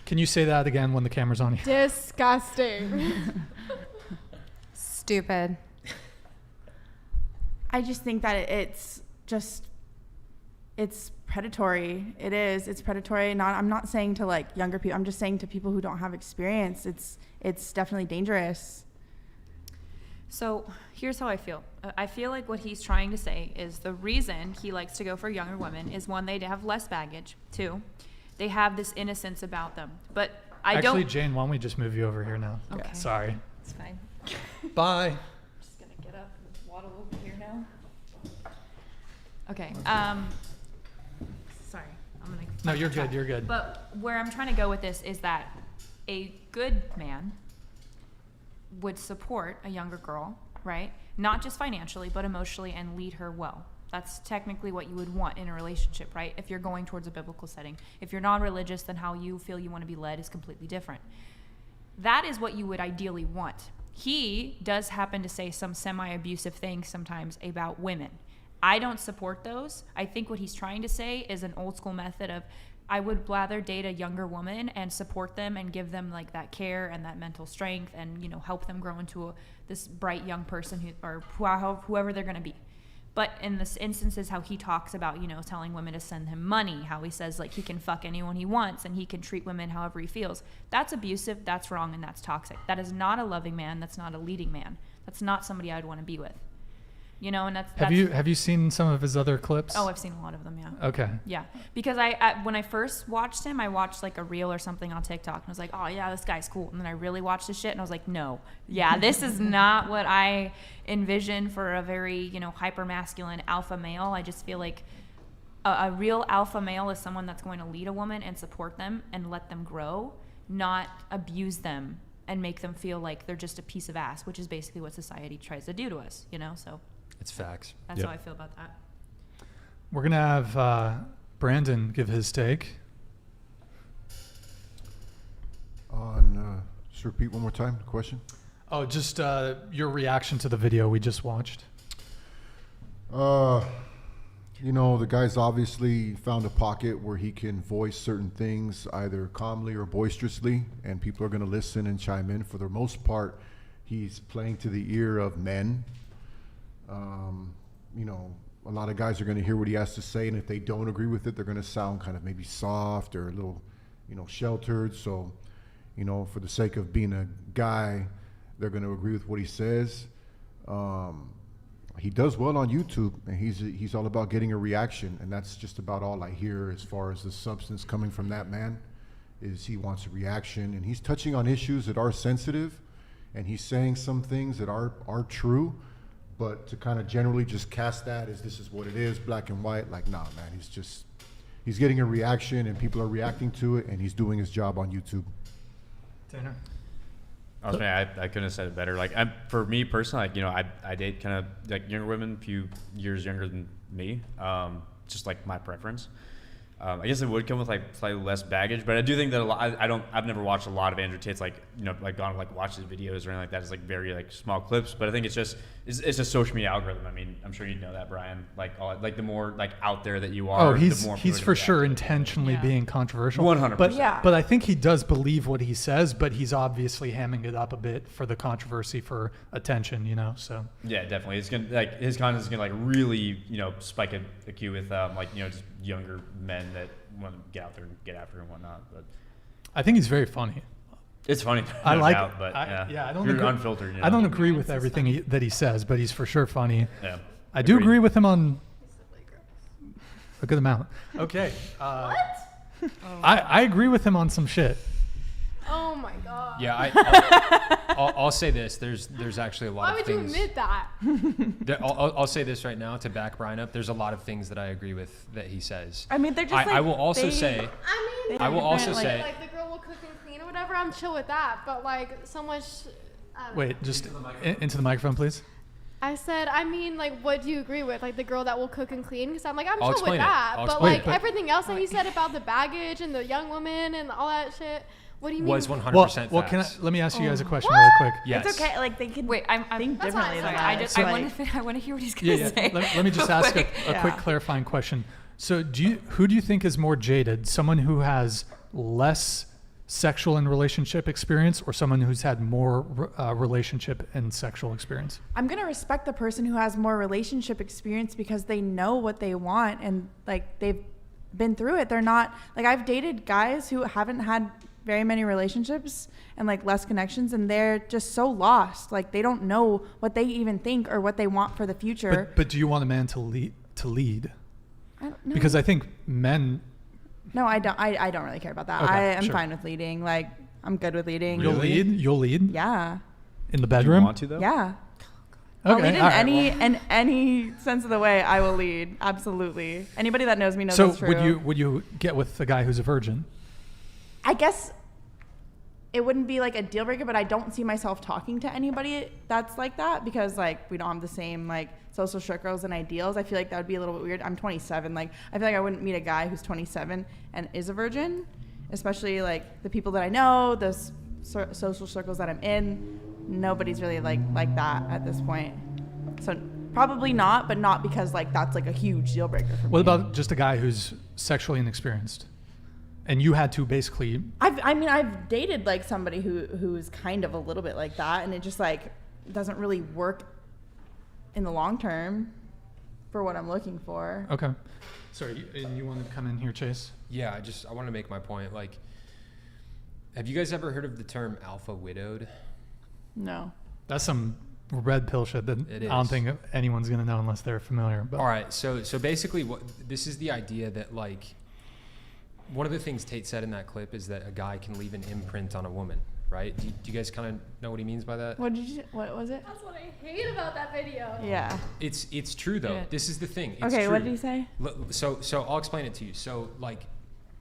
Can you say that again when the camera's on you? Disgusting. Stupid. I just think that it's predatory. It is. It's predatory. I'm not saying to like younger people. I'm just saying to people who don't have experience. It's definitely dangerous. So here's how I feel. I feel like what he's trying to say is the reason he likes to go for younger women is, one, they have less baggage. Two, they have this innocence about them. But Actually, Jane, why don't we just move you over here now? Okay. Sorry. It's fine. Bye. I'm just gonna get up and waddle over here now. Okay. Sorry. I'm gonna. No, you're good. You're good. But where I'm trying to go with this is that a good man would support a younger girl, right? Not just financially, but emotionally, and lead her well. That's technically what you would want in a relationship, right? If you're going towards a biblical setting. If you're non-religious, then how you feel you want to be led is completely different. That is what you would ideally want. He does happen to say some semi-abusive things sometimes about women. I don't support those. I think what he's trying to say is an old school method of, I would rather date a younger woman and support them and give them like that care and that mental strength and, you know, help them grow into this bright young person whoever they're going to be. But in this instances, how he talks about, you know, telling women to send him money, how he says like he can fuck anyone he wants and he can treat women however he feels. That's abusive, that's wrong, and that's toxic. That is not a loving man. That's not a leading man. That's not somebody I'd want to be with. You know, and that's Have you seen some of his other clips? Oh, I've seen a lot of them, yeah. Okay. Yeah, because I when I first watched him, I watched like a reel or something on TikTok, and I was like, oh yeah, this guy's cool. And then I really watched his shit, and I was like, no, yeah, this is not what I envision for a very, you know, hyper masculine alpha male. I just feel like a real alpha male is someone that's going to lead a woman and support them and let them grow, not abuse them and make them feel like they're just a piece of ass, which is basically what society tries to do to us, you know. So. It's facts. That's how I feel about that. We're going to have Brandon give his take. Just repeat one more time the question. Oh, just your reaction to the video we just watched. You know, the guy's obviously found a pocket where he can voice certain things either calmly or boisterously, and people are going to listen and chime in. For the most part, he's playing to the ear of men. You know, a lot of guys are going to hear what he has to say, and if they don't agree with it, they're going to sound kind of maybe soft or a little, you know, sheltered. So, you know, for the sake of being a guy, they're going to agree with what he says. He does well on YouTube, and he's all about getting a reaction, and that's just about all I hear as far as the substance coming from that man, is he wants a reaction, and he's touching on issues that are sensitive, and he's saying some things that are true. But to kind of generally just cast that as this is what it is, black and white, like, nah, man, he's getting a reaction and people are reacting to it, and he's doing his job on YouTube. Tanner? I couldn't have said it better. Like, for me personally, like, you know, I date kind of like younger women, a few years younger than me, just like my preference. I guess it would come with like slightly less baggage, but I do think that I've never watched a lot of Andrew Tate's, like, you know, like gone like watch his videos or anything like that. It's like very like small clips, but I think it's a social media algorithm. I mean, I'm sure you know that, Brian. Like the more like out there that you are, the more he's for sure intentionally being controversial. 100%. But I think he does believe what he says, but he's obviously hamming it up a bit for the controversy, for attention, you know. So yeah, definitely, it's gonna like his content is gonna like really, you know, spike a queue with like, you know, just younger men that want to get out there and get after and whatnot. But I think he's very funny. It's funny. I like doubt, but I don't You're agree, unfiltered. You know? I don't agree with everything that he says, but he's for sure funny. Yeah, I do agree with him on a good amount. Okay. What? I agree with him on some shit. Oh my god. Yeah, I'll say this. There's actually a lot Why of would things. you admit that? I'll say this right now to back Brian up. There's a lot of things that I agree with that he says. I mean, they're just I will also say. I mean, I will also say. Like the girl will cook and clean or whatever. I'm chill with that. But like so much Wait, just into the microphone, please. I said, I mean, like, what do you agree with? Like, the girl that will cook and clean? Because I'm like, I'm I'll chill with explain it. that. I'll But, explain like, it. everything else that he said about the baggage and the young woman and all that shit, what do you mean? Was 100% Well, facts. let me ask you guys a question really quick. Yes. It's okay. Like they can Wait, I'm think That's differently fine. than Sorry, that. I Like, want to hear what he's gonna say. Let me just ask a Yeah. quick clarifying question. So, who do you think is more jaded? Someone who has less sexual and relationship experience, or someone who's had more relationship and sexual experience? I'm gonna respect the person who has more relationship experience because they know what they want and like they've been through it. They're not like, I've dated guys who haven't had very many relationships and like less connections, and they're just so lost. Like they don't know what they even think or what they want for the future. But do you want a man to lead? I don't know. Because I think men. No, I don't. I don't really care about that. Okay, I am sure. fine with leading. Like I'm good with leading. Really? You'll lead Yeah. in the Do you bedroom. want to though? Yeah. I'll Okay. lead in all right, in any sense of the way. I will lead. Absolutely. Anybody that knows me knows So that's true. would you get with a guy who's a virgin? I guess it wouldn't be like a deal breaker, but I don't see myself talking to anybody that's like that because like we don't have the same like social circles and ideals. I feel like that would be a little bit weird. I'm 27. Like I feel like I wouldn't meet a guy who's 27 and is a virgin, especially like the people that I know, those social circles that I'm in. Nobody's really like that at this point. So probably not, but not because like that's like a huge deal breaker for me. What about just a guy who's sexually inexperienced, and you had to basically? I've dated like somebody who's kind of a little bit like that, and it just like doesn't really work in the long term for what I'm looking for. Okay. Sorry, and you wanted to come in here, Chase? Yeah, I want to make my point. Like, have you guys ever heard of the term alpha widowed? No. That's some red pill shit that It I don't is. think anyone's gonna know unless they're familiar. But All right, so basically, this is the idea that like one of the things Tate said in that clip is that a guy can leave an imprint on a woman, right? Do you guys kind of know what he means by that? What was it? That's what I hate about that video. Yeah. It's true though. Yeah. This is the thing. It's Okay, true. what did he say? So I'll explain it to you. So like,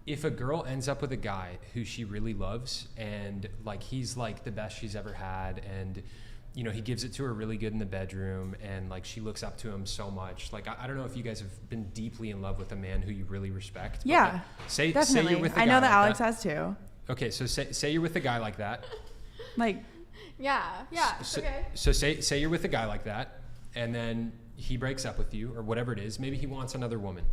if a girl ends up with a guy who she really loves and like he's like the best she's ever had, and you know he gives it to her really good in the bedroom, and like she looks up to him so much. Like I don't know if you guys have been deeply in love with a man who you really respect. but, Yeah. like, say Definitely. you're with a I guy know that like Alex has too. Okay, so say you're with a guy like that. Like Yeah. So, Okay. so say you're with a guy like that, and then he breaks up with you or whatever it is. Maybe he wants another woman.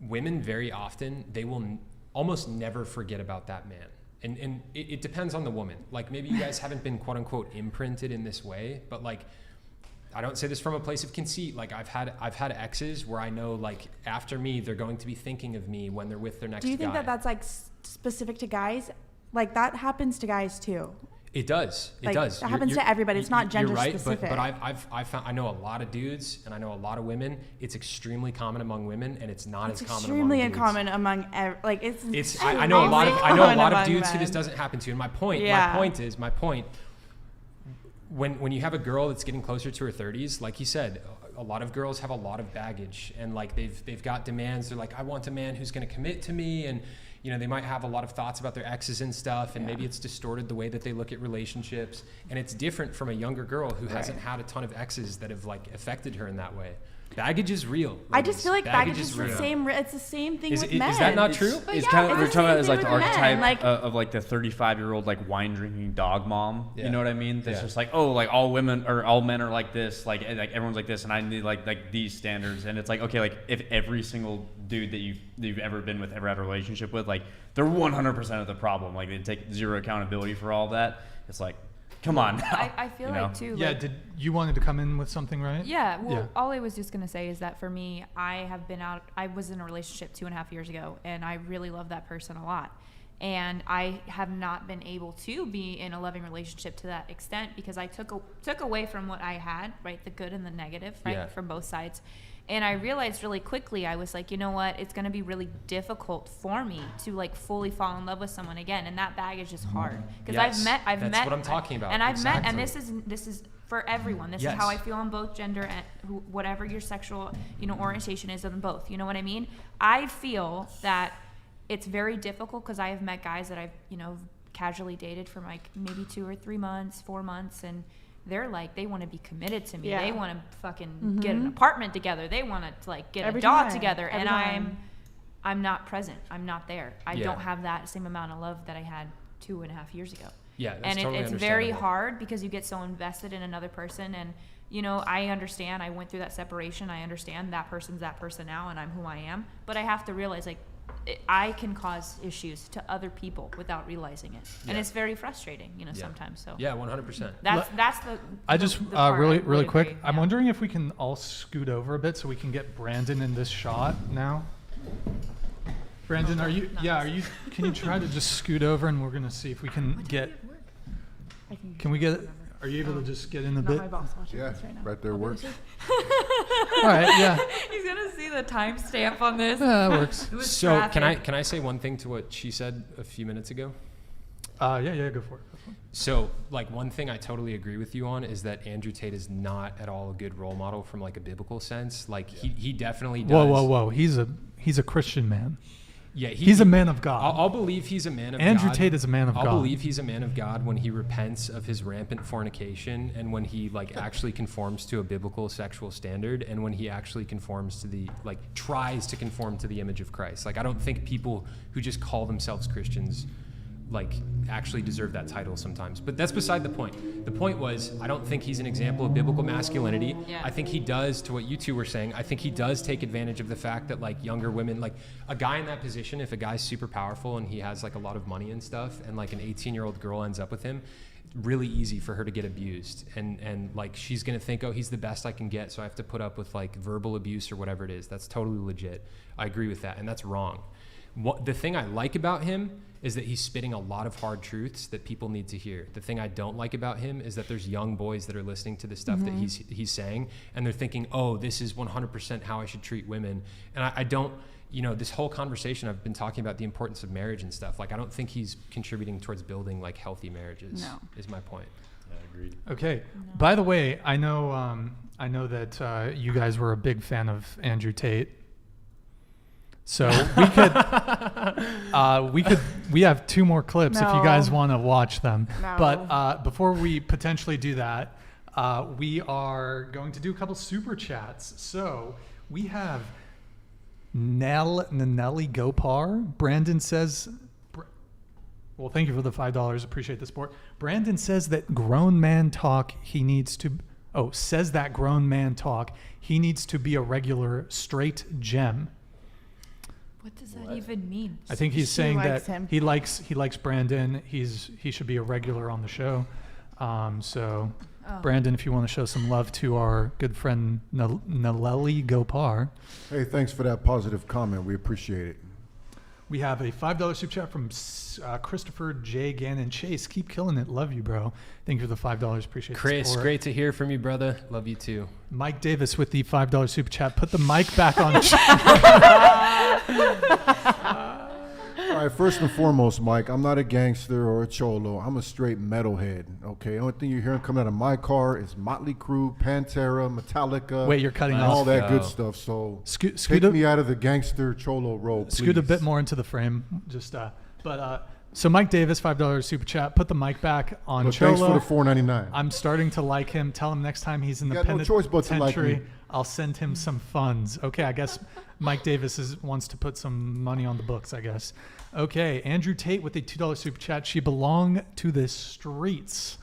Women very often, they will almost never forget about that man. And it depends on the woman. Like maybe you guys haven't been quote unquote imprinted in this way, but like, I don't say this from a place of conceit. Like I've had exes where I know like after me, they're going to be thinking of me when they're with their next guy. do you think that that's like specific to guys? Like that happens to guys too. It does. It Like, does. that happens to everybody. It's not gender You're right, specific. But I've found I know a lot of dudes and I know a lot of women. It's extremely common among women, and it's not It's as common extremely among dudes. uncommon among like it's. I know a lot of among dudes who men. this doesn't happen to. And my point Yeah. when you have a girl that's getting closer to her 30s, like you said, a lot of girls have a lot of baggage, and like they've got demands. They're like, I want a man who's going to commit to me, and you know they might have a lot of thoughts about their exes and stuff, and maybe it's distorted the way that they look at relationships, and it's different from a younger girl who hasn't had a ton of exes that have like affected her in that way. Baggage is real. I just feel like baggage is real. the same. It's the same thing with men. Is that not true? But It's yeah, kind of it's we're the talking about same as like the thing with men, archetype like- of like the 35-year-old like wine drinking dog mom. Yeah. You know what I mean? That's Yeah. just like, oh, like all women or all men are like this, like everyone's like this, and I need like these standards. And it's like, okay, like if every single dude that you've ever been with ever had a relationship with, like they're 100% of the problem. Like they take zero accountability for all of that. It's like, come on now. I feel you know? like too. yeah, like, did you wanted to come in with something, right? Yeah, well, Yeah. all I was just gonna say is that for me, I was in a relationship 2.5 years ago, and I really love that person a lot. And I have not been able to be in a loving relationship to that extent because I took away from what I had, right, the good and the negative, right, Yeah. from both sides. And I realized really quickly, I was like, you know what, it's going to be really difficult for me to like fully fall in love with someone again. And that baggage is hard because Yes, I've met, that's what I'm talking about. and I've met, and Exactly. this is for everyone. This Yes. is how I feel on both gender and whatever your sexual, orientation is on both. You know what I mean? I feel that it's very difficult because I have met guys that I've, casually dated for like maybe 2 or 3 months, 4 months, and they're like, they want to be committed to me. Yeah. They want to fucking get an apartment together. They want to like get Every a dog time. together. Every And time. I'm not present. I'm not there. I Yeah. don't have that same amount of love that I had 2.5 years ago. Yeah, that's And totally it's very understandable. hard because you get so invested in another person. And, you know, I understand. I went through that separation. I understand that person's that person now, and I'm who I am. But I have to realize, like, I can cause issues to other people without realizing it. And Yeah. it's very frustrating, you know, Yeah. sometimes. So Yeah, 100%. that's the. I the- just the part I really would quick. agree, I'm yeah. wondering if we can all scoot over a bit so we can get Brandon in this shot now. Brandon, are you? Yeah, are you? Can you try to just scoot over and we're gonna see if we can get. Can we get? Are you able to just get in a Not bit? my boss watching Yeah, this right now. right there works. All right. Yeah. He's gonna see the timestamp on this. Yeah, that works. It was So traffic. can I say one thing to what she said a few minutes ago? Yeah, go for it. Go for it. So, like, one thing I totally agree with you on is that Andrew Tate is not at all a good role model from like a biblical sense. Like, he definitely does. Whoa! He's a Christian man. Yeah, He's a man of God. I'll believe he's a man of Andrew God. Tate is a man of I'll God. believe he's a man of God when he repents of his rampant fornication and when he like actually conforms to a biblical sexual standard and when he actually conforms to the like tries to conform to the image of Christ. Like I don't think people who just call themselves Christians like actually deserve that title sometimes. But that's beside the point. The point was I don't think he's an example of biblical masculinity. Yeah. I think he does, to what you two were saying, I think he does take advantage of the fact that like younger women, like a guy in that position, if a guy's super powerful and he has like a lot of money and stuff and like an 18-year-old girl ends up with him, really easy for her to get abused and like she's gonna think, oh, he's the best I can get, so I have to put up with like verbal abuse or whatever it is. That's totally legit. I agree with that, and that's wrong. The thing I like about him is that he's spitting a lot of hard truths that people need to hear. The thing I don't like about him is that there's young boys that are listening to the stuff that he's saying, and they're thinking, oh, this is 100% how I should treat women. And I don't, you know, this whole conversation I've been talking about the importance of marriage and stuff. Like, I don't think he's contributing towards building like healthy marriages. No. Is my point. Yeah, agreed. Okay. By the way, I know that you guys were a big fan of Andrew Tate. So we have 2 more clips if you guys want to watch them. No. But before we potentially do that, we are going to do a couple super chats. So we have Nanelli Gopar. Brandon says, well, thank you for the $5. Appreciate the support. Brandon says that grown man talk says that grown man talk. He needs to be a regular straight gem. What does that even mean? I think he's She saying likes that him. he likes Brandon. He should be a regular on the show. Brandon, if you want to show some love to our good friend Naleli Gopar. Hey, thanks for that positive comment. We appreciate it. We have a $5 super chat from Christopher J. Gannon Chase. Keep killing it. Love you, bro. Thank you for the $5. Appreciate the Chris, support. great to hear from you, brother. Love you too. Mike Davis with the $5 super chat. Put the mic back on. All right, first and foremost, Mike, I'm not a gangster or a cholo. I'm a straight metalhead, okay? The only thing you're hearing coming out of my car is Motley Crue, Pantera, Metallica. Wait, you're cutting and off. all that Let's good go. stuff. So Scoot take up- me out of the gangster cholo role, please. Scoot a bit more into the frame. So Mike Davis, $5 super chat. Put the mic back on But Cholo. thanks for the $4.99. I'm starting to like him. Tell him next time he's in the You got no choice but to like penitentiary, me. I'll send him some funds. Okay, I guess Mike Davis wants to put some money on the books, I guess. Okay, Andrew Tate with a $2 super chat. She belonged to the streets.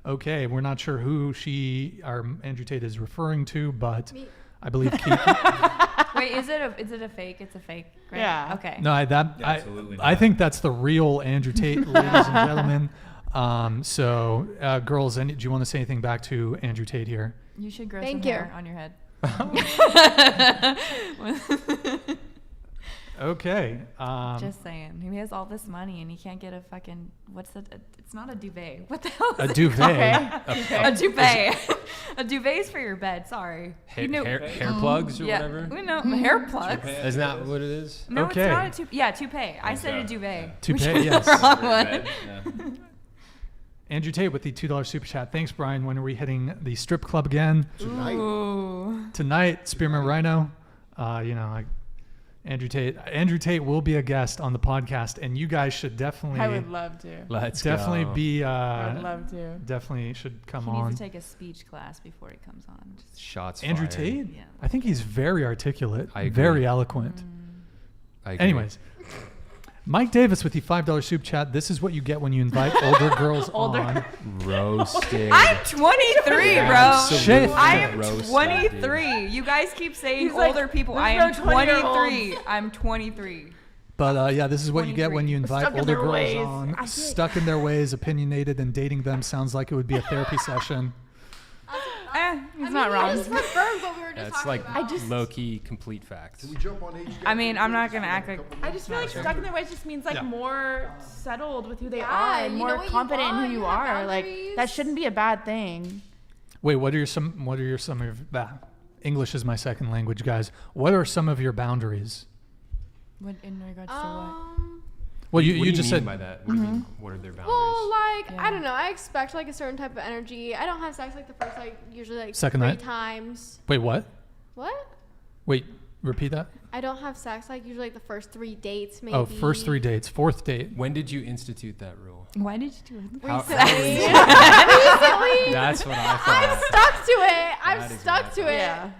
Okay, we're not sure who Andrew Tate is referring to, but Me. I believe Keith. Wait, is it a fake? It's a fake, right? Yeah. Okay. No, Absolutely I not. think that's the real Andrew Tate, ladies and gentlemen. Girls, do you want to say anything back to Andrew Tate here? You should grow Thank some you. hair on your head. Okay. Just saying. He has all this money and he can't get a fucking it's not a duvet. What the hell A is it duvet. called? A duvet. A duvet's for your bed, sorry. Hair, You know- hair plugs or yeah, whatever? we know hair plugs. Isn't that what it is? No, Okay. it's not a toupee. I said a duvet. Toupee, which yes. was the wrong one. Andrew Tate with the $2 super chat. Thanks, Brian. When are we hitting the strip club again? Tonight. Ooh. Tonight, Spearmint Rhino. Andrew Tate. Andrew Tate will be a guest on the podcast, and you guys should definitely. I would love to. Let's definitely go. be. I would love to. Definitely should come He on. needs to take a speech class before he comes on. Just Shots Andrew fired. Tate. Yeah. I think he's very articulate, I agree. very eloquent. I agree. Anyways, Mike Davis with the $5 soup chat. This is what you get when you invite older girls on. Roasted. I'm 23, bro. Shit. I am Roasted, 23. You guys keep saying He's like, older people. there's I no am 20-year-olds. 23. I'm 23. But yeah, this is what you get when you invite Stuck in older their girls ways. on. Stuck in their ways, opinionated, and dating them sounds like it would be a therapy session. He's not I wrong. just confirmed what we were just That's talking like about. low-key complete facts. Can we jump on age gap? I mean, I'm not gonna act like. I just feel like stuck in their ways just means like Yeah. more settled with who they Yeah, are and you know more what you confident in want, who you you have are. Like boundaries. that shouldn't be a bad thing. Wait, what are some of English is my second language, guys. What are some of your boundaries? What in regards to what? Well, What you do you just mean said by that? What do you mean? What are their boundaries? Well, like Yeah. I don't know. I expect like a certain type of energy. I don't have sex like the first like usually like Second 3 night? times. Wait, what? What? Wait, repeat that. I don't have sex like usually like the first 3 dates maybe. Oh, first 3 dates, fourth date. When did you institute that rule? Why did you do it? How- Recently. Recently. That's what I I'm thought. stuck to it. That I'm is stuck what to I it. Yeah.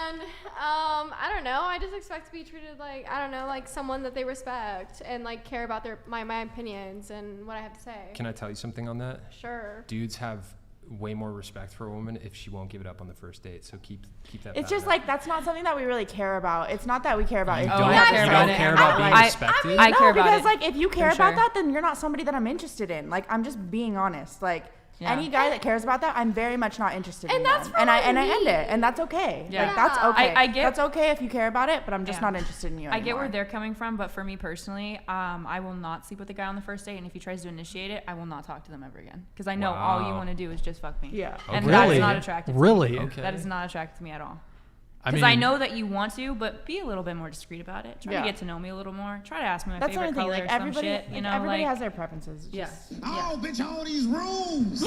And I don't know. I just expect to be treated like I don't know, like someone that they respect and like care about my opinions and what I have to say. Can I tell you something on that? Sure. Dudes have way more respect for a woman if she won't give it up on the first date. So keep that. It's pattern just up. like that's not something that we really care about. It's not that we care about. You if don't, I care you about don't it. care about being I- respected. I no, care about because it, like if you care for about sure. that, then you're not somebody that I'm interested in. Like I'm just being honest. Like Yeah. any guy that cares about that, I'm very much not interested in. And that's them. for and I me. end it, and that's okay. Yeah. Like that's Yeah. okay. I get- that's okay if you care about it, but I'm just Yeah. not interested in you. I get where anymore. they're coming from, but for me personally, I will not sleep with a guy on the first date, and if he tries to initiate it, I will not talk to them ever again. Because I know all you Wow. want to do is just fuck me. Yeah. And Okay. that Really? is not attractive. to me. Really? Okay. That is not attractive to me at all. I Because mean, I know that you want to, but be a little bit more discreet about it. Try Yeah. to get to know me a little more. Try to ask me my That's the favorite only thing. color Like or some everybody, shit. You like, know, everybody like has their preferences. It's yeah. just- Oh, bitch, all these rules.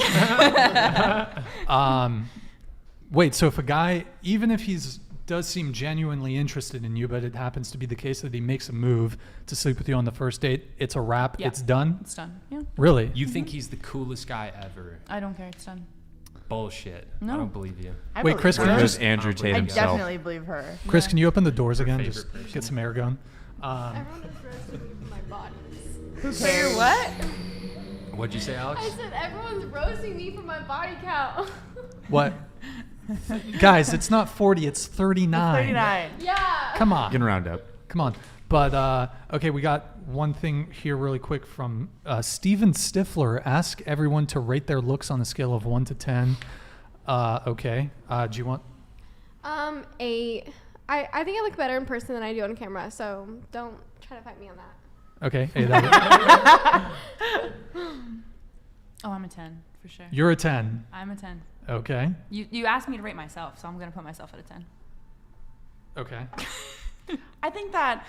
wait. So if a guy, even if does seem genuinely interested in you, but it happens to be the case that he makes a move to sleep with you on the first date, it's a wrap. Yeah. It's done. It's done. Yeah. Really? You think he's the coolest guy ever? I don't care. It's done. Bullshit. No. I don't believe you. I Wait, believe Chris, her. can you Because just Andrew Tate I himself. definitely believe her. Chris, can you open the doors again? favorite Just person. get some air going. Everyone is roasting me for my bodies. Who cares? What? What'd you say, Alex? I said everyone's roasting me for my body count. What? Guys, it's not 40, it's 39. 39. Yeah. Come on. Getting round up. Come on. But, okay, we got one thing here really quick from Steven Stifler. Ask everyone to rate their looks on a scale of 1 to 10. Okay. Do you want... 8. I think I look better in person than I do on camera, so don't try to fight me on that. Okay. Hey, that Oh, I'm a 10 for sure. you're a 10. I'm a 10. Okay. You asked me to rate myself, so I'm gonna put myself at a 10. Okay. I think that,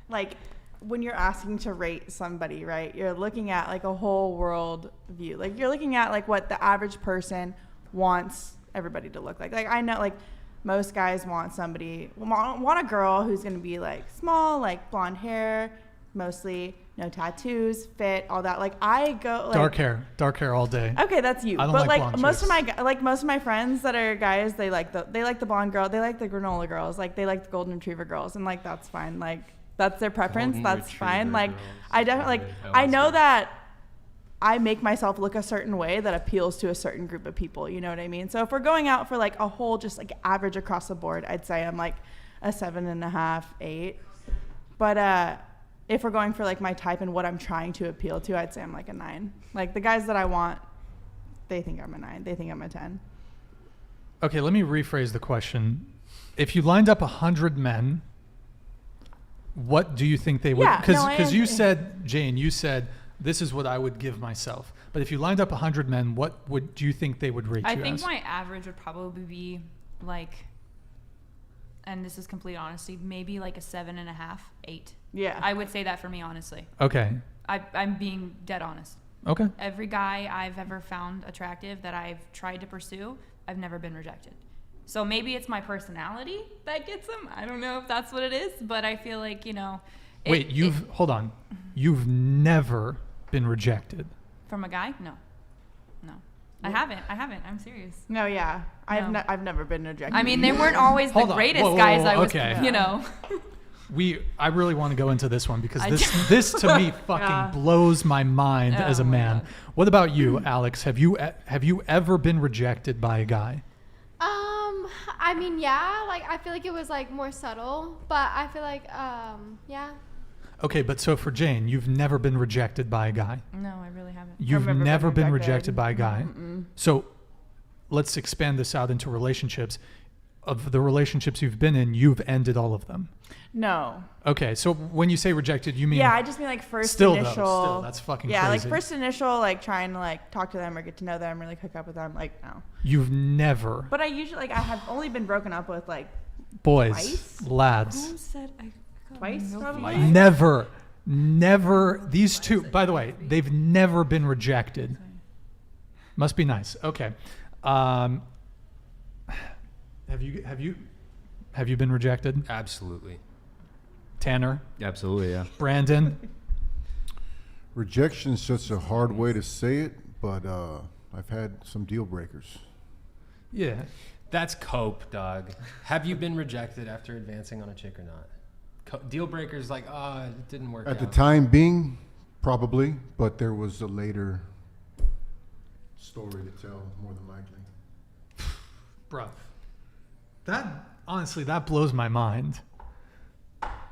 like, when you're asking to rate somebody, right, you're looking at, like, a whole world view. Like, you're looking at, like, what the average person wants everybody to look like. Like, I know, like, most guys want a girl who's going to be, like, small, like, blonde hair, mostly, no tattoos, fit, all that. Like, I go, like... Dark hair all day. Okay, that's you. I don't But like like blonde most chicks. of my friends that are guys, they like the blonde girl, they like the granola girls, like they like the golden retriever girls, and like that's fine. Like that's their preference. Golden That's fine. retriever Like girls. I definitely like I know that I make myself look a certain way that appeals to a certain group of people. You know what I mean? So if we're going out for like a whole just like average across the board, I'd say I'm like a 7.5, 8. But if we're going for like my type and what I'm trying to appeal to, I'd say I'm like a 9. Like the guys that I want, they think I'm a 9. They think I'm a 10. Okay, let me rephrase the question. If you lined up 100 men, what do you think they would? Yeah, Because you said, Jane, you said, this is what I would give myself. But if you lined up 100 men, what do you think they would rate I you think as? my average would probably be like, and this is complete honesty, maybe like a 7.5, 8. Yeah. I would say that for me, honestly. Okay. I'm being dead honest. Okay. Every guy I've ever found attractive that I've tried to pursue, I've never been rejected. So maybe it's my personality that gets them. I don't know if that's what it is, but I feel like, Wait, hold on. You've never been rejected. From a guy? No. I haven't. I'm serious. No, yeah. No. I've never been rejected. I mean, they weren't always the greatest guys I was, I really want to go into this one because this to me fucking blows my mind as a man. What about you, Alex? Have you ever been rejected by a guy? I mean, yeah, like I feel like it was like more subtle, but I feel like yeah. Okay, but so for Jane, you've never been rejected by a guy? No, I really haven't. You've never been rejected by a guy? Mm-mm. So let's expand this out into relationships. Of the relationships you've been in, you've ended all of them? No. Okay, so when you say rejected, you mean... Yeah, I just mean like first still, initial... Still, that's fucking yeah, crazy. like first initial, like trying to like talk to them or get to know them or like hook up with them, like no. You've never... But I usually, like I have only been broken up with like... Boys, twice? lads. Who said I got Twice, no probably? feedback? Never. These two, by the way, they've never been rejected. Must be nice. Okay. Have you been rejected? Absolutely. Tanner? Absolutely, yeah. Brandon? Rejection's such a hard way to say it, but I've had some deal breakers. Yeah. That's cope, dog. Have you been rejected after advancing on a chick or not? Deal breakers like, it didn't work out. At the time being, probably, but there was a later story to tell, more than likely. Bruh. Honestly, that blows my mind.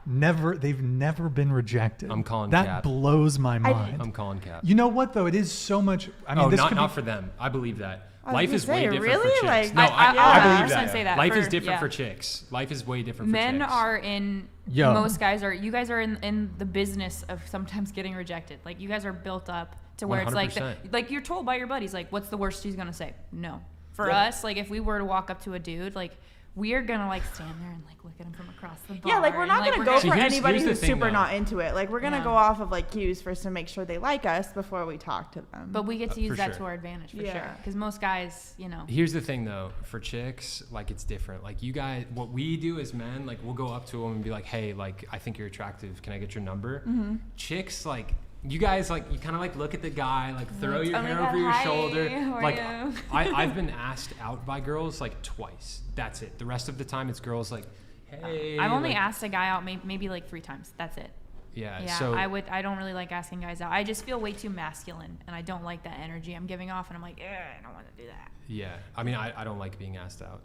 They've never been rejected. I'm calling that cap. Blows my mind. I'm calling cap. You know what though? It is so much. I mean, this not for them. I believe that. Life is way different really? for chicks. Like, No, I believe that. Say that. Life is different for chicks. Life is way different for chicks. Men are in. Yo. Most guys are. You guys are in the business of sometimes getting rejected. Like you guys are built up to where 100%. it's like you're told by your buddies like, what's the worst he's gonna say? No. For us, like if we were to walk up to a dude, like we are gonna like stand there and like look at him from across the bar. Yeah, like we're not and, gonna go for anybody here's the who's thing, super though. not into it. Like we're gonna go off of like cues first to make sure they like us before we talk to them. But we get to use for that sure. to our advantage for Yeah. sure. Because most guys, Here's the thing though, for chicks, like it's different. Like you guys, what we do as men, like we'll go up to them and be like, hey, like I think you're attractive. Can I get your number? Mm-hmm. Chicks, like you guys, like you kind of like look at the guy, like throw your oh my hair God, over your hi, shoulder. how are Like you? I've been asked out by girls like twice. That's it. The rest of the time, it's girls like, hey. I've only like, asked a guy out maybe like 3 times. That's it. Yeah. Yeah, So I don't really like asking guys out. I just feel way too masculine, and I don't like that energy I'm giving off, and I'm like, I don't want to do that. yeah. I mean, I don't like being asked out.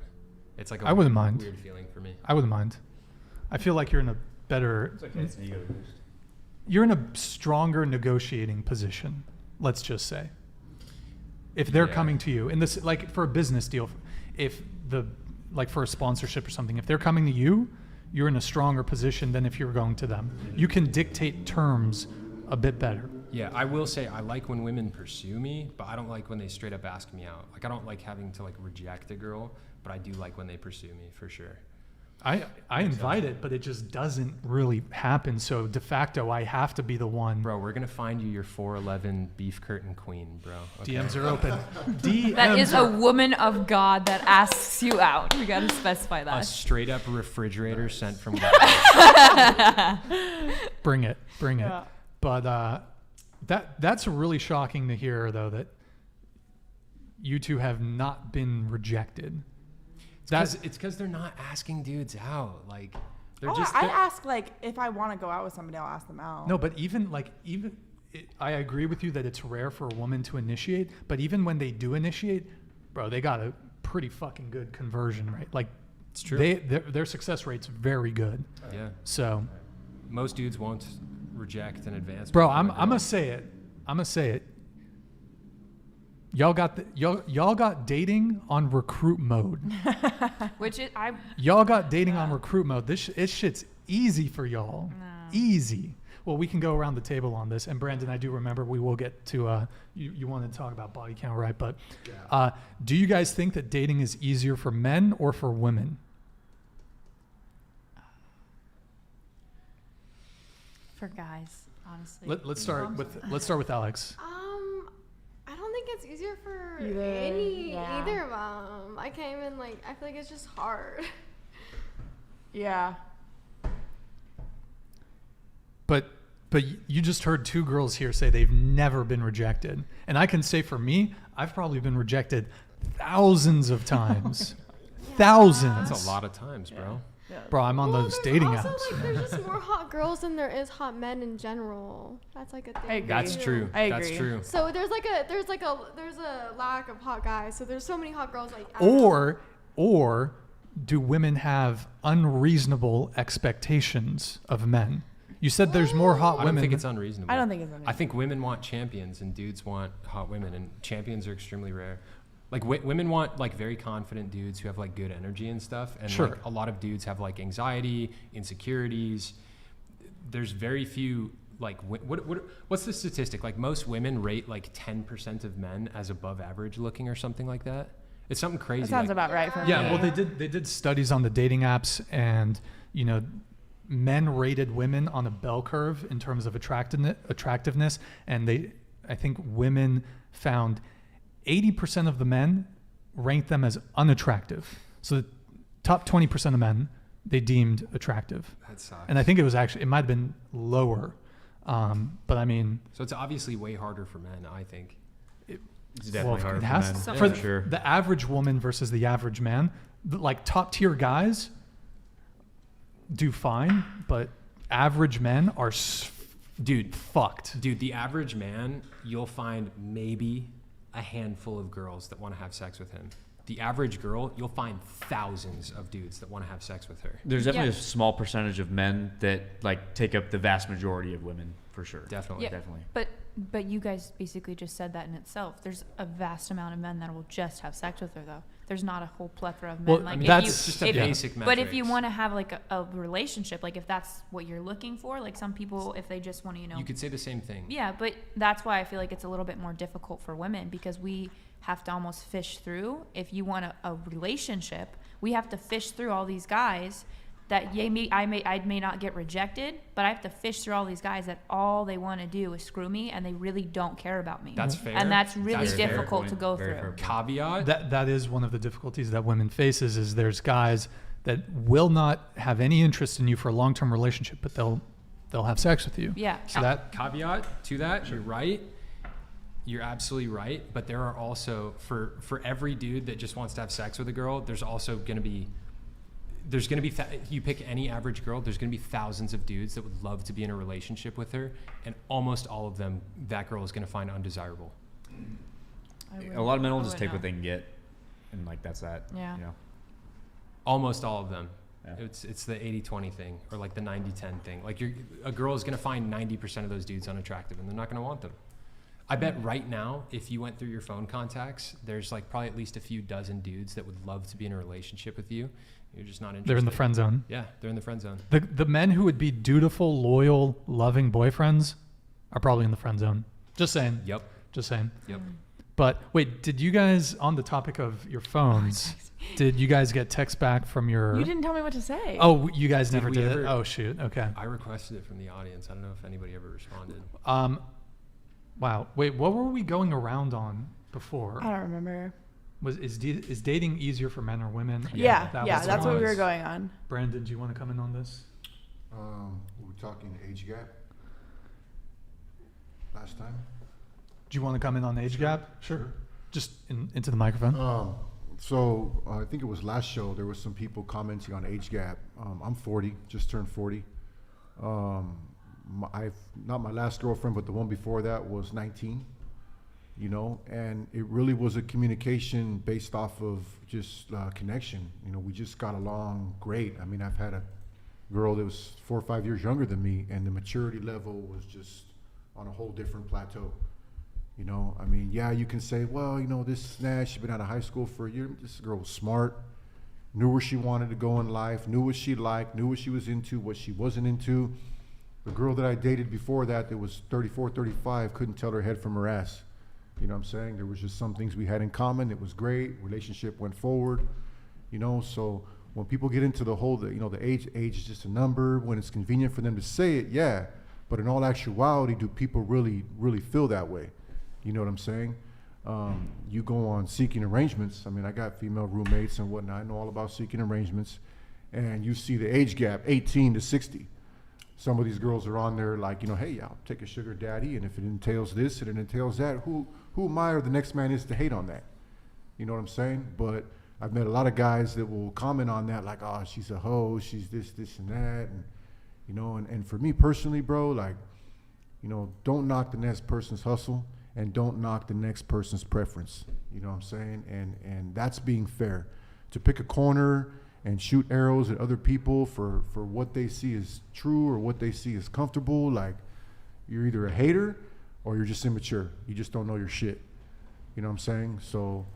It's like a I wouldn't mind. weird feeling for me. I wouldn't mind. I feel like you're in a better. It's okay. It's an ego boost. You're in a stronger negotiating position. Let's just say. If they're Yeah. coming to you in this, like for a business deal, like for a sponsorship or something, if they're coming to you, you're in a stronger position than if you're going to them. You can dictate terms a bit better. Yeah, I will say I like when women pursue me, but I don't like when they straight up ask me out. Like I don't like having to like reject a girl, but I do like when they pursue me for sure. I invite it, but it just doesn't really happen. So de facto, I have to be the one. Bro, we're gonna find you your 4'11" beef curtain queen, bro. Okay? DMs are open. DMs That is a are woman of God that asks you out. We gotta specify A that. straight up refrigerator sent from God. Bring it. Yeah. But that's really shocking to hear, though, that you two have not been rejected. It's because they're not asking dudes out. Like they're I just. ask like if I want to go out with somebody, I'll ask them out. No, but I agree with you that it's rare for a woman to initiate. But even when they do initiate, bro, they got a pretty fucking good conversion rate. Like It's true. Their success rate's very good. Yeah. So, Most dudes won't reject an advance. bro, before I'm a girl. gonna say it. Y'all got dating on recruit mode. Which is Y'all got dating on recruit mode. This shit's easy for y'all. No. Easy. Well, we can go around the table on this. And Brandon, I do remember we will get to you wanted to talk about body count, right? But do you guys think that dating is easier for men or for women? for guys, honestly. Let's start with Alex. I don't think it's easier for Either either of them. I can't even I feel like it's just hard. Yeah. But you just heard two girls here say they've never been rejected. And I can say for me, I've probably been rejected thousands of times. Thousands. That's a lot of times, bro. Bro, I'm on those dating also, apps. There's just more hot girls than there is hot men in general. That's a thing. I agree. That's true. I That's agree. true. So there's a lack of hot guys. So there's so many hot girls I don't know. Or do women have unreasonable expectations of men? You said there's more hot I women. don't think it's unreasonable. I don't think it's unreasonable. I think women want champions and dudes want hot women, and champions are extremely rare. Women want very confident dudes who have good energy and stuff, and Sure. a lot of dudes have anxiety, insecurities. There's very few what's the statistic? Most women rate 10% of men as above average looking or something like that. It's something crazy. That sounds about right for me. Yeah, well, they did studies on the dating apps, and men rated women on a bell curve in terms of attractiveness, and I think women found 80% of the men ranked them as unattractive. So the top 20% of men they deemed attractive. That sucks. And I think it might have been lower, but I mean. So it's obviously way harder for men, I think. It's definitely harder it has for men. for For sure. the average woman versus the average man. Top tier guys do fine, but average men are fucked. Dude, the average man, you'll find maybe a handful of girls that want to have sex with him. The average girl, you'll find thousands of dudes that want to have sex with her. There's definitely a small percentage of men that take up the vast majority of women, for sure. Definitely. Yeah. Definitely. But you guys basically just said that in itself. There's a vast amount of men that will just have sex with her, though. There's not a whole plethora of men. Well, that's just a basic But if metrics. you want to have a relationship, if that's what you're looking for, some people, if they just want to, You could say the same thing. Yeah, but that's why I feel like it's a little bit more difficult for women, because we have to almost fish through. If you want a relationship, we have to fish through all these guys that I may not get rejected, but I have to fish through all these guys that all they want to do is screw me, and they really don't care about me. That's fair. And that's really That's fair difficult point. to go Very through. fair point. Caveat. That is one of the difficulties that women faces is there's guys that will not have any interest in you for a long-term relationship, but they'll have sex with you. Yeah. So that Caveat to that, you're right. You're absolutely right. But there are also, for every dude that just wants to have sex with a girl, there's also going to be, you pick any average girl, there's going to be thousands of dudes that would love to be in a relationship with her. And almost all of them, that girl is going to find undesirable. A lot of men will just take what they can get, and that's that. Yeah. Almost all of them. Yeah. It's the 80-20 thing, or the 90-10 thing. A girl is going to find 90% of those dudes unattractive, and they're not going to want them. I bet right now, if you went through your phone contacts, there's probably at least a few dozen dudes that would love to be in a relationship with you. You're just not interested. they're in the friend zone. Yeah, they're in the friend zone. The men who would be dutiful, loyal, loving boyfriends are probably in the friend zone. Just saying. Yep. Just saying. Yep. But wait, did you guys, on the topic of your phones, did you guys get text back from your... You didn't tell me what to say. Oh, you guys Did never we did ever- it? Oh, shoot. Okay. I requested it from the audience. I don't know if anybody ever responded. Wow. Wait, what were we going around on before? I don't remember. Is dating easier for men or women? Yeah, was that's what we were was. going on. Brandon, do you want to come in on this? We're talking age gap. Last time. Do you want to come in on age gap? Sure. Just into the microphone. So I think it was last show, there was some people commenting on age gap. I'm 40, just turned 40. Not my last girlfriend, but the one before that was 19, and it really was a communication based off of just connection. We just got along great. I mean, I've had a girl that was 4 or 5 years younger than me, and the maturity level was just on a whole different plateau. I mean, yeah, you can say, well, this she's been out of high school for a year. This girl was smart, knew where she wanted to go in life, knew what she liked, knew what she was into, what she wasn't into. The girl that I dated before that was 34, 35, couldn't tell her head from her ass. You know what I'm saying? There was just some things we had in common. It was great. Relationship went forward. So when people get into the whole, the age is just a number. When it's convenient for them to say it, yeah. But in all actuality, do people really, really feel that way? You know what I'm saying? You go on seeking arrangements. I mean, I got female roommates and whatnot. I know all about seeking arrangements. And you see the age gap, 18 to 60. Some of these girls are on there like, hey, I'll take a sugar daddy, and if it entails this and it entails that, who am I or the next man is to hate on that? You know what I'm saying? But I've met a lot of guys that will comment on that like, oh, she's a hoe, she's this and that. And, and for me personally, bro, like, don't knock the next person's hustle and don't knock the next person's preference. You know what I'm saying? And that's being fair. To pick a corner and shoot arrows at other people for what they see as true or what they see as comfortable, like, you're either a hater or you're just immature. You just don't know your shit. You know what I'm saying? So,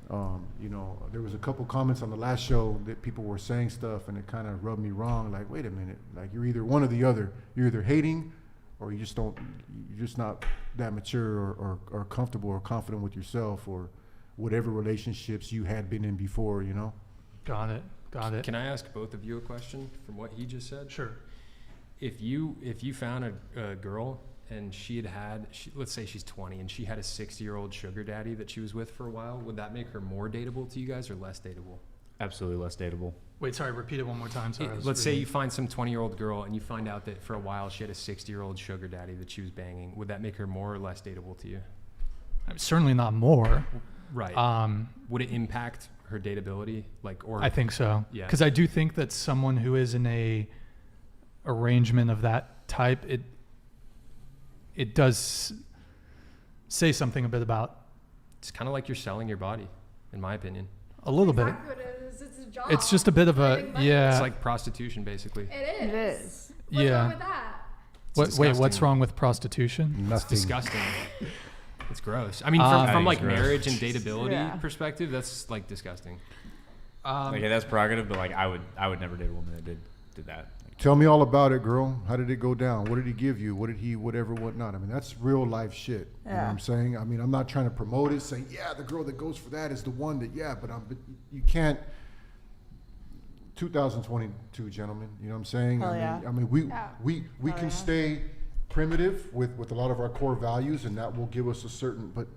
there was a couple comments on the last show that people were saying stuff and it kind of rubbed me wrong. Like, wait a minute, like, you're either one or the other. You're either hating or you're just not that mature or comfortable or confident with yourself or whatever relationships you had been in before, Got it. Can I ask both of you a question from what he just said? Sure. If you found a girl and let's say she's 20 and she had a 60-year-old sugar daddy that she was with for a while, would that make her more dateable to you guys or less dateable? Absolutely less dateable. Wait, sorry, repeat it one more time. Sorry. Let's say you find some 20-year-old girl and you find out that for a while she had a 60-year-old sugar daddy that she was banging. Would that make her more or less dateable to you? Certainly not more. Right. Would it impact her dateability? I think so. Yeah. Because I do think that someone who is in a arrangement of that type, it does say something a bit about. It's kind of like you're selling your body, in my opinion. A little bit. What it is. It's a job. It's just a bit of a, yeah. It's like prostitution, basically. It is. It What's wrong with that? Wait, what's wrong with prostitution? It's disgusting. It's gross. I mean, from like marriage and dateability perspective, that's like disgusting. That's prerogative, but like I would never date a woman that did that. Tell me all about it, girl. How did it go down? What did he give you? What did he, whatever, whatnot? I mean, that's real life shit. You know what I'm saying? I mean, I'm not trying to promote it, saying, yeah, the girl that goes for that is the one that, but you can't. 2022, gentlemen. You know what I'm saying? I mean, we can stay primitive with a lot of our core values, and that will give us a certain, but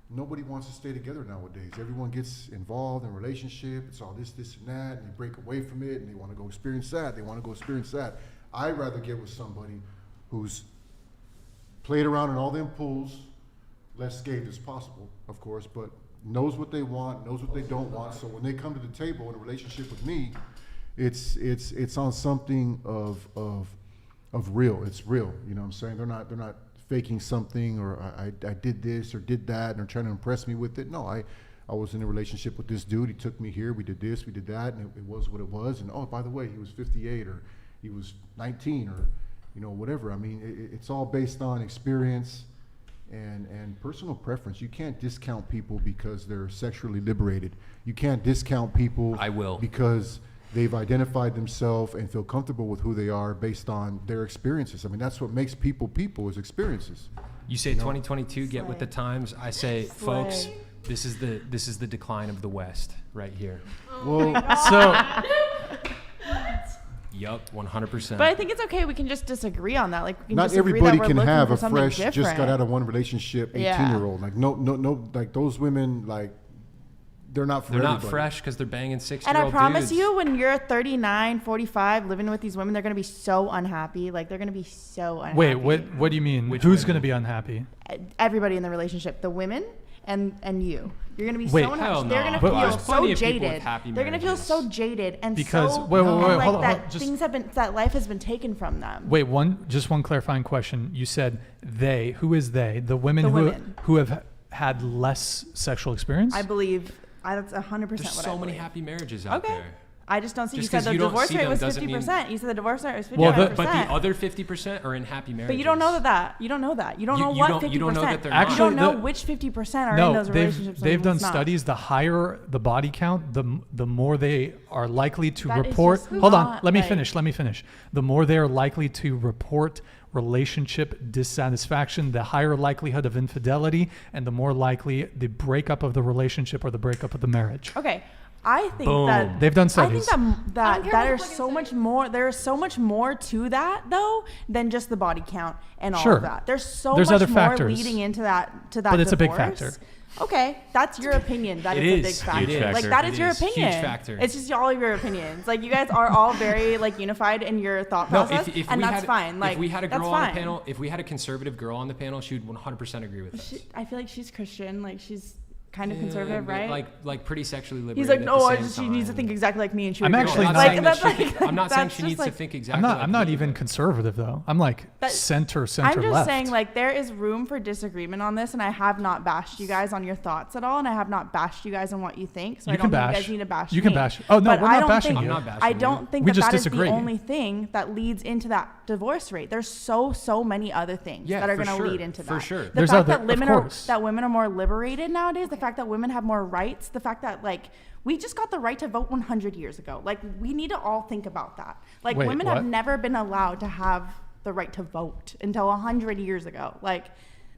nobody wants to stay together nowadays. Everyone gets involved in a relationship. It's all this and that, and they break away from it, and they want to go experience that. I'd rather get with somebody who's played around in all them pools, less scathed as possible, of course, but knows what they want, knows what they don't want. So when they come to the table in a relationship with me, it's on something of real. It's real. You know what I'm saying? They're not faking something, or I did this or did that, and they're trying to impress me with it. No, I was in a relationship with this dude. He took me here. We did this, we did that, and it was what it was. And oh, by the way, he was 58 or he was 19 or whatever. I mean, it's all based on experience and personal preference. You can't discount people because they're sexually liberated. You can't discount people because they've identified themselves and feel comfortable with who they are based on their experiences. I mean, that's what makes people is experiences. You say 2022, get with the times. I say, folks, this is the decline of the West right here. Yup, 100%. But I think it's okay. We can just disagree on that. Like, we can not disagree everybody that we're can looking have for a something fresh, different. just got out of one relationship 18-year-old. Like no, like those women, like they're not for everybody. Not fresh because they're banging 60-year-old And I promise dudes. you, when you're 39, 45, living with these women, they're going to be so unhappy. Like, they're going to be so unhappy. Wait, what do you mean? Who's going to be unhappy? Everybody in the relationship. The women and you. You're going to be Wait, so unhappy. hell They're no. going to But feel there's plenty so of people with jaded. happy They're going to feel so jaded and Because- so wait, like hold on, that just- things have been, that life has been taken from them. Wait, one clarifying question. You said they. Who is they? The women who have had less sexual experience? I believe that's 100% There's what I so many believe. happy marriages out there. I just don't see. Just you 'cause said the you don't divorce see rate them was doesn't 50%. You said the divorce rate was 55%. But the other 50% are in happy marriages. But you don't know that. You don't know that. You don't know what 50%. You don't know that they're Actually, you don't know which 50% are in those relationships. They've and done who's not. studies. The higher the body count, the more they are likely to That is report. just Hold on, not let me like- finish. The more they are likely to report relationship dissatisfaction, the higher likelihood of infidelity, and the more likely the breakup of the relationship or the breakup of the marriage. Okay. I think Boom. that They've done I studies. think I that don't care that what there's fucking so much studies. more. There's so much more to that though than just the body count and all Sure. of that. There's so There's much other more factors. leading into that But it's a big divorce. factor. Okay, that's your opinion. That It is a is. big factor. Huge Like factor. that It is your is. Huge opinion. factor. It's just all of your opinions. Like you guys are all very like unified in your thought No, process, if and we that's had, fine. Like if we had a that's girl on fine. the panel, if we had a conservative girl on the panel, she would 100% agree with us. I feel like she's Christian. Like she's kind of Yeah, conservative, but right? like pretty sexually liberated. He's like, at no, the same she needs to time. think exactly like me, and she. I'm would actually agree. not Like, saying that's that she- like- I'm not saying that's she just needs to like- think I'm exactly. not. like I'm not me, even but- conservative though. I'm like But center I'm just left. saying, like, there is room for disagreement on this, and I have not bashed you guys on your thoughts at all, and I have not bashed you guys on what you think. So You I don't can think you bash. guys need to bash You can me. bash. Oh, no, But we're I not don't bashing think, you. I'm not bashing I you. don't think We that just that is disagree. the only thing that leads into that divorce rate. There's so many other things Yeah, that are for going to sure. lead into that. For sure. The There's fact other- that women of are course. more liberated nowadays. The fact that women have more rights. The fact that like. We just got the right to vote 100 years ago. Like, we need to all think about that. Like, Wait, women what? have never been allowed to have the right to vote until 100 years ago. Like,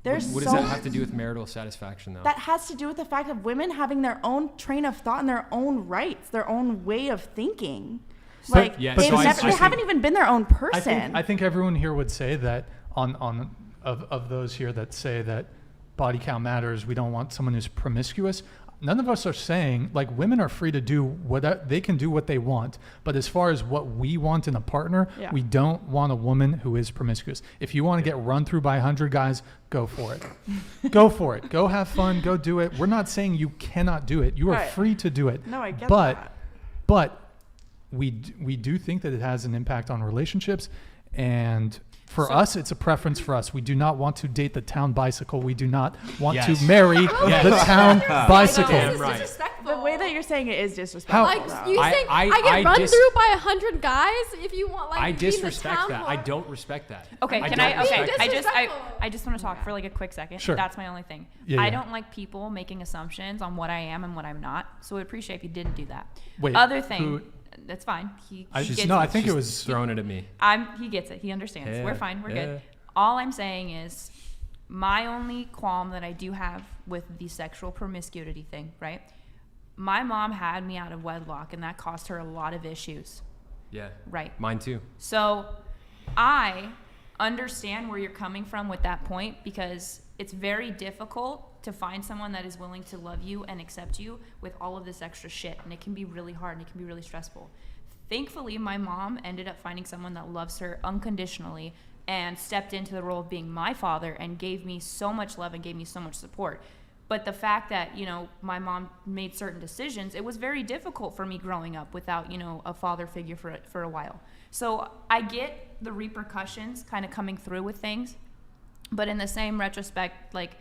there's What so does that have to do with marital satisfaction, though? that has to do with the fact of women having their own train of thought and their own rights, their own way of thinking. Like, yeah, they've so I- never, I they haven't even been their own person. I think everyone here would say that of those here that say that body count matters, we don't want someone who's promiscuous. None of us are saying, like, women are free to do what they can do what they want. But as far as what we want in a partner, Yeah. we don't want a woman who is promiscuous. If you want to get run through by 100 guys, go for it. Go for it. Go have fun. Go do it. We're not saying you cannot do it. You are Right. free to do it. No, I get but, that. But we do think that it has an impact on relationships. And for us, it's a preference for us. We do not want to date the town bicycle. We do not want Yes. to marry the town bicycle. Damn This right. is disrespectful. The way that you're saying it is disrespectful. Like though. you think I get run through by 100 guys if you want like I be in the disrespect town that. hall. I don't respect that. Okay, I can don't I? Okay, respect I that. just Disrespectful. I just want to talk for like a quick second. Sure. That's my only thing. Yeah, I yeah. don't like people making assumptions on what I am and what I'm not. So I'd appreciate if you didn't do that. Wait, Other thing, who- that's fine. He I gets just, no, I it. think it She's was. throwing it at me. He gets it. He understands. Yeah, We're fine. We're yeah. good. All I'm saying is my only qualm that I do have with the sexual promiscuity thing, right? My mom had me out of wedlock, and that caused her a lot of issues, Yeah. right? Mine too. So I understand where you're coming from with that point, because it's very difficult to find someone that is willing to love you and accept you with all of this extra shit. And it can be really hard and it can be really stressful. Thankfully, my mom ended up finding someone that loves her unconditionally and stepped into the role of being my father and gave me so much love and gave me so much support. But the fact that, you know, my mom made certain decisions, it was very difficult for me growing up without, you know, a father figure for a while. So I get the repercussions kind of coming through with things. But in the same retrospect, like,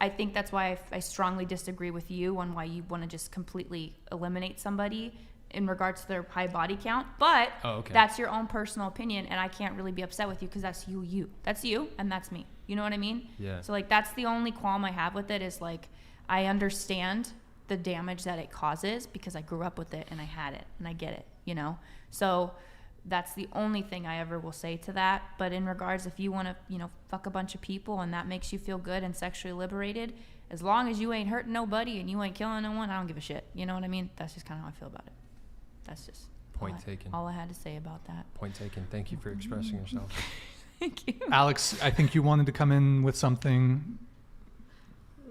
I think that's why I strongly disagree with you on why you want to just completely eliminate somebody in regards to their high body count. But that's your own personal opinion, and I can't really be upset with you because that's you. That's you, and that's me. You know what I mean? Yeah. So, like, that's the only qualm I have with it is, like, I understand the damage that it causes because I grew up with it and I had it and I get it, you know? So that's the only thing I ever will say to that. But in regards, if you want to, you know, fuck a bunch of people and that makes you feel good and sexually liberated, as long as you ain't hurting nobody and you ain't killing no one, I don't give a shit. You know what I mean? That's just kind of how I feel about it. That's just Point taken. all I had to say about that. Point taken. Thank you for expressing yourself. Thank you. Alex, I think you wanted to come in with something.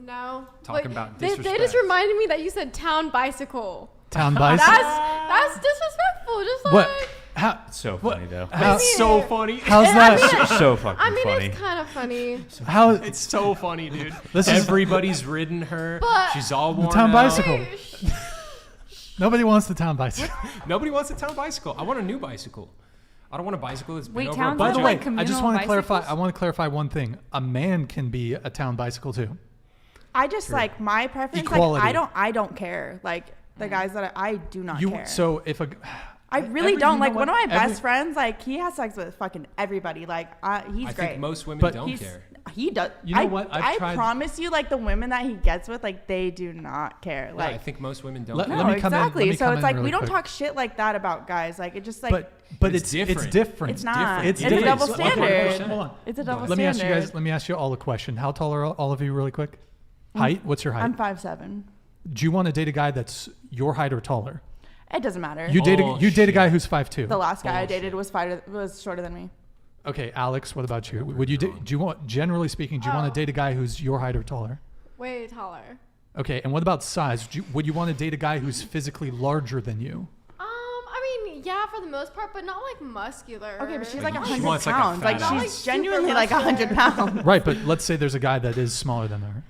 No. Talking Wait, about they disrespect. just reminded me that you said town bicycle. Town bicycle. That's disrespectful. Just like What? How? So What? funny though. How- It's so funny. How's that? So fucking I mean, funny. it's kind of funny. How? It's so funny, dude. This is- Everybody's ridden her. But- She's all The worn town out. bicycle. Nobody wants the town bicycle. Nobody wants a town bicycle. I want a new bicycle. I don't want a bicycle that's been Wait, over towns a By the Don't way, like budget. I just communal want to clarify. bicycles? I want to clarify one thing. A man can be a town bicycle too. I just like my preference. Equality. Like I don't care. Like the guys that I do not You care. so if a I really every- don't. you know Like what? one of my Every- best friends, like he has sex with fucking everybody. Like he's I great. think most women But don't He's- care. He does. You know what? I've I tried- promise you, like the women that he gets with, like they do not care. Yeah, Like I think most women don't Let- care. no, me come in- exactly. let me So come it's in like really we don't quick. talk shit like that about guys. Like it just like but It's it's different. different. it's not. It's It's a different. double So- okay, standard. hold on. It's a double Let me ask you standard. guys. Let me ask you all a question. How tall are all of you, really quick? Height? What's your height? I'm 5'7". Do you want to date a guy that's your height or taller? It doesn't matter. You date a guy who's 5'2". The last guy I dated was shorter than me. Okay, Alex, what about you? Would you do you want, generally speaking, do you want to date a guy who's your height or taller? Way taller. Okay, and what about size? Would you want to date a guy who's physically larger than you? I mean, yeah, for the most part, but not like muscular. Okay, but she's like She 100 wants, like, a pounds. Like, fat she's ass. genuinely Super like 100 pounds. Right, but let's say there's a guy that is smaller than her.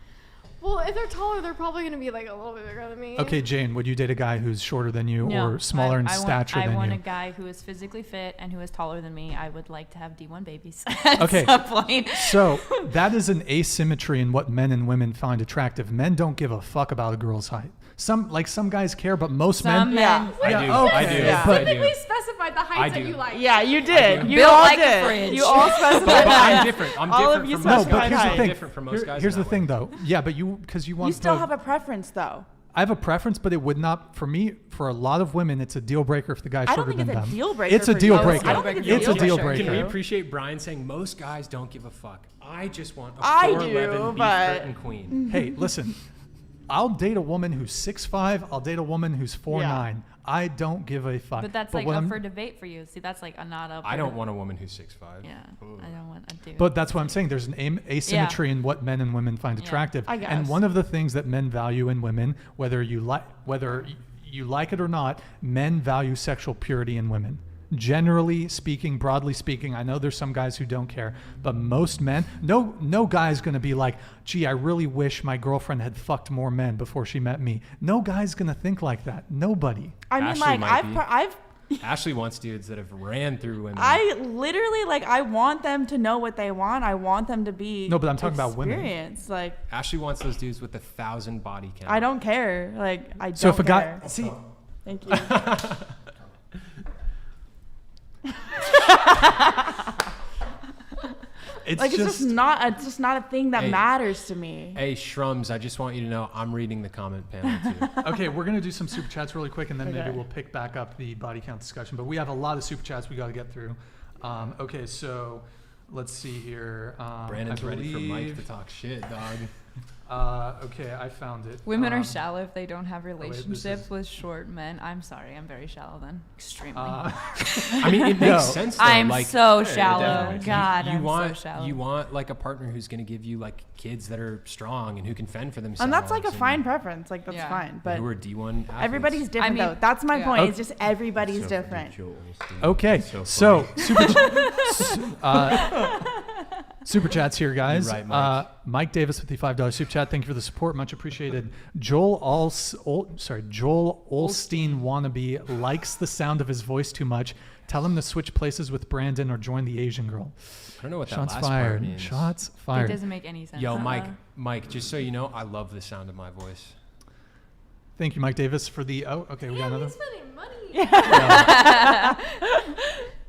Well, if they're taller, they're probably gonna be like a little bit bigger than me. Okay, Jane, would you date a guy who's shorter than you No, or smaller in stature I than want you? a guy who is physically fit and who is taller than me. I would like to have D1 babies Okay, at some point. so that is an asymmetry in what men and women find attractive. Men don't give a fuck about a girl's height. Some guys care, but most Some men. men. I do. okay. I do. Yeah. I Specifically do. specified the I heights that do. you like. Yeah, you did. You Built all like a did. fridge. You all specified But I'm that. different. I'm All of different you from No, most but guys. here's the I'm thing. different from most guys. Here's in the that thing, way. though. Yeah, but because you want You still to- have a preference, though. I have a preference, but it would not for me. For a lot of women, it's a deal breaker if the guy's I shorter don't think than it's a them. deal breaker It's a for deal you. breaker. I don't think It's a deal breaker. Can we breaker. appreciate Brian saying most guys don't give a fuck? I just want a I 4'11" do, beef but- curtain queen. Hey, listen. I'll date a woman who's 6'5". I'll date a woman who's 4'9". I don't give a fuck. But that's like up for debate for you. See, that's like a not up. I don't want a woman who's 6'5". Yeah, I don't want a dude. But that's what I'm saying. There's an asymmetry in what men and women find attractive. I guess. And one of the things that men value in women, whether you like it or not, men value sexual purity in women. Generally speaking, broadly speaking, I know there's some guys who don't care, but most men, no guy's going to be like, gee, I really wish my girlfriend had fucked more men before she met me. No guy's going to think like that. Nobody. I mean, Ashley like, might I've Ashley wants dudes that have ran through women. I literally like I want them to know what they want. I want them to be No, but I'm talking about women. experienced. Like Ashley wants those dudes with 1,000 body count. I don't care. Like I don't So if a guy, care. see, Thank you. it's Like just it's just not a thing that Hey. matters to me. Hey, Shrums, I just want you to know I'm reading the comment panel too. okay. We're gonna do some super chats really quick, and then maybe Okay. we'll pick back up the body count discussion. But we have a lot of super chats we got to get through. Okay, so let's see here. Brandon's I ready for Mike believe- to talk shit, dog. Okay, I found it. Women are shallow if they don't have wait, this relationships is- with short men. I'm sorry, I'm very shallow then. Extremely. I mean, it makes No. sense. Though. I'm like, so shallow. definitely. God, you I'm want so shallow. you want like a partner who's going to give you like kids that are strong and who can fend for themselves. And that's like a and fine preference. Like that's Yeah. fine. But who are D1 athletes. everybody's different mean, though. That's my yeah. point. Okay. It's just everybody's different. Okay, so super chats here, guys. You're right, Mike. Mike Davis with the $5 super chat. Thank you for the support, much appreciated. Joel Olstein wannabe likes the sound of his voice too much. Tell him to switch places with Brandon or join the Asian girl. I don't know what that Shots last part fired. means. Shots It fired. doesn't make any sense. Yo, Mike, just so you know, I love the sound of my voice. Thank you, Mike Davis, for the. Oh, okay, we got Damn, another. he's spending money.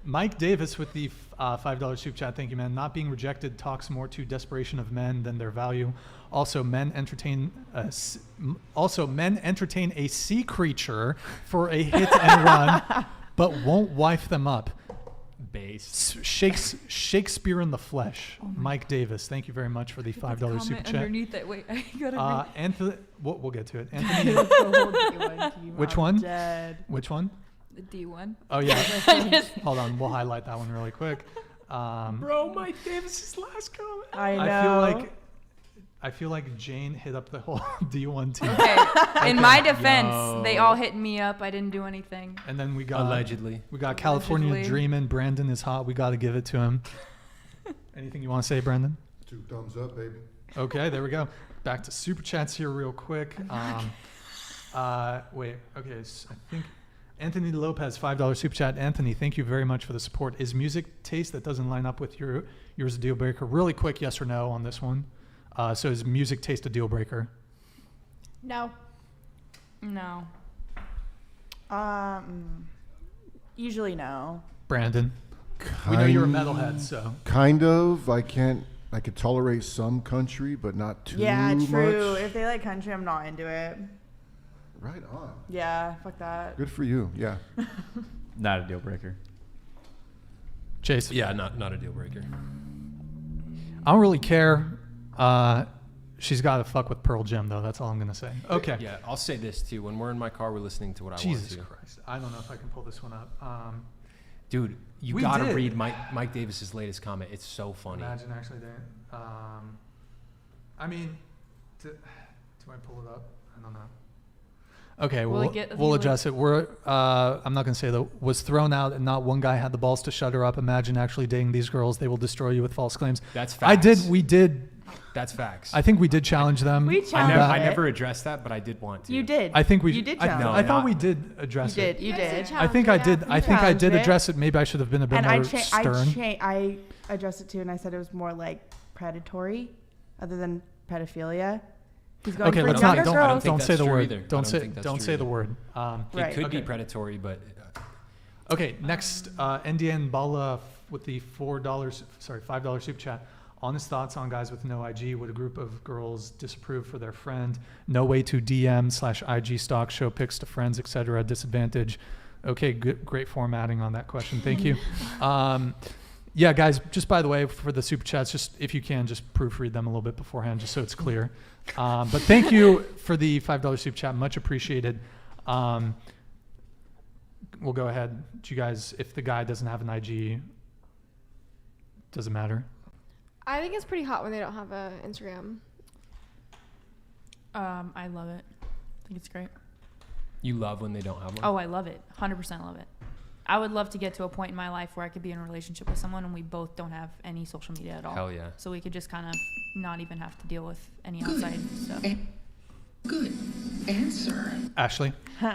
Mike Davis with the $5 super chat. Thank you, man. Not being rejected talks more to desperation of men than their value. Also, men entertain a sea creature for a hit and run, but won't wife them up. Base. Shakespeare in the flesh. Mike Davis. Thank you very much for the $5 super chat. Underneath it. Wait, I gotta Anthony, we'll get to it. Anthony, which I'm one? dead. Which one? the D1. Oh yeah. Hold on, we'll highlight that one really quick. Bro, Mike Davis's last comment. I know. I feel like Jane hit up the whole D1 team. Okay. In my defense, they all hit me up. I didn't do anything. And then we got Allegedly. We got California Allegedly. Dreamin'. Brandon is hot. We got to give it to him. Anything you want to say, Brandon? 2 thumbs up, baby. Okay, there we go. Back to super chats here real quick. Wait. Okay, so I think Anthony Lopez, $5 super chat. Anthony, thank you very much for the support. Is music taste that doesn't line up with yours a deal breaker? Really quick, yes or no on this one. So is music taste a deal breaker? No. No. Usually no. Brandon, we know you're a metalhead, so. Kind of. I could tolerate some country, but not too Yeah, true. much. If they like country, I'm not into it. Right on. Yeah, fuck that. Good for you. Yeah. Not a deal breaker. Chase. Yeah, not a deal breaker. I don't really care. She's got to fuck with Pearl Jam, though. That's all I'm going to say. Okay. Yeah, I'll say this, too. When we're in my car, we're listening to what Jesus I want to. Christ. I don't know if I can pull this one up. Dude, you We got to did. read Mike Davis's latest comment. It's so funny. Imagine actually doing I mean, do I pull it up? I don't know. Okay, Will it get a we'll viewer? address it. I'm not going to say that was thrown out and not one guy had the balls to shut her up. Imagine actually dating these girls. They will destroy you with false claims. That's facts. We did. That's facts. I think we did challenge them. We on challenged that. I never addressed that, but I did want to. You did. I think we. You did I, challenge I it. thought No, we not- did address You it. did. You You guys did. did I think I did. Yeah. I think I did challenged it. address it. Maybe I should have been a bit And more stern. I addressed it too, and I said it was more like predatory, other than pedophilia. He's going Okay, for let's younger not. girls. Don't say that's the true word. either. I Don't don't say. think that's Don't true say the either. word. It Right. could be Okay. predatory, but Okay, next, Indian Bala with the $5 super chat. Honest thoughts on guys with no IG. Would a group of girls disapprove for their friend? No way to DM/IG stalk, show pics to friends, etc. Disadvantage. Okay, good, great formatting on that question. Thank you. Yeah, guys, just by the way, for the super chats, just if you can, just proofread them a little bit beforehand, just so it's clear. But thank you for the $5 super chat. Much appreciated. We'll go ahead. Do you guys, if the guy doesn't have an IG, does it matter? I think it's pretty hot when they don't have a Instagram. I love it. I think it's great. you love when they don't have one. Oh, I love it. 100% love it. I would love to get to a point in my life where I could be in a relationship with someone and we both don't have any social media at all. Hell yeah. So we could just kind of not even have to deal with any outside stuff. Good answer. Ashley?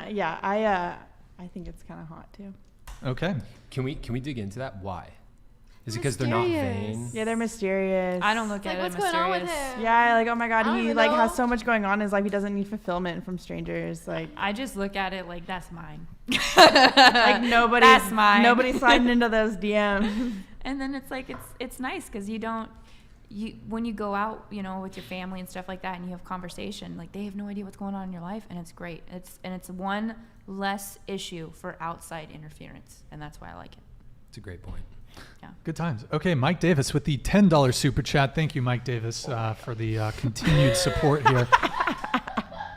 Yeah, I think it's kind of hot too. Okay. Can we dig into that? Why? Is it because they're not vain? Yeah, they're mysterious. I don't look at it as what's going on with mysterious. him? Yeah, like, oh my God, I don't he even like know. has so much going on in his life. He doesn't need fulfillment from strangers. Like, I just look at it like that's mine. like nobody's That's mine. Nobody's sliding into those DMs. And then it's like it's nice because when you go out, with your family and stuff like that, and you have conversation, like they have no idea what's going on in your life, and it's great. It's one less issue for outside interference, and that's why I like it. It's a great point. Yeah. Good times. Okay, Mike Davis with the $10 super chat. Thank you, Mike Davis, for the continued support here.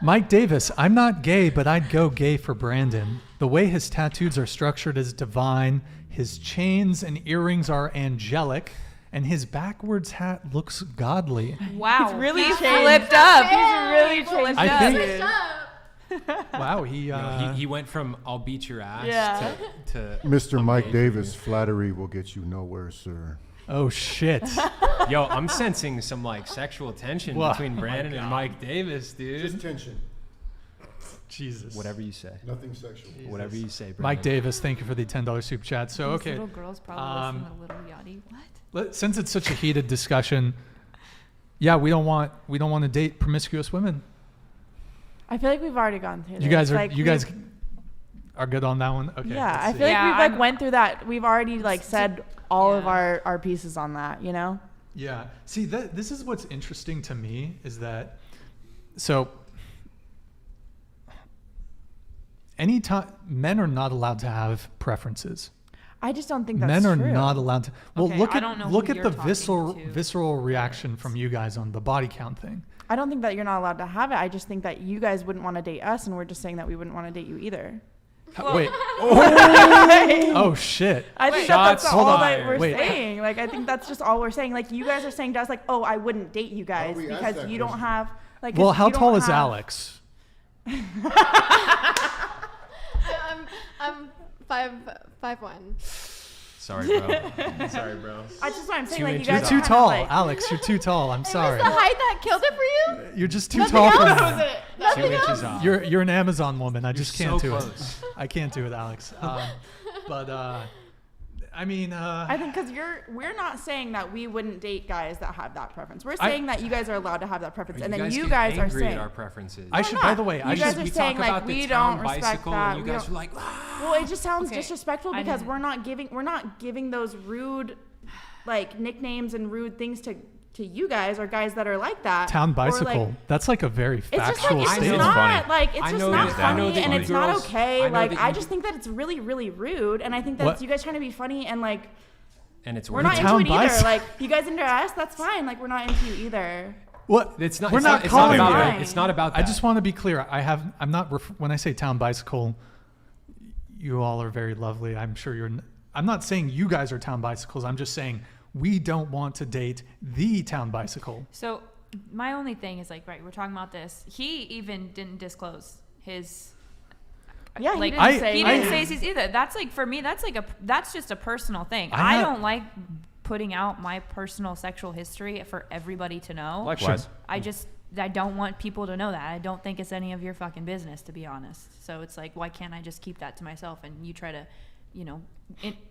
Mike Davis, I'm not gay, but I'd go gay for Brandon. The way his tattoos are structured is divine. His chains and earrings are angelic, and his backwards hat looks godly. Wow. He's really He changed. flipped up. He's really changed. I think- Switched up. Wow, He went from "I'll beat your ass" Yeah. to Mr. "I'm Mike gay for Davis, you." flattery will get you nowhere, sir. Oh shit. Yo, I'm sensing some sexual tension Wow. between Oh my Brandon and God. Mike Davis, dude. Just tension. Jesus. Whatever you say. Nothing sexual. Whatever you say, Brandon. Mike Davis, thank you for the $10 super chat. So These okay. little girls probably listen to Little Yachty. What? Since it's such a heated discussion, yeah, we don't want to date promiscuous women. I feel like we've already gone through this. You guys Like, are good on that one. Okay. Yeah, let's I see. feel like Yeah, we've went through that. We've already said all of Yeah. our pieces on that. Yeah. See, this is what's interesting to me is that, so anytime men are not allowed to have preferences. I just don't think that's Men are true. not allowed to. Well, Okay, look I at don't know look who at you're the talking to. visceral reaction from you guys on the body count thing. I don't think that you're not allowed to have it. I just think that you guys wouldn't want to date us, and we're just saying that we wouldn't want to date you either. Wait. Oh shit. I think Shots that's all that fired. we're Wait. saying. Like, I think that's just all we're saying. Like, you guys are saying to us, like, oh, I wouldn't date you guys we asked because that you don't question. have, like, Well, 'cause how you don't tall is have- Alex? I'm 5'1". Sorry, bro. Sorry, bro. That's just what I'm saying. 2 Like, you inches guys You're off. too are kinda tall, like- Alex. You're too tall. I'm Was sorry. the height that killed it for you? You're just too Nothing tall for else? me. Two inches off. You're an Amazon woman. I just You're can't so do close. it. I can't do it, Alex. I mean, I think because we're not saying that we wouldn't date guys that have that preference. We're I- saying that you guys are allowed to have that preference, and then you get guys are angry saying, at our preferences. I should. By the way, You I guys should. are we saying, talk like, about we the don't town respect bicycle, that. and you We guys don't- are like, "Ah." well, it just sounds Okay. disrespectful I because didn't- we're not giving those rude, like, nicknames and rude things to you guys or guys that are like that. Town Or, like, bicycle. That's like a very it's just factual like, it's statement. not funny. like it's I just know not that- I know funny that and you it's not girls- okay. I know Like, that I you- just think that it's really, really rude, and I think that What? it's you guys trying to be funny and and it's we're worth not it. into Town it either. bicycle. Like, you guys into us, that's fine. Like, we're not into you either. What? It's not. We're it's not not, it's calling not about you. that. It's not about that. I just want to be clear. I'm not. When I say town bicycle, you all are very lovely. I'm sure you're. I'm not saying you guys are town bicycles. I'm just saying we don't want to date the town bicycle. So my only thing is like, right, we're talking about this. He even didn't disclose his. Yeah, like, he didn't say. He didn't say he's either. That's like, for me, that's just a personal thing. I don't like putting out my personal sexual history for everybody to know. Likewise. I don't want people to know that. I don't think it's any of your fucking business, to be honest. So it's like, why can't I just keep that to myself? And you try to, you know,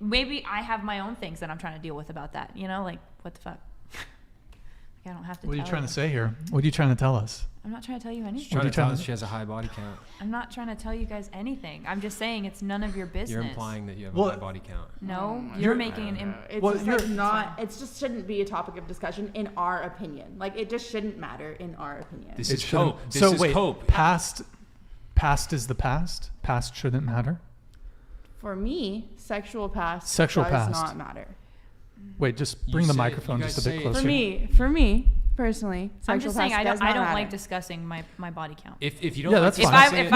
maybe I have my own things that I'm trying to deal with about that. You know, like, what the fuck? I don't have to. What are you tell trying to say here? What are you trying to tell us? I'm not trying to tell you anything. She's trying to tell us she has a high body count. I'm not trying to tell you guys anything. I'm just saying it's none of your business. You're implying that you have a high body count. No, you're making an. It's just like not. It just shouldn't be a topic of discussion in our opinion. Like it just shouldn't matter in our opinion. This is cope. So wait, past is the past. Past shouldn't matter. For me, sexual past does not matter. Wait, just bring the microphone just a bit closer. For me personally, I'm just saying I don't matter. like discussing my body count. If you don't, yeah, like that's fine. If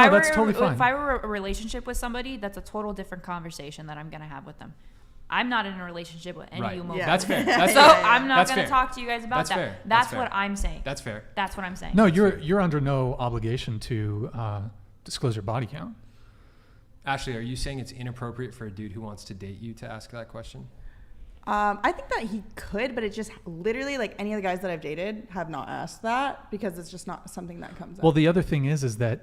I were a relationship with somebody, that's a total different conversation that I'm gonna have with them. I'm not in a relationship with any of you. Yeah. That's fair. That's so fair. I'm not That's gonna fair. talk to you guys about That's that. fair. That's That's what fair. I'm saying. That's fair. That's what I'm saying. No, you're under no obligation to disclose your body count. Ashley, are you saying it's inappropriate for a dude who wants to date you to ask that question? I think that he could, but it just literally like any of the guys that I've dated have not asked that because it's just not something that comes up. Well, the other thing is that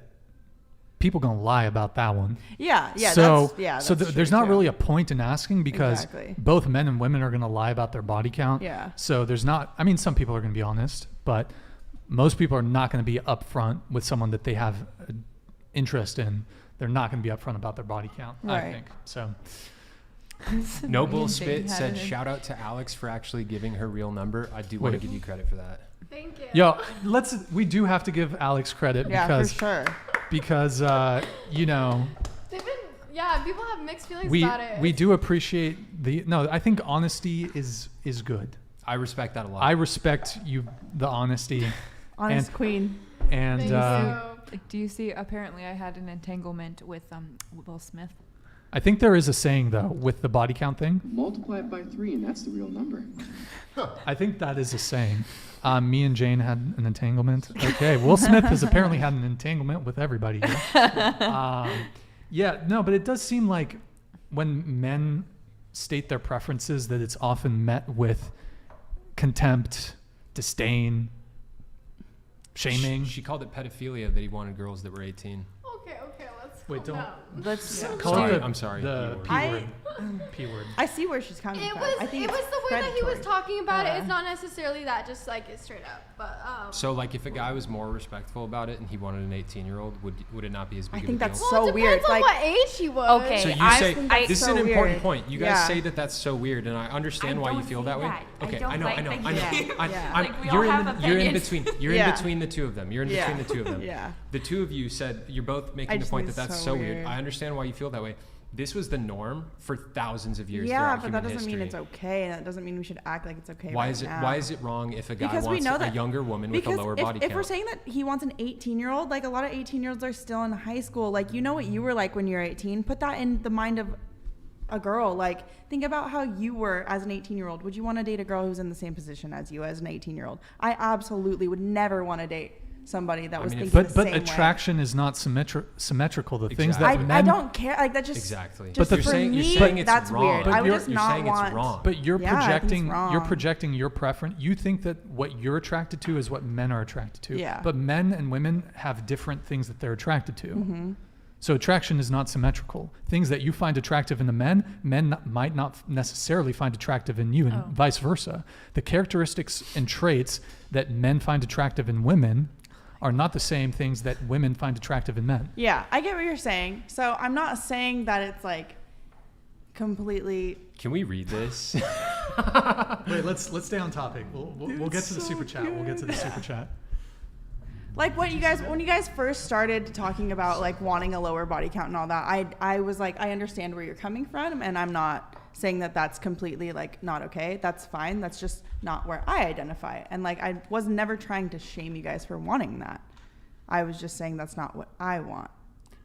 people gonna lie about that one. Yeah. So that's there's not really a point in asking because Exactly. both men and women are gonna lie about their body count. Yeah. So there's not. I mean, some people are gonna be honest, but most people are not gonna be upfront with someone that they have an interest in. They're not gonna be upfront about their body count. I Right. think so. Noble Spit said, "Shout out to Alex for actually giving her real number. I do want to Wait. give you credit for that." Thank you. Yo, we do have to give Alex credit Yeah, because for sure. because you know. People have mixed feelings We about it. do appreciate I think honesty is good. I respect that a lot. I respect the honesty. Honest queen. And do you see? Apparently, I had an entanglement with Will Smith. I think there is a saying though with the body count thing. Multiply it by 3 and that's the real number. I think that is a saying. Me and Jane had an entanglement. Okay, Will Smith has apparently had an entanglement with everybody here. But it does seem like when men state their preferences that it's often met with contempt, disdain, shaming. She called it pedophilia that he wanted girls that were 18. Okay, let's Wait, calm don't. down. Let's Sorry, I'm sorry. The P word. P word. I see where she's coming It from. was I think it was it's the way that he was predatory. talking about it. Yeah. It's not necessarily that, just like it's straight up. But So, like, if a guy was more respectful about it and he wanted an 18-year-old, would it not be as big I of think a deal? that's well, so it weird. depends on Like, what age he was. Okay. So you I say think that's this is so an important weird. point. You guys Yeah. say that that's so weird, and I understand why you don't feel say that way. that. I Okay, don't I know. like that you- Yeah. Like, we all You're have you're in opinions. between. You're Yeah. in between the two of them. You're in Yeah. between the two of them. Yeah. The two of you said you're both making the just point think that that's it's so so weird. weird. I understand why you feel that way. This was the norm for thousands of years Yeah, throughout but human that doesn't history. mean it's okay, and that doesn't mean we should act like it's okay. Why right is it? now. Why is it wrong if a guy Because we wants know a that younger woman with a lower body if count? we're saying that he wants an 18-year-old, like a lot of 18-year-olds are still in high school. Like, you know what you were like when you were 18. Put that in the mind of a girl. Like, think about how you were as an 18-year-old. Would you want to date a girl who's in the same position as you as an 18-year-old? I absolutely would never want to date somebody that was thinking the but same attraction is not symmetrical. The things Exactly. that men I don't care. Like, that just Exactly. Just But for you're me, saying it's that's wrong. weird. But I would you're- just you're not saying it's want. wrong. But you're Yeah, I think it's projecting you're wrong. projecting your preference. You think that what you're attracted to is what men are attracted to. Yeah. But men and women have different things that they're attracted to. Mm-hmm. So attraction is not symmetrical. Things that you find attractive in the men might not necessarily find attractive in you, and vice versa. The characteristics and traits that men find attractive in women are not the same things that women find attractive in men. Yeah, I get what you're saying. So I'm not saying that it's like completely. Can we read this? Wait, let's stay on topic. We'll get to the super chat. We'll get to the super chat. Like when you guys first started talking about like wanting a lower body count and all that, I was like, I understand where you're coming from, and I'm not saying that that's completely like not okay. That's fine. That's just not where I identify. And like I was never trying to shame you guys for wanting that. I was just saying that's not what I want.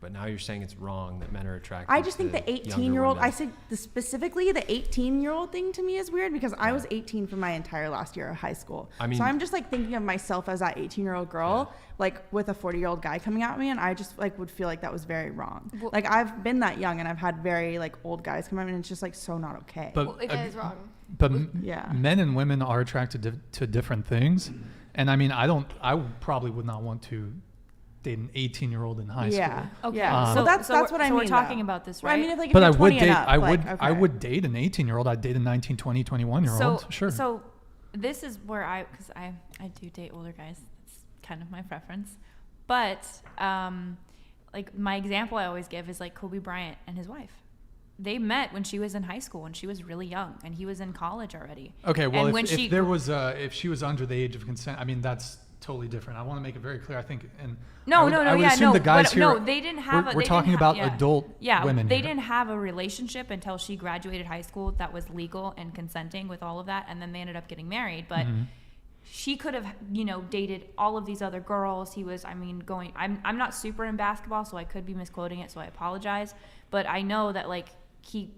But now you're saying it's wrong that men are attracted. I just think to the 18-year-old. younger I said specifically the 18-year-old thing to me is weird because I was 18 for my entire last year of high school. I mean, so I'm just like thinking of myself as that 18-year-old girl, like with a 40-year-old guy coming at me, and I just like would feel like that was very wrong. Well, like I've been that young, and I've had very like old guys come at me, and it's just like so not okay. But Well, it is wrong. But Yeah. men and women are attracted to different things, and I mean, I probably would not want to date an 18-year-old in high Yeah. school. Okay. Yeah. So that's what I so mean. we're talking though. about this, Well, right? I mean, if, like, if But you're I would 20 and date. up, I like, would. okay. I would date an 18-year-old. I'd date a 19, 20, 21-year-old. Sure. So this is where because I do date older guys. It's kind of my preference. But like my example I always give is like Kobe Bryant and his wife. They met when she was in high school and she was really young and he was in college already. Okay. Well, And if she was under the age of consent, I mean that's totally different. I want to make it very clear. I think and I would assume the guys here. They didn't have. We're talking about adult women. They here. didn't have a relationship until she graduated high school that was legal and consenting with all of that, and then they ended up getting married. But she could have, dated all of these other girls. He was, going. I'm not super in basketball, so I could be misquoting it, so I apologize. But I know that like he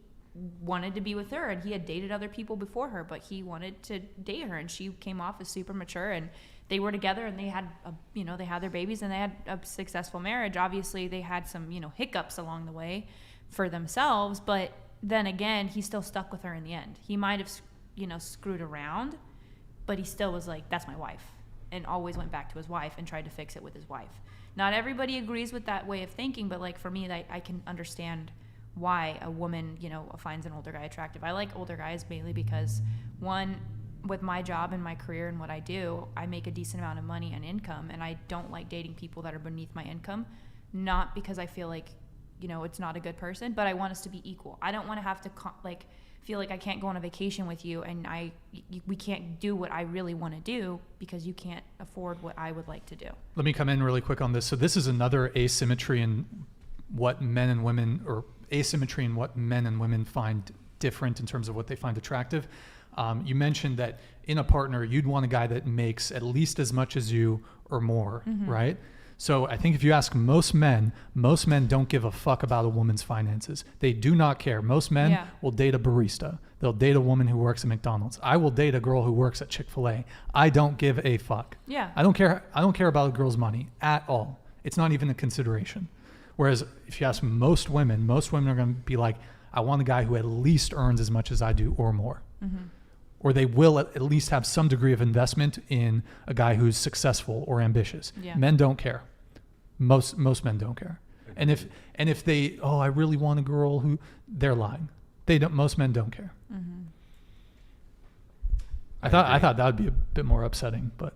wanted to be with her, and he had dated other people before her, but he wanted to date her, and she came off as super mature and. They were together and they had, they had their babies and they had a successful marriage. Obviously, they had some, hiccups along the way for themselves. But then again, he still stuck with her in the end. He might have, screwed around, but he still was like, that's my wife. And always went back to his wife and tried to fix it with his wife. Not everybody agrees with that way of thinking, but like for me, I can understand why a woman, finds an older guy attractive. I like older guys mainly because one, with my job and my career and what I do, I make a decent amount of money and income, and I don't like dating people that are beneath my income, not because I feel like, it's not a good person, but I want us to be equal. I don't want to have to feel like I can't go on a vacation with you and we can't do what I really want to do because you can't afford what I would like to do. Let me come in really quick on this. So this is another asymmetry in what men and women, or asymmetry in what men and women find different in terms of what they find attractive. You mentioned that in a partner, you'd want a guy that makes at least as much as you or more, right? So I think if you ask most men don't give a fuck about a woman's finances. They do not care. Most men will date a barista. They'll date a woman who works at McDonald's. I will date a girl who works at Chick-fil-A. I don't give a fuck. Yeah. I don't care about a girl's money at all. It's not even a consideration. Whereas if you ask most women are going to be like, I want a guy who at least earns as much as I do or more. Or they will at least have some degree of investment in a guy who's successful or ambitious. Yeah. Men don't care. Most men don't care. And if they, I really want a girl who, they're lying. They don't. Most men don't care. I thought that would be a bit more upsetting, but.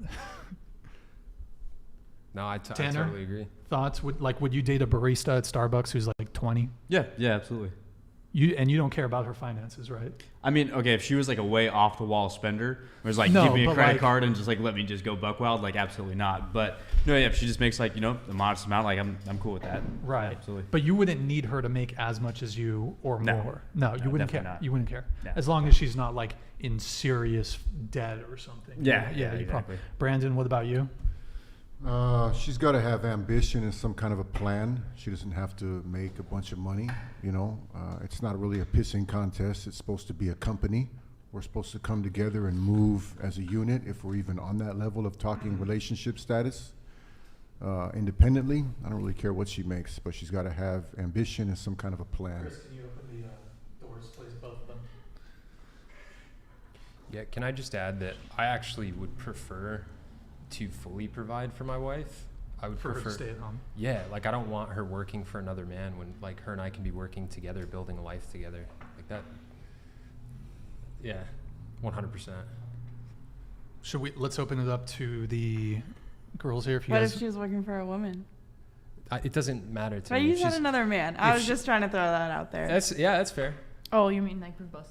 No, I Tanner, totally agree. Thoughts? Would you date a barista at Starbucks who's like 20? Yeah, absolutely. You don't care about her finances, right? I mean, okay, if she was like a way off the wall spender, was like, No, give me a but credit like- card and just like let me just go buck wild, like absolutely not. But no, yeah, if she just makes like, a modest amount, like I'm cool with that. Right. Absolutely. But you wouldn't need her to make as much as you or No. more. No, you wouldn't care. definitely not. You wouldn't care. No. As long as she's not like in serious debt or something. Yeah, you exactly. probably. Brandon, what about you? She's got to have ambition and some kind of a plan. She doesn't have to make a bunch of money, It's not really a pissing contest. It's supposed to be a company. We're supposed to come together and move as a unit if we're even on that level of talking relationship status. Independently, I don't really care what she makes, but she's got to have ambition and some kind of a plan. Chris, can you open the doors, please, both of them? Yeah, can I just add that I actually would prefer to fully provide for my wife. I would For her prefer to stay at home. Yeah, like I don't want her working for another man when like her and I can be working together, building a life together. Like that. Yeah, 100%. Let's open it up to the girls here. What if she was working for a woman? It doesn't matter to But me. you if said she's- another man. I was just trying to throw that out there. That's fair. Oh, you mean like for both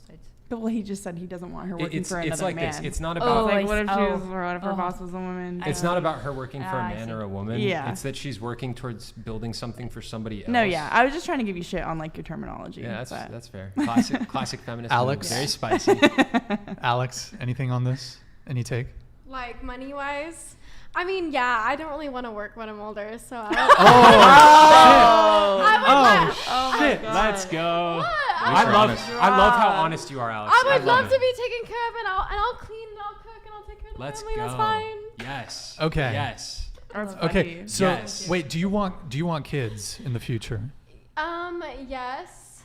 sides? But well, he just said he doesn't want her working for another like man. this. It's not about like what if her boss was a woman? It's not about her working for a man or a woman. Yeah. It's that she's working towards building something for somebody else. No, yeah. I was just trying to give you shit on like your terminology. Yeah, but. that's fair. Classic feminist. Alex. Very spicy. Alex, anything on this? Any take? Like money wise, I mean, yeah, I don't really want to work when I'm older, so I Shit! Let's go. What? I love how honest you are, Alex. I would love to be taken care of, and I'll clean and I'll cook and I'll take care of the Let's family. go. That's fine. Yes. Okay. Yes. Okay. So Yes. wait, do you want kids in the future? Yes.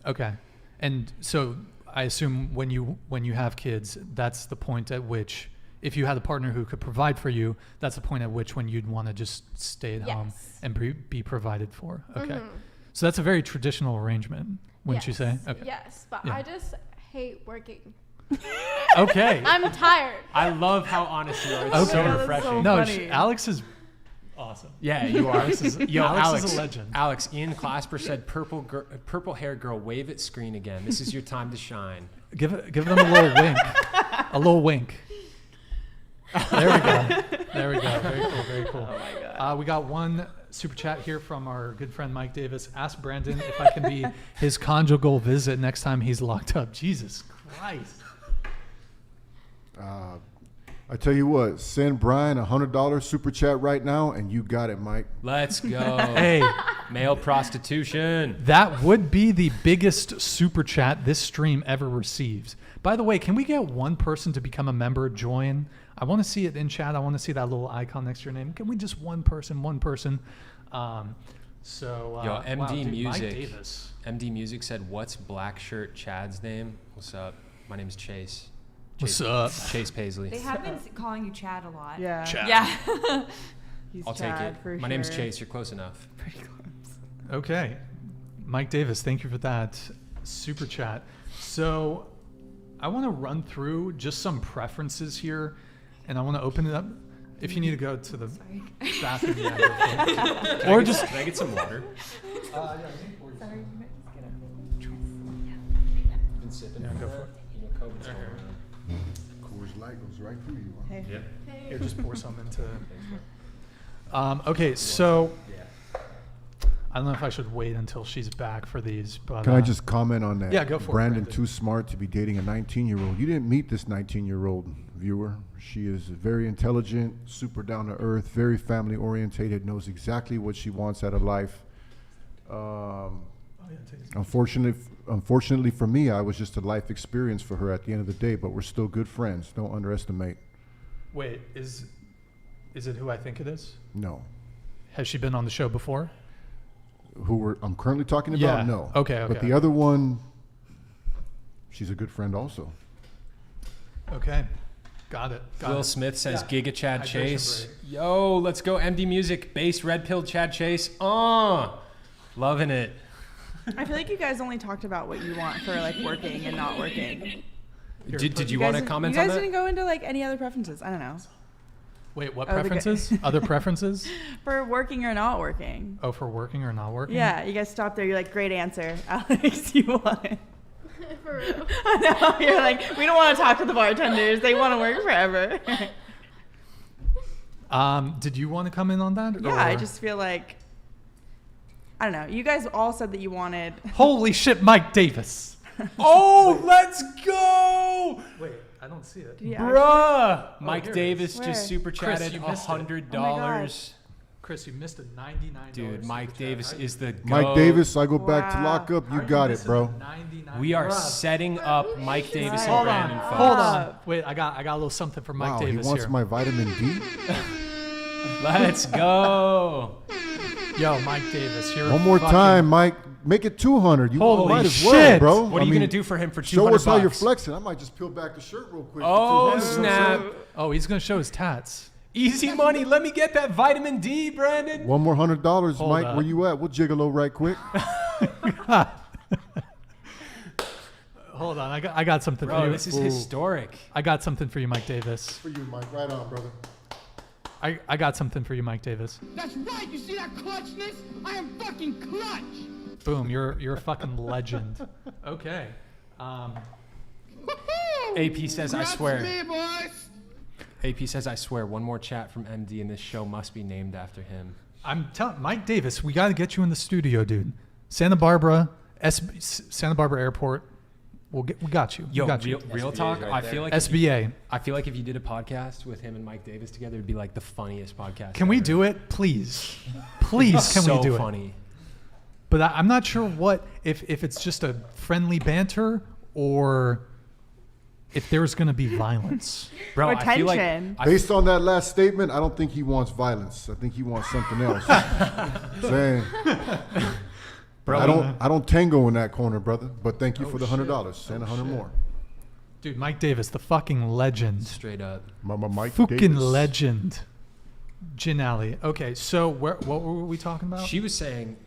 Okay. And so I assume when you have kids, that's the point at which, if you had a partner who could provide for you, that's the point at which when you'd want to just stay at home and be provided for. Okay. Mhm. So that's a very traditional arrangement, wouldn't you say? Okay. Yes, but Yeah. I just hate working. Okay. I'm tired. I love how honest you are. It's so refreshing. No, Alex is awesome. Yeah, you are. Alex is a legend. Alex, Ian Clasper said, "Purple hair girl, wave at screen again. This is your time to shine." Give them a little wink. A little wink. There we go. Very cool. Very cool. Oh my God. We got one super chat here from our good friend Mike Davis. Ask Brandon if I can be his conjugal visit next time he's locked up. Jesus Christ. I tell you what, send Brian $100 super chat right now, and you got it, Mike. Let's go. Hey, male prostitution. That would be the biggest super chat this stream ever receives. By the way, can we get one person to become a member, join? I want to see it in chat. I want to see that little icon next to your name. Can we just one person? Yo, MD wow, dude, Music. Mike Davis. MD Music said, "What's black shirt Chad's name?" What's up? My name's Chase. What's up? Chase Paisley. They have been calling you Chad a lot. Yeah. Chad. Yeah. I'll take it. My name's Chase. You're close enough. Pretty close. Okay. Mike Davis, thank you for that super chat. So I want to run through just some preferences here, and I want to open it up. If you need to go to the bathroom, yeah, or just can I get some water? Sorry. Been sipping. Yeah, go for it. You know, COVID's going around. Coors Light goes right through you. Huh? Hey. Yeah. Here, just pour some into. Okay, so I don't know if I should wait until she's back for these, but Can I just comment on that? Yeah, go for it, Brandon, Brandon. too smart to be dating a 19-year-old. You didn't meet this 19-year-old viewer. She is very intelligent, super down to earth, very family orientated, knows exactly what she wants out of life. Unfortunately for me, I was just a life experience for her at the end of the day, but we're still good friends. Don't underestimate. Wait, is it who I think it is? No. Has she been on the show before? I'm currently talking about? Yeah. No. Okay. But the other one, she's a good friend also. Okay. Got it. Will Smith says, Yeah. Giga Chad Hydration Chase. break. Yo, let's go MD Music. Bass Red Pill Chad Chase. Loving it. I feel like you guys only talked about what you want for like working and not working. Did you want to comment you on guys that? didn't go into like any other preferences. I don't know. Wait, what Oh, the preferences? Other preferences? For working or not working. Oh, for working or not working? Yeah, you guys stopped there. You're like, great answer, Alex. You want it. For real. I know. You're like, we don't want to talk to the bartenders. They want to work forever. Did you want to come in on that? Yeah, or? I just feel like, I don't know. You guys all said that you wanted. Holy shit, Mike Davis. Let's go! Wait, I don't see it. Yeah. Bruh! Oh, Mike here it Davis is. just Where? super Chris, chatted you missed it. $100. Oh my God. Chris, you missed a $99. Dude, Mike super chat. Davis is the Mike GOAT. Davis, I go back to Wow. lock up. How You are got it, missing bro. a $99? We are Bruh. setting up Mike Davis and Hold Brandon, on, folks. hold on. Wait, I got a little something for Mike Wow, Davis he wants here. my vitamin D? Let's go. Yo, Mike Davis, you're One more fucking- time, Mike. Make it 200. You Holy might as well, shit. bro. What are you going to do for him for $200? Show us how you're flexing. I might just peel back the shirt real quick. Oh, for 200, you know what I'm snap. saying? Oh, he's gonna show his tats. Easy money. Let me get that vitamin D, Brandon. One more $100, Hold Mike. up. Where you at? We'll gigolo right quick. Hold on, I got something for Bro, you. this is historic. I got something for you, Mike Davis. For you, Mike. Right on, brother. I got something for you, Mike Davis. That's right. You see that clutchness? I am fucking clutch. Boom, you're a fucking legend. Okay. AP says, I swear. Me, boys. AP says, I swear, one more chat from MD and this show must be named after him. I'm telling Mike Davis, we got to get you in the studio, dude. Santa Barbara Airport. We got you. Yo, we got you. real talk. right I there. feel like SBA. I feel like if you did a podcast with him and Mike Davis together, it'd be like the funniest podcast. Can we ever. do it, please? Please, can so we do funny. it? But I'm not sure if it's just a friendly banter or if there's going to be violence. Bro, Or I feel like tension. Based on that last statement, I don't think he wants violence. I think he wants something else. Saying, Bro, I don't tango in that corner, brother. But thank you for the $100. Send 100 more. Dude, Mike Davis, the fucking legend. straight up. Mama Mike Fucking Davis. legend. Gin Alley. Okay, so what were we talking about? She was saying,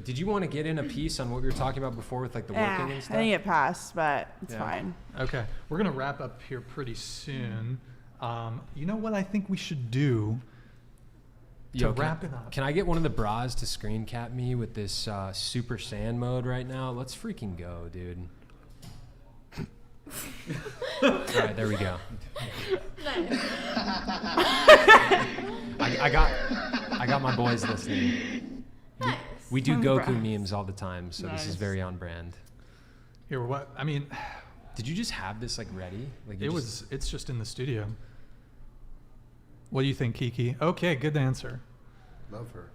did you want to get in a piece on what we were talking about before with like the Yeah, working I and stuff? think it passed, but it's Yeah. fine. Okay, we're gonna wrap up here pretty soon. You know what I think we should do to Yo, wrap it up? Can I get one of the bras to screen cap me with this Super Saiyan mode right now? Let's freaking go, dude. All right, there we go. Nice. I got my boys listening. Nice. We do Some Goku bras. memes all the time, so this is Nice. very on brand. Here, what? I mean, Did you just have this like ready? Like you it's just in the studio. What do you think, Kiki? Okay, good answer. Love her.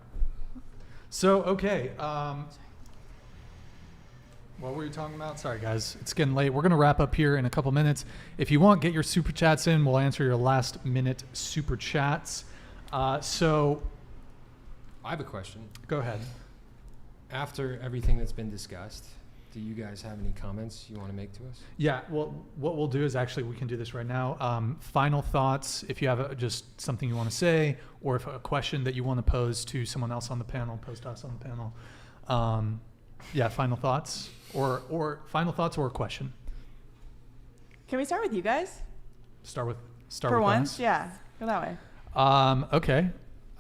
So, okay. What were you talking about? Sorry, guys. It's getting late. We're going to wrap up here in a couple minutes. If you want, get your super chats in. We'll answer your last minute super chats. So, I have a question. go ahead. After everything that's been discussed, do you guys have any comments you want to make to us? Yeah, well, what we'll do is actually we can do this right now. Final thoughts, if you have just something you want to say, or if a question that you want to pose to someone else on the panel, pose to us on the panel. Yeah, final thoughts, or final thoughts or a question. Can we start with you guys? Start with For once? us. Yeah. Go that way. Okay.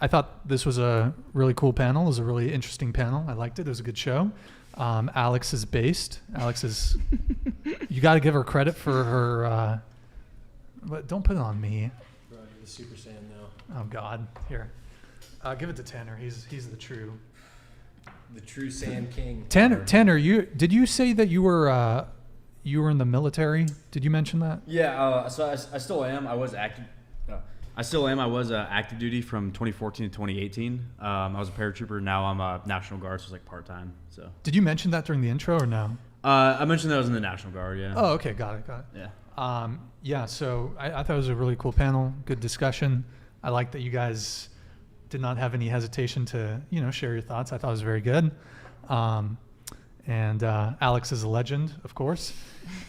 I thought this was a really cool panel. It was a really interesting panel. I liked it. It was a good show. Alex is based. Alex is. You got to give her credit for her. But don't put it on me. Bro, you're the Super Saiyan now. Oh God. Here. Give it to Tanner. He's the true. The true Saiyan King. Tanner, did you say that you were in the military? Did you mention that? Yeah, so I still am. I was active. I still am. I was active duty from 2014 to 2018. I was a paratrooper. Now I'm a National Guard, so it's like part-time. So. Did you mention that during the intro or no? I mentioned that I was in the National Guard, yeah. Oh, okay. Got it. Yeah. Yeah, so I thought it was a really cool panel, good discussion. I like that you guys did not have any hesitation to, share your thoughts. I thought it was very good. And Alex is a legend, of course.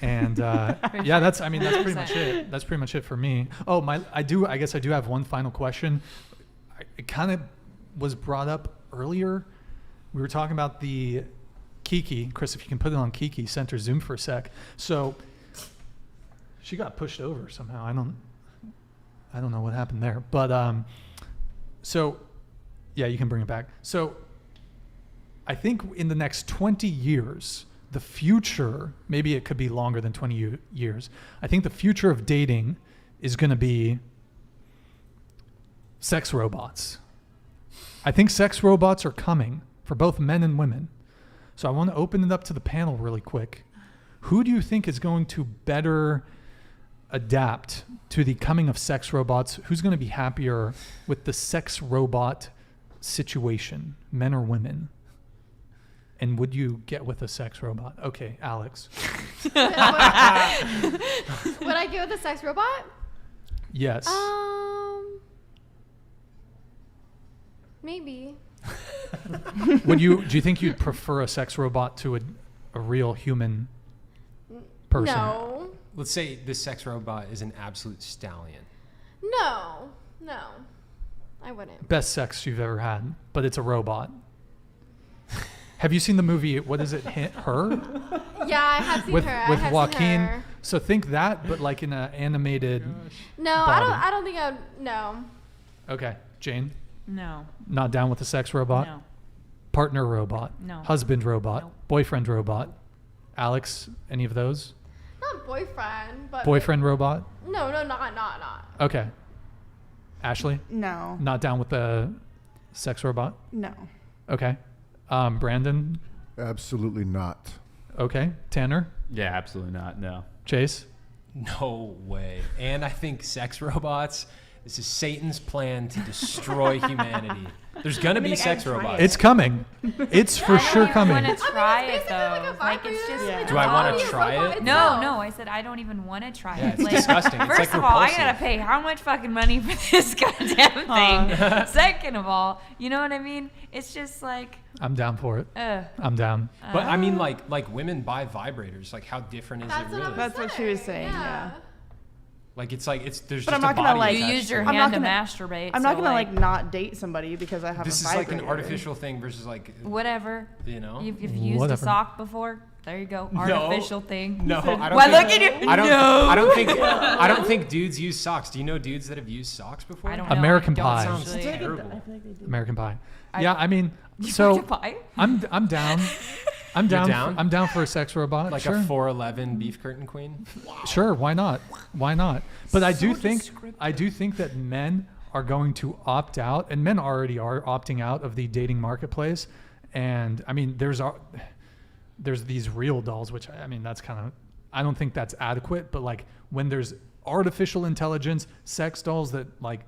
And yeah, that's pretty much it. That's pretty much it for me. Oh, I guess I do have one final question. It kind of was brought up earlier. We were talking about the Kiki. Chris, if you can put it on Kiki, center zoom for a sec. So she got pushed over somehow. I don't know what happened there. But so yeah, you can bring it back. So I think in the next 20 years, the future, maybe it could be longer than 20 years. I think the future of dating is going to be sex robots. I think sex robots are coming for both men and women. So I want to open it up to the panel really quick. Who do you think is going to better adapt to the coming of sex robots? Who's going to be happier with the sex robot situation, men or women? And would you get with a sex robot? Okay, Alex. Would I get with a sex robot? Yes. Maybe. Do you think you'd prefer a sex robot to a real human person? No. Let's say this sex robot is an absolute stallion. No. I wouldn't. Best sex you've ever had, but it's a robot. Have you seen the movie, what is it, Her? Yeah, I have seen with her. I have Joaquin. seen her. So think that, but like in an animated No, body. I don't think I would. No. Okay, Jane? No. Not down with the sex robot? No. partner robot, No. husband robot, Nope. boyfriend robot. Alex, any of those? Not boyfriend, but Boyfriend robot? No, not. Okay. Ashley? No. Not down with the sex robot? No. Okay. Brandon? Absolutely not. Okay. Tanner? Yeah, absolutely not. No. Chase? No way. And I think sex robots, this is Satan's plan to destroy humanity. There's gonna be sex robots. It's coming. It's for sure coming. I don't even want to try it basically like though. a Like it's just. vibrator. Do I wanna It's try a robot it? itself. No, I said I don't even want to try Yeah, it. it's Like, disgusting. It's First like of all, I repulsive. gotta pay how much fucking money for this goddamn thing. Second of all, you know what I mean? It's just like, I'm down for it. ugh. I'm down. But I mean, like women buy vibrators. Like, how different is That's it what I really? was That's what she was saying, yeah. Like, it's like there's But just I'm not a gonna, body like- You attached use to your it. I'm hand not to gonna- masturbate. I'm so not gonna like not date somebody because I have This a is like an vibrator. artificial thing versus like whatever. You know? If you've used Whatever. a sock before, there you go. No. Artificial thing. No, I don't. Why think, look at you? I don't. No. I don't think dudes use socks. Do you know dudes that have used socks before? I don't know. American I don't Pie. Sounds actually. terrible. American Pie. I- Yeah, I mean, You so like to pie? I'm down. I'm You're down. down? I'm down for a sex robot. Like sure. a 4'11" beef curtain queen. Sure, why not? Why not? But I do think that men are going to opt out, and men already are opting out of the dating marketplace. And I mean, there's these real dolls, which I mean, that's kind of, I don't think that's adequate. But like when there's artificial intelligence sex dolls that like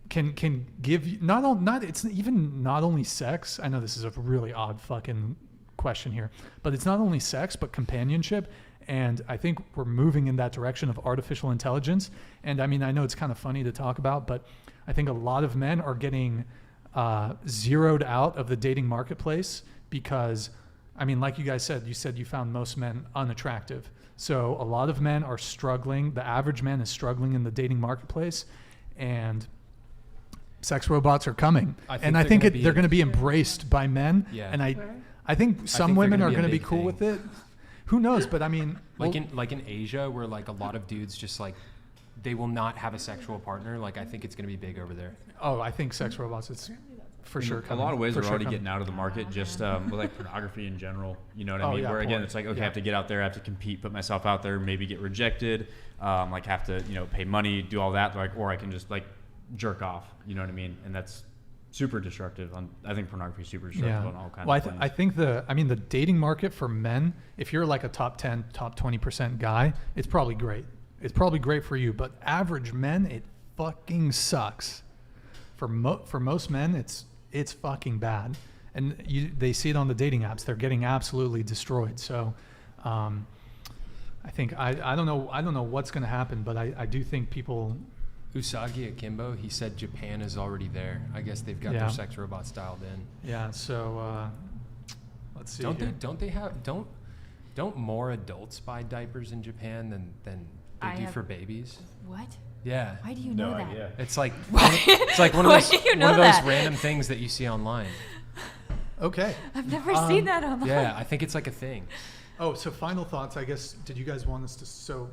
can give you not only sex. I know this is a really odd fucking question here, but it's not only sex but companionship. And I think we're moving in that direction of artificial intelligence. And I mean, I know it's kind of funny to talk about, but I think a lot of men are getting zeroed out of the dating marketplace because, I mean, like you guys said, you found most men unattractive. So a lot of men are struggling. The average man is struggling in the dating marketplace, and sex robots are coming. And I think they're going to be embraced by men. Yeah. And I think some they're women gonna are be a going to be big cool thing. with it. Who knows? But I mean, Like in Asia, where like a lot of dudes just like they will not have a sexual partner. Like I think it's gonna be big over there. oh, I think sex robots, it's for In sure a coming. lot of ways, For they're sure already coming. getting out of the market, just with like pornography in general. You know what I Oh, mean? yeah, Where again, porn. it's like, okay, Yeah. I have to get out there, I have to compete, put myself out there, maybe get rejected, like have to, pay money, do all that, like, or I can just like jerk off. You know what I mean? And that's super destructive. I think pornography is super destructive on all kinds Well, of planes. I think the dating market for men, if you're like a top 10, top 20% guy, it's probably great. It's probably great for you, but average men, it fucking sucks. For most men, it's fucking bad. And they see it on the dating apps. They're getting absolutely destroyed. So, I think I don't know what's going to happen, but I do think people. Usagi Akimbo, he said Japan is already there. I guess they've got Yeah. their sex robots dialed in. Yeah. So let's see. Don't more adults buy diapers in Japan than they do for babies? What? Yeah. Why do you know that? idea. It's like Why- it's like one of why those do you one know of those that? random things that you see online. Okay. I've never seen that online. Yeah, I think it's like a thing. Oh, so final thoughts. I guess. Did you guys want us to? So,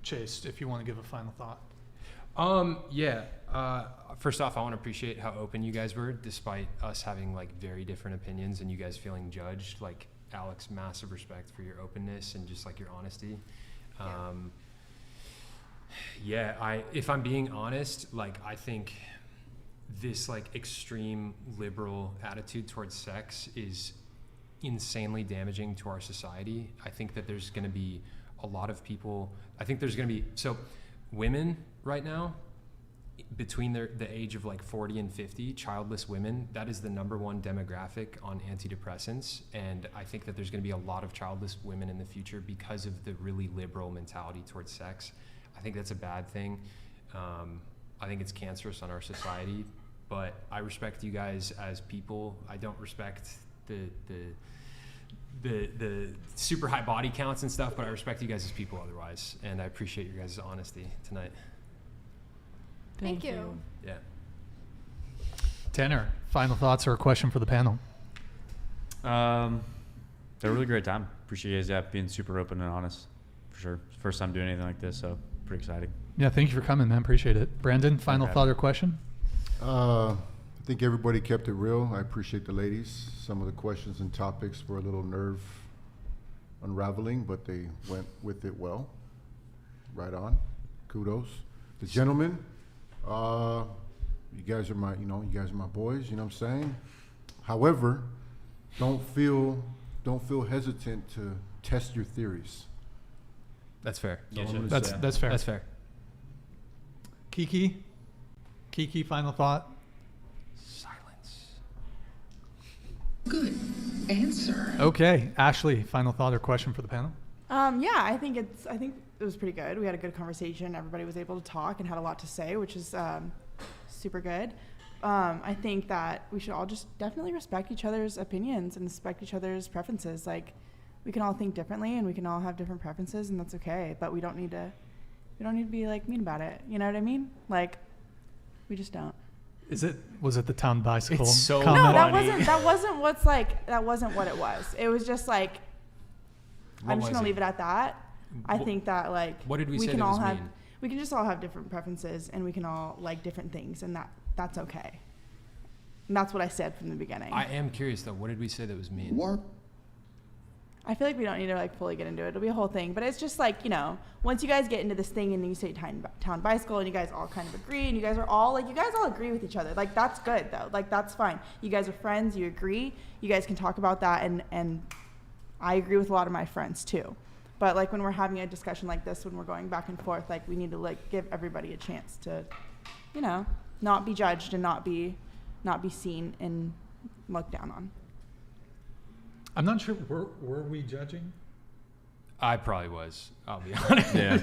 Chase, if you want to give a final thought. Yeah. First off, I want to appreciate how open you guys were, despite us having like very different opinions and you guys feeling judged. Like Alex, massive respect for your openness and just like your honesty. If I'm being honest, like I think this like extreme liberal attitude towards sex is insanely damaging to our society. I think that there's going to be a lot of people. I think there's going to be women right now between the age of like 40 and 50, childless women, that is the #1 demographic on antidepressants. And I think that there's going to be a lot of childless women in the future because of the really liberal mentality towards sex. I think that's a bad thing. I think it's cancerous on our society, but I respect you guys as people. I don't respect the super high body counts and stuff, but I respect you guys as people otherwise. And I appreciate your guys' honesty tonight. Thank you. Yeah. Tanner, final thoughts or a question for the panel? They're a really great time. Appreciate you guys being super open and honest, for sure. First time doing anything like this, so pretty exciting. Yeah, thank you for coming, man. Appreciate it. Brandon, final thought or question? It's think everybody kept it real. I appreciate the ladies. Some of the questions and topics were a little nerve unraveling, but they went with it well. Right on. Kudos. The gentlemen, you guys are my boys, you know what I'm saying? However, don't feel hesitant to test your theories. That's fair. That's fair. That's fair. Kiki, final thought. Silence. Good answer. Okay, Ashley, final thought or question for the panel? Yeah, I think it was pretty good. We had a good conversation. Everybody was able to talk and had a lot to say, which is super good. I think that we should all just definitely respect each other's opinions and respect each other's preferences. Like, we can all think differently and we can all have different preferences, and that's okay. But we don't need to be like mean about it. You know what I mean? Like, we just don't. Was it the town bicycle? It's so comment? No, that wasn't what it was. It was just like, I'm just gonna leave it at that. I think that, like, what did we say can that all was have mean? we can just all have different preferences and we can all like different things, and that's okay. And that's what I said from the beginning. I am curious though. What did we say that was mean? I feel like we don't need to like fully get into it. It'll be a whole thing, but it's just like, once you guys get into this thing and then you say town bicycle and you guys all kind of agree and you guys all agree with each other. Like, that's good though. Like, that's fine. You guys are friends. You agree. You guys can talk about that, and I agree with a lot of my friends too. But like, when we're having a discussion like this, when we're going back and forth, like, we need to like give everybody a chance to, not be judged and not be seen and looked down on. I'm not sure. Were we judging? I probably was. I'll be honest. Yeah.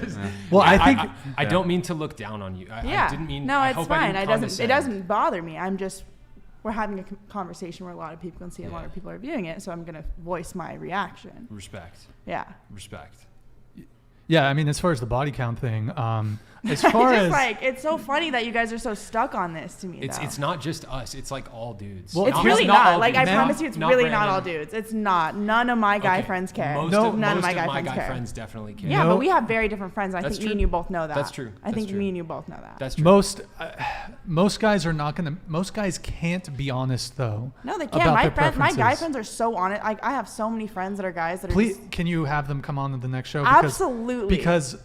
Well, I think I don't mean to look down on you. I didn't mean. No, I it's hope I fine. didn't It condescend. doesn't bother me. We're having a conversation where a lot of people can see and a lot of people are viewing it, so I'm gonna voice my reaction. Respect. Yeah. Respect. Yeah, I mean, as far as the body count thing, as far it's as like, it's so funny that you guys are so stuck on this to me. It's not just us. It's like all dudes. Well, it's really not. all Like, dudes. I promise you, it's really not all Brandon. dudes. It's not. None of my guy friends care. Most None of of my guy guy care. friends definitely care. Yeah, but we have very different friends. I That's think me true. and you both know that. That's true. I think That's true. me and you both know that. That's true. most guys are not gonna. Most guys can't be honest though. No, they can't. About My their guy preferences. friends are so honest. Like, I have so many friends that are guys that are Please, just, can you have them come on to the next show? Absolutely. Because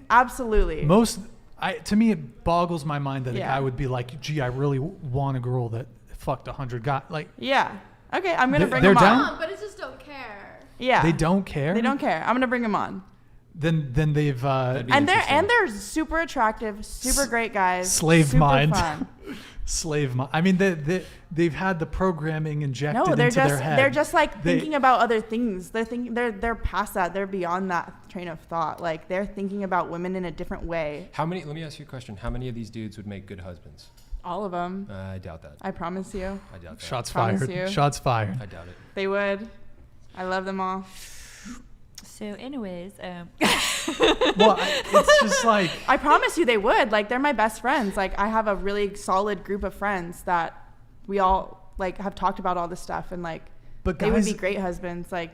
absolutely. To me, it boggles my mind that a Yeah. guy would be like, "Gee, I really want a girl that fucked 100 guys." Like, Yeah. Okay, I'm gonna bring they're them down? on. But it just don't care. Yeah. they don't care. They don't care. I'm gonna bring them on. Then they've And they're super attractive, super great guys. slave super mind. Fun. Slave mind. I mean, they've had the programming injected No, into their head. they're just like thinking about other things. They're past that. They're beyond that train of thought. Like, they're thinking about women in a different way. Let me ask you a question. How many of these dudes would make good husbands? All of them. I doubt that. I promise you. I doubt that. Shots Promise fired. you. Shots fired. I doubt it. They would. I love them all. So, anyways, Well, it's just like, I promise you they would. Like, they're my best friends. Like, I have a really solid group of friends that we all like have talked about all this stuff, and like, but they would guys, be great husbands. Like,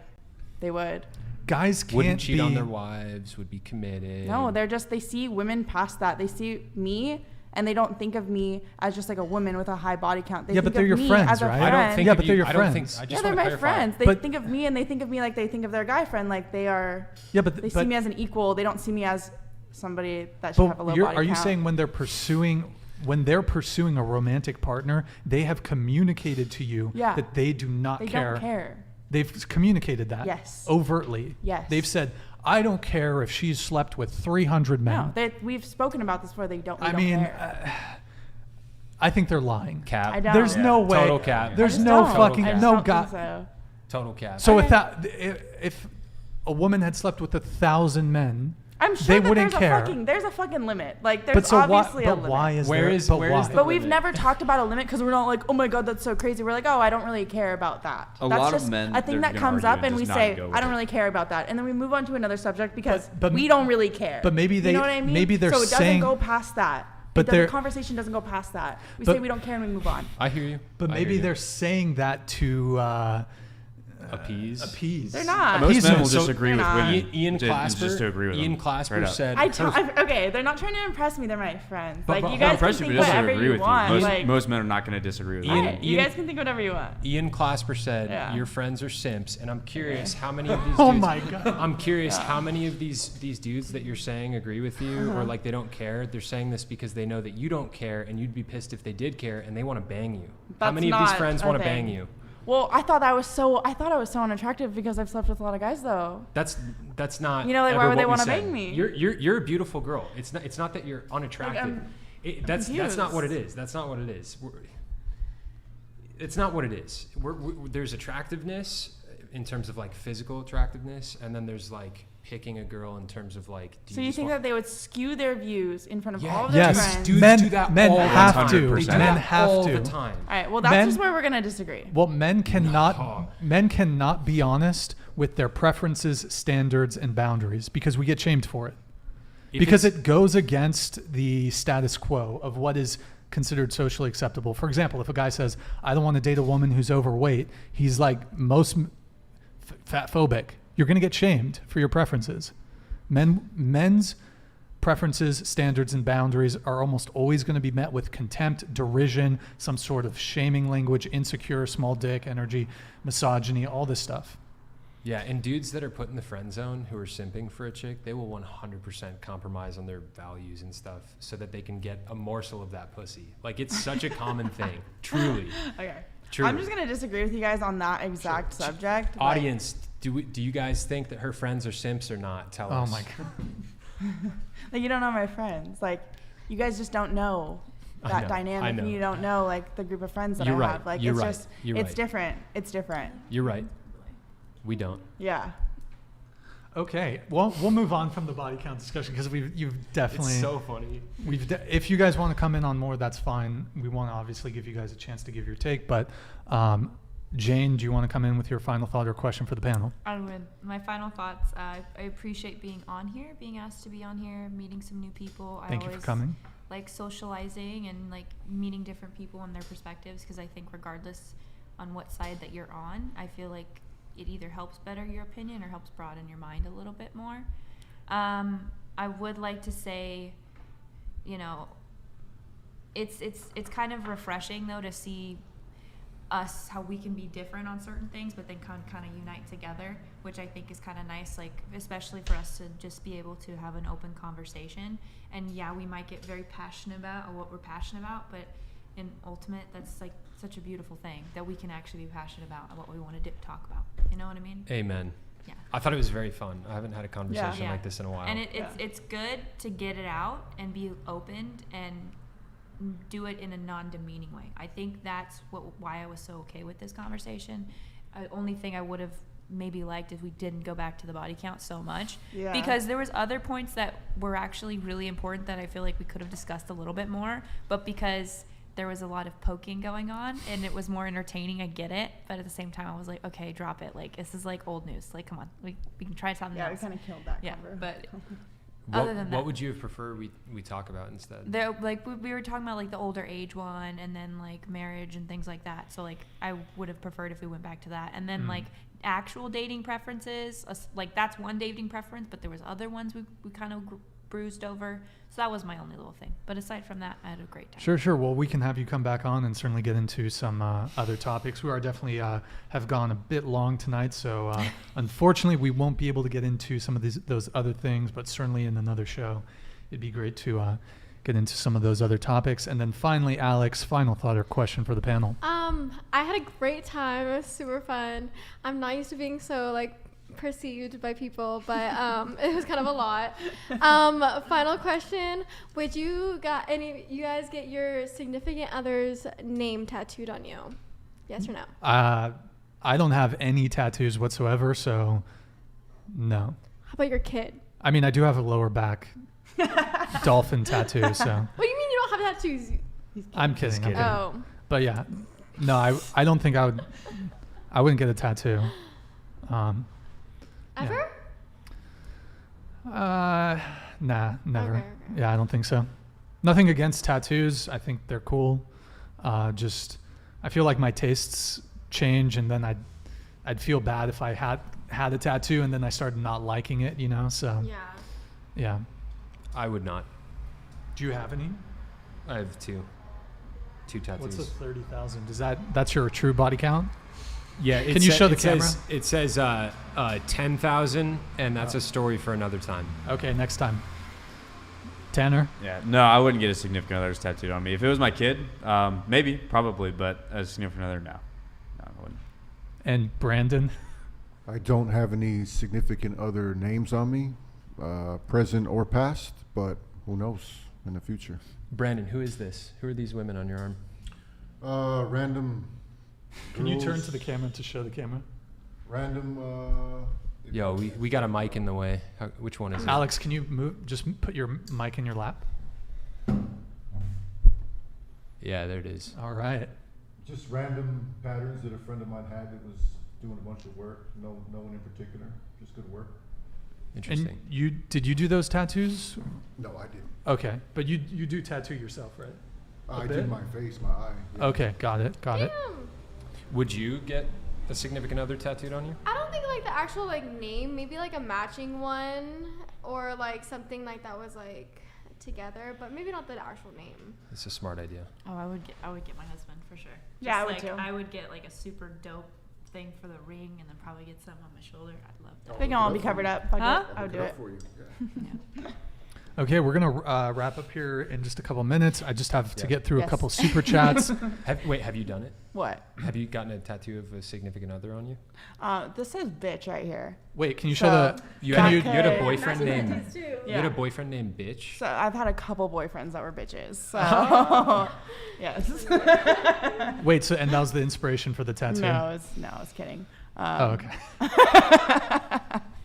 they would. guys can't Wouldn't cheat be on their wives. Would be committed. No, they see women past that. They see me, and they don't think of me as just like a woman with a high body count. They Yeah, think but they're of your me friends, as a right? friend. I don't think. Yeah, of but you- they're your I don't friends. think. I just Yeah, they're want my to clarify. friends. They But- think of me, and they think of me like they think of their guy friend. Like, they are. Yeah, but They see me as an equal. They don't see me as somebody that should But have a low body are you count. saying when they're pursuing a romantic partner, they have communicated to you Yeah. that they do not They care? don't care. They've communicated that. Yes. Overtly. Yes. They've said, "I don't care if she's slept with 300 men." No, we've spoken about this before. They don't. We I don't mean, care. I think they're lying. Cap. I don't. There's Yeah. no way. Total cap. There's I just no don't. fucking I just no don't god. think so. Total cap. So Okay. if a woman had slept with 1,000 men, I'm sure they that wouldn't there's care. there's a fucking limit. Like, there's but so why? obviously a But limit. why is Where there? is- but where why? is the But we've limit? never talked about a limit because we're not like, oh my god, that's so crazy. We're like, oh, I don't really care about that. A That's lot of just men, a thing they're that gonna comes argue up, and and we just not say, go I with don't it. really care about that, and then we move on to another subject because But we don't really care. but maybe they- you know what I mean? maybe they're so it doesn't saying- go past that. But the they're- conversation doesn't go past that. We but- say we don't care and we move on. I hear you. But I maybe hear you. they're saying that to appease. Appease. They're not. Most men will So just agree with not. women. Ian just to Clasper, agree with Ian them. Clasper Straight up. said, Okay, they're not trying to impress me. They're my friends. But- Like, but you how guys can Impressive, think but doesn't whatever agree you with want. you. Like, Most men are not going to disagree with Ian- you. right, you guys can think whatever you want. Ian Clasper said, Yeah. "Your friends are simps," and I'm curious how many of these. Oh dudes, my God. I'm curious how many of these dudes that you're saying agree with you, or like they don't care. They're saying this because they know that you don't care, and you'd be pissed if they did care, and they want to bang you. How That's many of these not friends a want to thing. bang you? Well, I thought I was so unattractive because I've slept with a lot of guys though. That's not. You know, like, ever why would what they we wanna said. bang me? You're a beautiful girl. It's not that you're unattractive. That's not what it confused. is. That's not what it is. It's not what it is. There's attractiveness in terms of like physical attractiveness, and then there's like picking a girl in terms of like. So you think that they would skew their views in front of all of Yeah. their Yes. friends? Dudes Men- do that men all the have time. to. They do Men that have all to. the time. All right. Well, that's Men- just where we're gonna disagree. Well, men cannot No. men cannot be honest with their preferences, standards, and boundaries because we get shamed for it. Because it goes against the status quo of what is considered socially acceptable. For example, if a guy says, "I don't want to date a woman who's overweight," he's like most fat phobic. You're going to get shamed for your preferences. Men's preferences, standards, and boundaries are almost always going to be met with contempt, derision, some sort of shaming language, insecure, small dick energy, misogyny, all this stuff. Yeah, and dudes that are put in the friend zone who are simping for a chick, they will 100% compromise on their values and stuff so that they can get a morsel of that pussy. Like, it's such a common thing. Truly. Okay. Truly. I'm just gonna disagree with you guys on that exact subject. Audience, do you guys think that her friends are simps or not? Tell us. Oh my God. Like, you don't know my friends. Like, you guys just don't know I that know, dynamic, I know. and you don't know like the group of friends that You're I right, have. Like, you're it's right, just, you're it's right. different. It's different. You're right. We don't. Yeah. Okay, well, we'll move on from the body count discussion because you've definitely. It's so funny. If you guys want to come in on more, that's fine. We want to obviously give you guys a chance to give your take, but Jane, do you want to come in with your final thought or question for the panel? I would. My final thoughts. I appreciate being on here, being asked to be on here, meeting some new people. Thank you for coming. Like socializing and like meeting different people and their perspectives, because I think regardless on what side that you're on, I feel like it either helps better your opinion or helps broaden your mind a little bit more. I would like to say, you know, it's kind of refreshing though to see us how we can be different on certain things but then kind of unite together, which I think is kind of nice, like especially for us to just be able to have an open conversation. And yeah, we might get very passionate about what we're passionate about, but in ultimate, that's like such a beautiful thing that we can actually be passionate about what we want to talk about. You know what I mean? Amen. Yeah. I thought it was very fun. I haven't had a conversation Yeah. like this in a while. And it's good to get it out and be opened and do it in a non-demeaning way. I think that's why I was so okay with this conversation. Only thing I would have maybe liked if we didn't go back to the body count so much, because there was other points that were actually really important that I feel like we could have discussed a little bit more, but because there was a lot of poking going on and it was more entertaining, I get it, but at the same time I was like, okay, drop it, like this is like old news, like come on, we can try something else. Yeah, we kind of killed that cover. But What other than that, what would you have preferred we talk about instead? there, like we were talking about like the older age one and then like marriage and things like that, so like I would have preferred if we went back to that. And then like actual dating preferences, like that's one dating preference, but there was other ones we kind of bruised over, so that was my only little thing. But aside from that, I had a great time. Sure. Well, we can have you come back on and certainly get into some other topics. We are definitely have gone a bit long tonight, so unfortunately we won't be able to get into some of those other things, but certainly in another show it'd be great to get into some of those other topics. And then finally, Alex, final thought or question for the panel. I had a great time. It was super fun. I'm not used to being so like perceived by people, but it was kind of a lot. Final question: would you guys get your significant other's name tattooed on you? Yes or no? I don't have any tattoos whatsoever, so no. How about your kid? I mean, I do have a lower back dolphin tattoo, so. What do you mean you don't have tattoos? I'm kidding. I'm kidding. Oh. But yeah, no, I don't think I wouldn't get a tattoo. Ever? Nah, never. Okay. Yeah, I don't think so. Nothing against tattoos. I think they're cool. Just, I feel like my tastes change, and then I'd feel bad if I had a tattoo and then I started not liking it, you know? So yeah. I would not. Do you have any? I have two tattoos. What's the 30,000? That's your true body count? Yeah. Can you show the camera? It says 10,000, and that's a story for another time. Okay, next time. Tanner? Yeah, no, I wouldn't get a significant other tattooed on me. If it was my kid, maybe, probably, but a significant other, no. No, I wouldn't. And Brandon? I don't have any significant other names on me, present or past, but who knows in the future. Brandon, who is this? Who are these women on your arm? Random. Can you turn to the camera to show the camera? Random. Yo, we got a mic in the way. Which one is it? Alex, can you move? Just put your mic in your lap. Yeah, there it is. All right. Just random patterns that a friend of mine had that was doing a bunch of work. No one in particular. Just good work. Interesting. And did you do those tattoos? No, I didn't. Okay, but you do tattoo yourself, right? I did my face, my eye. Yeah. Okay, got it. Would you get a significant other tattooed on you? I don't think like the actual like name, maybe like a matching one or like something like that was like together, but maybe not the actual name. It's a smart idea. Oh, I would get my husband for sure. Yeah, I Just, would like, too. I would get like a super dope thing for the ring, and then probably get something on my shoulder. I'd love that. They can all be covered up. Fuck Huh? it. I would do it. For you. Yeah. Okay, we're gonna wrap up here in just a couple minutes. I just have to get through a Yes. couple super chats. Have you done it? What? Have you gotten a tattoo of a significant other on you? This says bitch right here. Wait, can you show the? You can had a boyfriend named. Too. You had a boyfriend named Bitch. So I've had a couple boyfriends that were bitches. So yes. Wait, so and that was the inspiration for the tattoo? No, I was kidding. Oh, okay.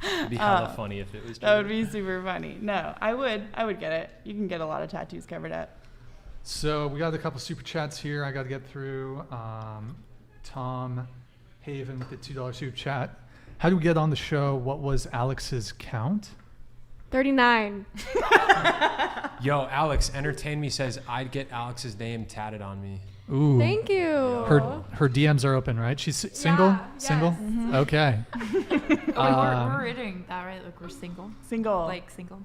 It'd be hella funny if it was true. That would be super funny. No, I would get it. You can get a lot of tattoos covered up. So we got a couple super chats here. I got to get through. Tom Haven with the $2 super chat. How do we get on the show? What was Alex's count? 39. Yo, Alex, Entertain Me says I'd get Alex's name tatted on me. Ooh. Thank you. Her DMs are open, right? She's single? Yeah, Single? yes. Mm-hmm. Okay. We're reading that, right? Like we're single. Single. Like single.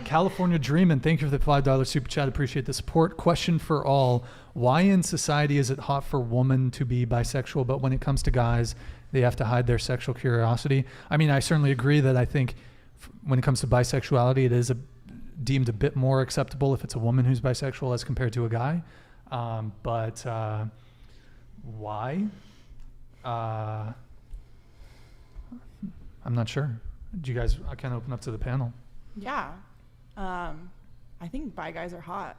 California Dreamin', thank you for the $5 super chat. Appreciate the support. Question for all. Why in society is it hot for women to be bisexual, but when it comes to guys, they have to hide their sexual curiosity? I mean, I certainly agree that I think when it comes to bisexuality, it is deemed a bit more acceptable if it's a woman who's bisexual as compared to a guy. But why? I'm not sure. Do you guys, I can open up to the panel. Yeah. I think bi guys are hot.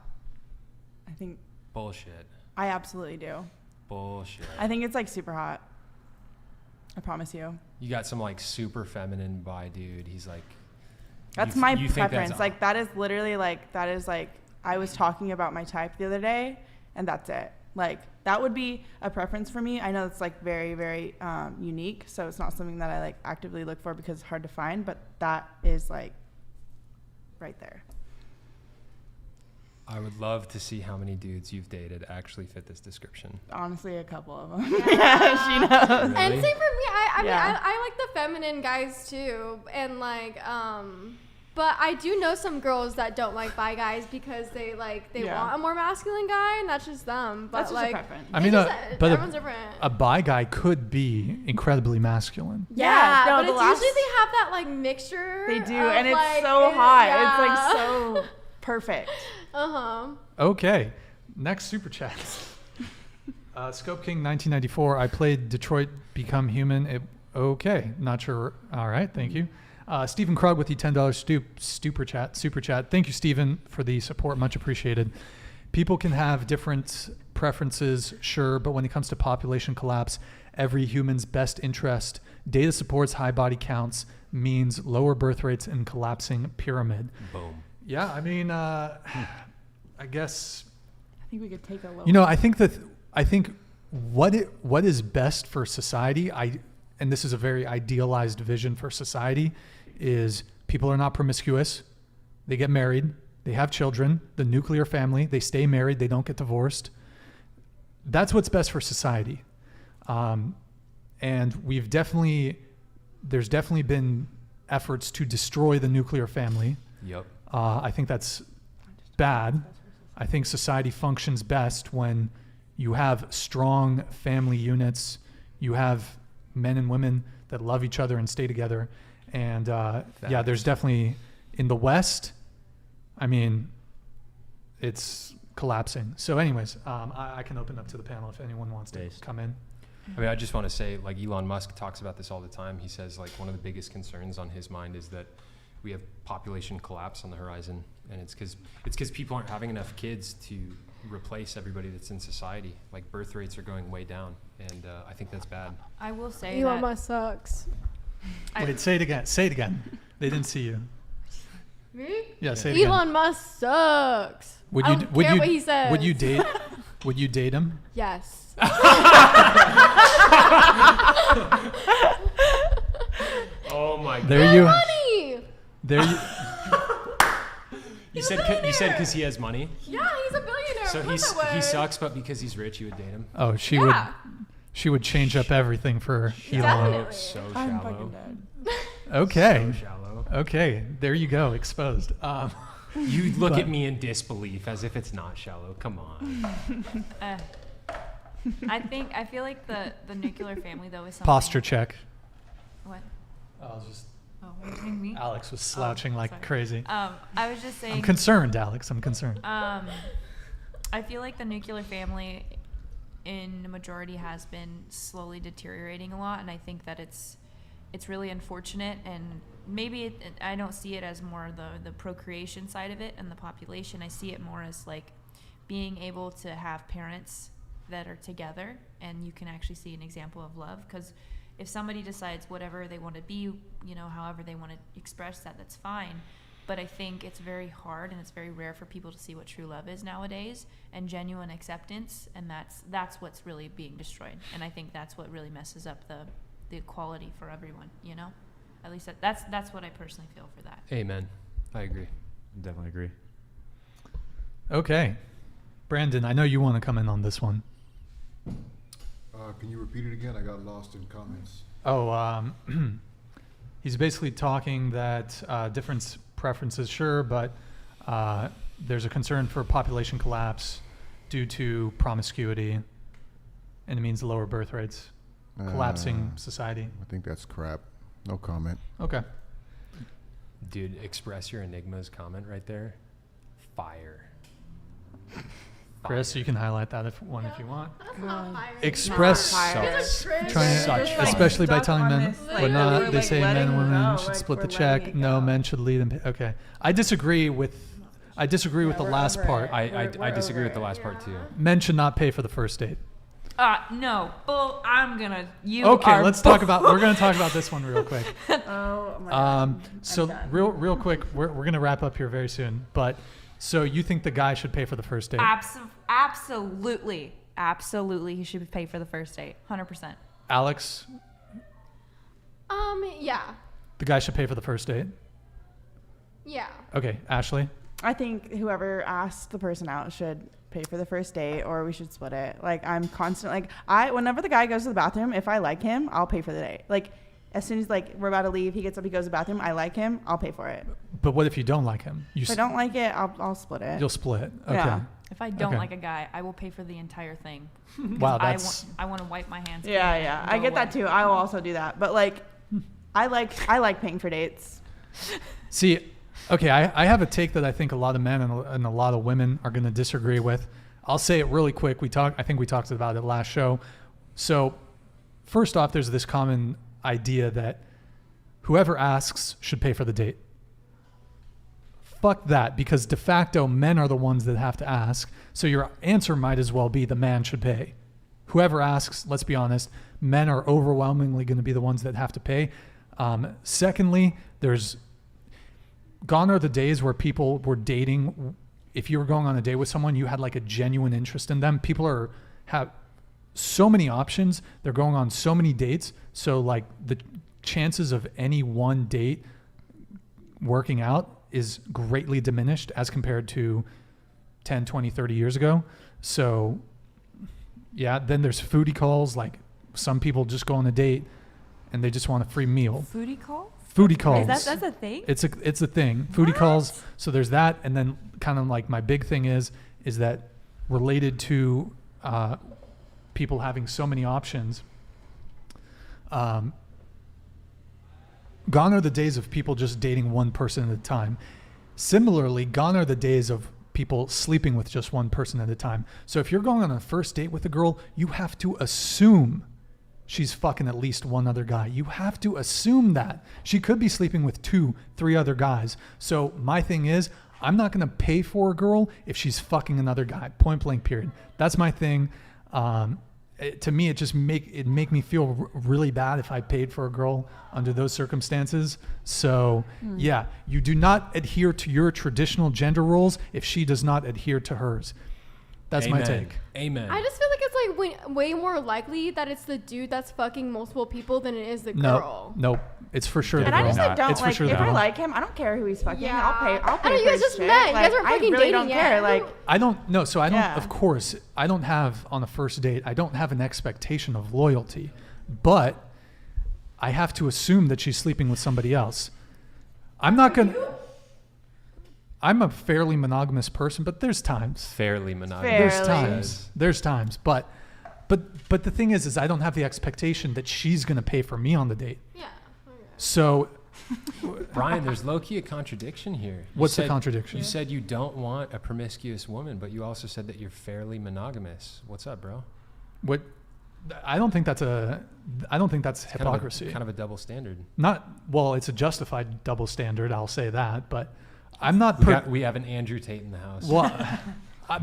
I think. Bullshit. I absolutely do. Bullshit. I think it's like super hot. I promise you. You got some like super feminine bi dude. He's like. That's my preference. Like that is literally like I was talking about my type the other day, and that's it. Like that would be a preference for me. I know it's like very, very unique, so it's not something that I like actively look for because it's hard to find. But that is like right there. I would love to see how many dudes you've dated actually fit this description. Honestly, a couple of them. Yeah, she knows. Really? And same for me. I Yeah. mean, I like the feminine guys too, and like, but I do know some girls that don't like bi guys because they Yeah. want a more masculine guy, and that's just them. But That's just a like, preference. I mean, but everyone's different. a bi guy could be incredibly masculine. Yeah, no, but the it's last- usually they have that like mixture. They do, of, and it's like, so hot. yeah. It's like so perfect. Okay, next super chat. Scope King 1994. I played Detroit Become Human. Okay, not sure. All right, thank you. Stephen Krug with the $10 super chat. Thank you, Stephen, for the support. Much appreciated. People can have different preferences, sure, but when it comes to population collapse, every human's best interest, data supports high body counts, means lower birth rates and collapsing pyramid. Boom. Yeah, I mean, I guess. I think we could take a look. You know, I think what is best for society, and this is a very idealized vision for society, is people are not promiscuous, they get married, they have children, the nuclear family, they stay married, they don't get divorced. That's what's best for society. And there's definitely been efforts to destroy the nuclear family. Yep. I think that's bad. I think society functions best when you have strong family units, you have men and women that love each other and stay together. And yeah, there's definitely, in the West, I mean, it's collapsing. So anyways, I can open up to the panel if anyone wants to come in. I mean, I just want to say, like, Elon Musk talks about this all the time. He says, like, one of the biggest concerns on his mind is that we have population collapse on the horizon. And it's because people aren't having enough kids to replace everybody that's in society. Like, birth rates are going way down. And I think that's bad. I will say Elon that Musk sucks. Wait, say it again. Say it again. They didn't see you. Me? Yeah, say it again. Elon Musk sucks. Would I you don't would care you what he says. would you date would you date him? Yes. Oh my god. There you Money. There you You said because he has money? Yeah, he's a billionaire. So Of course I he would. sucks, but because he's rich, you would date him? Oh, she Yeah. would change up everything for Elon. Definitely. So I'm shallow. fucking dead. Okay. So shallow. Okay. There you go. Exposed. You look but- at me in disbelief as if it's not shallow. Come on. I feel like the nuclear family though is something. Posture check. What? I was just. Oh, what are you saying, me? Alex was slouching like sorry. crazy. I was just saying. I'm concerned, Alex. I'm concerned. I feel like the nuclear family, in the majority, has been slowly deteriorating a lot, and I think that it's really unfortunate. And maybe I don't see it as more the procreation side of it and the population. I see it more as like being able to have parents that are together, and you can actually see an example of love. Because if somebody decides whatever they want to be, however they want to express that, that's fine. But I think it's very hard and it's very rare for people to see what true love is nowadays, and genuine acceptance, and that's what's really being destroyed. And I think that's what really messes up the equality for everyone, At least that's what I personally feel for that. Amen. I agree. Definitely agree. Okay. Brandon, I know you want to come in on this one. Can you repeat it again? I got lost in comments. Oh, he's basically talking that different preferences, sure, but there's a concern for population collapse due to promiscuity, and it means lower birth rates, collapsing society. I think that's crap. No comment. Okay. Dude, express your enigmas comment right there. Fire. Chris, you can highlight that if you want. That's not fire. Express, It's a cringe. especially by telling men Like, what not. literally, They say men and women should split the we're check. letting it No, go. men should lead and pay. Okay, I disagree with the we're last over part. it. I disagree over with the it. last part too. Men should not pay for the first date. No, bull. I'm gonna. You Okay, are let's talk about. We're gonna talk about this one real quick. Oh my god. So done. real quick, we're gonna wrap up here very soon. But so you think the guy should pay for the first date? Absolutely, he should pay for the first date, 100%. Alex, Yeah. the guy should pay for the first date. Yeah. Okay, Ashley. I think whoever asked the person out should pay for the first date, or we should split it. Like, I'm constant. Like, whenever the guy goes to the bathroom, if I like him, I'll pay for the date. Like, as soon as we're about to leave, he gets up, he goes to the bathroom. I like him, I'll pay for it. But what if you don't like him? If I don't like it, I'll split it. You'll split. Okay. Yeah. If I don't Okay. like a guy, I will pay for the entire thing. Wow, I that's want to wipe my hands. Yeah, clean yeah. and I go get that away. too. I will also do that. But like, I like paying for dates. See, okay, I have a take that I think a lot of men and a lot of women are going to disagree with. I'll say it really quick. I think we talked about it last show. So, first off, there's this common idea that whoever asks should pay for the date. Fuck that, because de facto men are the ones that have to ask. So your answer might as well be the man should pay. Whoever asks, let's be honest, men are overwhelmingly going to be the ones that have to pay. Secondly, gone are the days where people were dating. If you were going on a date with someone, you had like a genuine interest in them. People have so many options. They're going on so many dates. So like the chances of any one date working out is greatly diminished as compared to 10, 20, 30 years ago. So yeah, then there's foodie calls, like some people just go on a date and they just want a free meal. Foodie calls? Foodie calls. That's a thing? It's a thing. Foodie calls. So there's that, and then kind of like my big thing is that related to people having so many options. Gone are the days of people just dating one person at a time. Similarly, gone are the days of people sleeping with just one person at a time. So if you're going on a first date with a girl, you have to assume she's fucking at least one other guy. You have to assume that. She could be sleeping with 2, 3 other guys. So my thing is, I'm not going to pay for a girl if she's fucking another guy. Point blank, period. That's my thing. To me, it just make me feel really bad if I paid for a girl under those circumstances. So yeah, you do not adhere to your traditional gender roles if she does not adhere to hers. That's my take. Amen. I just feel like it's like way more likely that it's the dude that's fucking multiple people than it is the girl. Nope. It's for sure the And girl. I just like, don't It's for like sure if the I girl. like him, I don't care who he's fucking. Yeah. I'll pay I know for you guys his just shit. met. You Like, guys aren't I fucking really dating don't yet. care. Like I don't know. So I don't, Yeah. of course, I don't have on a first date, I don't have an expectation of loyalty, but I have to assume that she's sleeping with somebody else. I'm not going to, I'm a fairly monogamous person, but there's times. Fairly monogamous. There's times. But the thing is I don't have the expectation that she's going to pay for me on the date. Yeah. So Brian, there's low-key a contradiction here. What's the contradiction? You said you don't want a promiscuous woman, but you also said that you're fairly monogamous. What's up, bro? what, I don't think that's hypocrisy. Kind of a double standard. Well, it's a justified double standard. I'll say that, but I'm not. We have an Andrew Tate in the house. Well,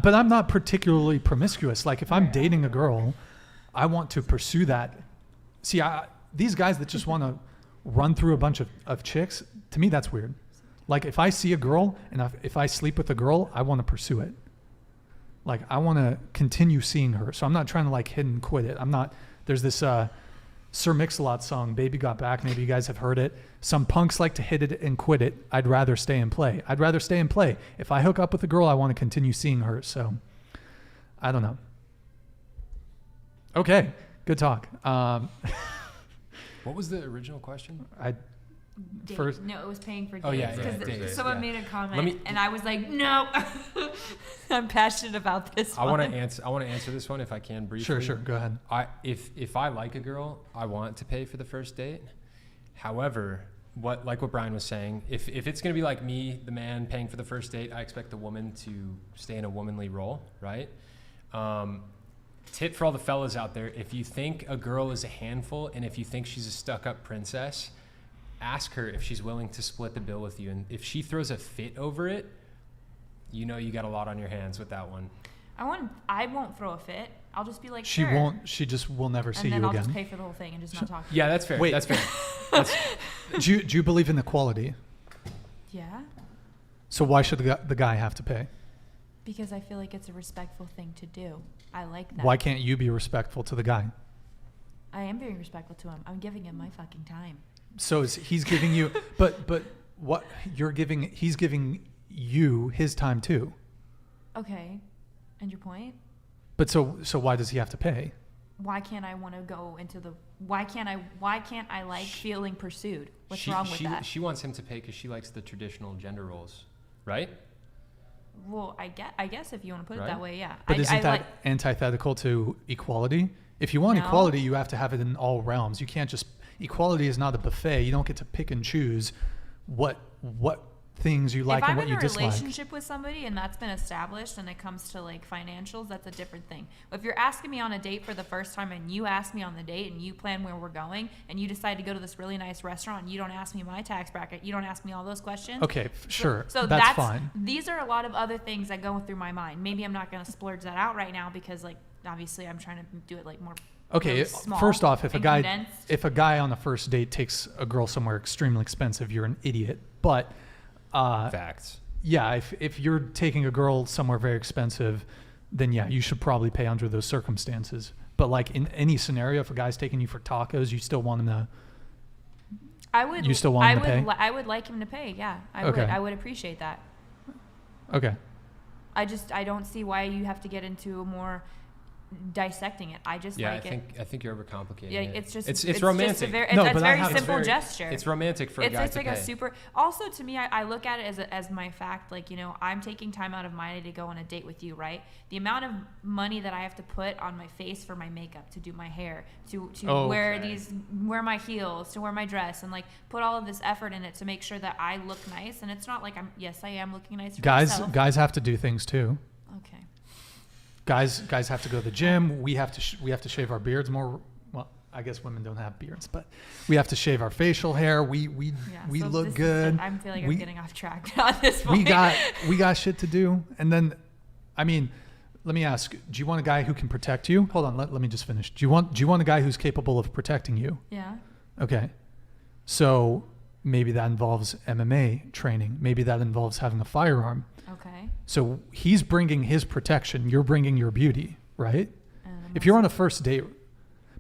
but I'm not particularly promiscuous. Like if I'm dating a girl, I want to pursue that. See, these guys that just want to run through a bunch of chicks, to me, that's weird. Like if I see a girl and if I sleep with a girl, I want to pursue it. Like I want to continue seeing her. So I'm not trying to like hit and quit it. I'm not, there's this Sir Mix-a-Lot song, Baby Got Back. Maybe you guys have heard it. Some punks like to hit it and quit it. I'd rather stay and play. If I hook up with a girl, I want to continue seeing her. So I don't know. Okay. Good talk. What was the original question? First, no, it was paying for dates. Oh, yeah, Because someone made a comment, Let me- and I was like, no, I'm passionate about this I one. want to answer this one if I can briefly. Sure. Go ahead. If I like a girl, I want to pay for the first date. However, like what Brian was saying, if it's going to be like me, the man paying for the first date, I expect the woman to stay in a womanly role, right? Tip for all the fellas out there: if you think a girl is a handful and if you think she's a stuck-up princess, ask her if she's willing to split the bill with you. And if she throws a fit over it, you know you got a lot on your hands with that one. I won't throw a fit. I'll just be like, she sure. won't. She just will never see you again. And then I'll just pay for the whole thing and just not talk to you. Yeah, that's fair. Wait. That's fair. Do you believe in equality? Yeah. So why should the guy have to pay? Because I feel like it's a respectful thing to do. I like that. Why can't you be respectful to the guy? I am being respectful to him. I'm giving him my fucking time. So he's giving you, but what you're giving, he's giving you his time too. Okay. And your point? But so why does he have to pay? Why can't I want to go into the? Why can't I like feeling pursued? What's wrong with that? She wants him to pay because she likes the traditional gender roles, right? Well, I guess if you want to put it that way, yeah. But isn't that antithetical to equality? If you want equality, you have to have it in all realms. You can't just, equality is not a buffet. You don't get to pick and choose what things you like and what you dislike. If I'm in a relationship with somebody and that's been established and it comes to like financials, that's a different thing. If you're asking me on a date for the first time and you ask me on the date and you plan where we're going and you decide to go to this really nice restaurant and you don't ask me my tax bracket, you don't ask me all those questions. Okay, sure. So that's fine. These are a lot of other things that go through my mind. Maybe I'm not going to splurge that out right now because like obviously I'm trying to do it like more Okay, really small first off, if a guy on the first date takes a girl somewhere extremely expensive, you're an idiot. But facts. Yeah, if you're taking a girl somewhere very expensive, then yeah, you should probably pay under those circumstances. But like in any scenario, if a guy's taking you for tacos, you still want him to. You still want him to pay? I would like him to pay. Yeah, I would appreciate that. Okay. I don't see why you have to get into a more dissecting it. I just like it. I think you're overcomplicating Yeah, it. it's just it's romantic. Just a very, it's a very simple gesture. It's romantic for a guy It's to like pay. a super. Also, to me, I look at it as my fact. Like, you know, I'm taking time out of my day to go on a date with you, right? The amount of money that I have to put on my face for my makeup, to do my hair, to wear my heels, to wear my dress, and like put all of this effort in it to make sure that I look nice. And it's not like I am looking nice for myself. Guys have to do things too. Okay. Guys have to go to the gym. We have to shave our beards more. Well, I guess women don't have beards, but we have to shave our facial hair. We so look good. I feel like I'm getting off track at this point. We got shit to do. And then, I mean, let me ask: do you want a guy who can protect you? Hold on, let me just finish. Do you want a guy who's capable of protecting you? Yeah. Okay. So maybe that involves MMA training. Maybe that involves having a firearm. Okay. So he's bringing his protection. You're bringing your beauty, right? If you're on a first date,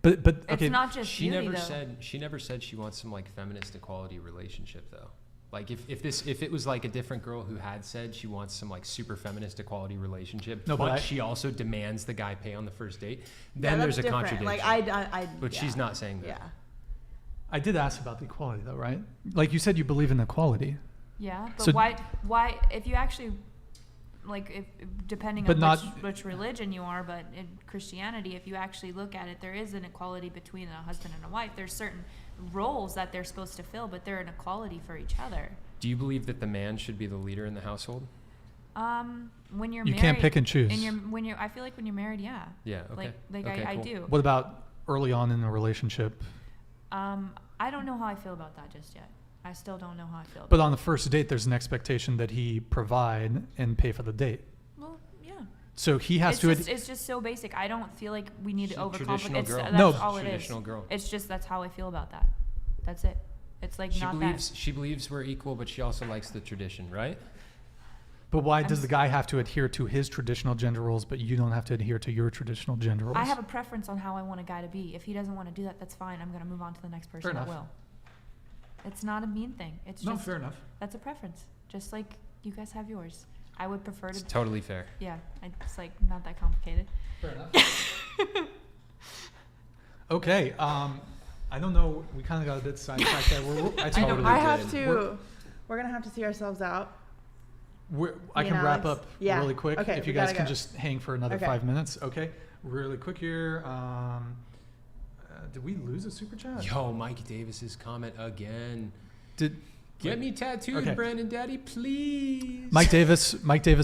but okay. It's not just she beauty, never though. said she never said she wants some like feminist equality relationship though. Like if it was like a different girl who had said she wants some like super feminist equality relationship, but she also demands the guy pay on the first date, then there's a contradiction. Like but she's not saying that. Yeah. I did ask about the equality though, right? Like you said, you believe in equality. Yeah, but So- why if you actually like if depending But on not- which religion you are, but in Christianity, if you actually look at it, there is an equality between a husband and a wife. There's certain roles that they're supposed to fill, but they're an equality for each other. Do you believe that the man should be the leader in the household? When you're You married, can't pick and choose. I feel like when you're married, yeah. Yeah. Okay. Like I cool. do. What about early on in the relationship? I don't know how I feel about that just yet. I still don't know how I feel about But on the first date, there's an expectation that he provide and pay for the date. Well, yeah. So he has It's just so basic. I don't feel like we need to Traditional overcomplicate. girl. That's all it is. Traditional girl. It's just that's how I feel about that. That's it. It's like She believes we're equal, but she also likes the tradition, right? But why does the guy have to adhere to his traditional gender roles, but you don't have to adhere to your traditional gender roles? I have a preference on how I want a guy to be. If he doesn't want to do that, that's fine. I'm going to move on to the next person that will. It's not a mean thing. It's just fair enough. That's a preference. Just like you guys have yours. I would prefer to. It's totally fair. Yeah, it's like not that complicated. Fair enough. Okay. I don't know. We kind of got a bit sidetracked there. We're gonna have to see ourselves out. I can wrap Alex. up Yeah. really quick Okay, if we you guys gotta can go. just hang for another Okay. 5 minutes. Okay, really quick here. Did we lose a super chat? Yo, Mike Davis's comment again. Get me tattooed, Okay. Brandon Daddy, please. Mike Davis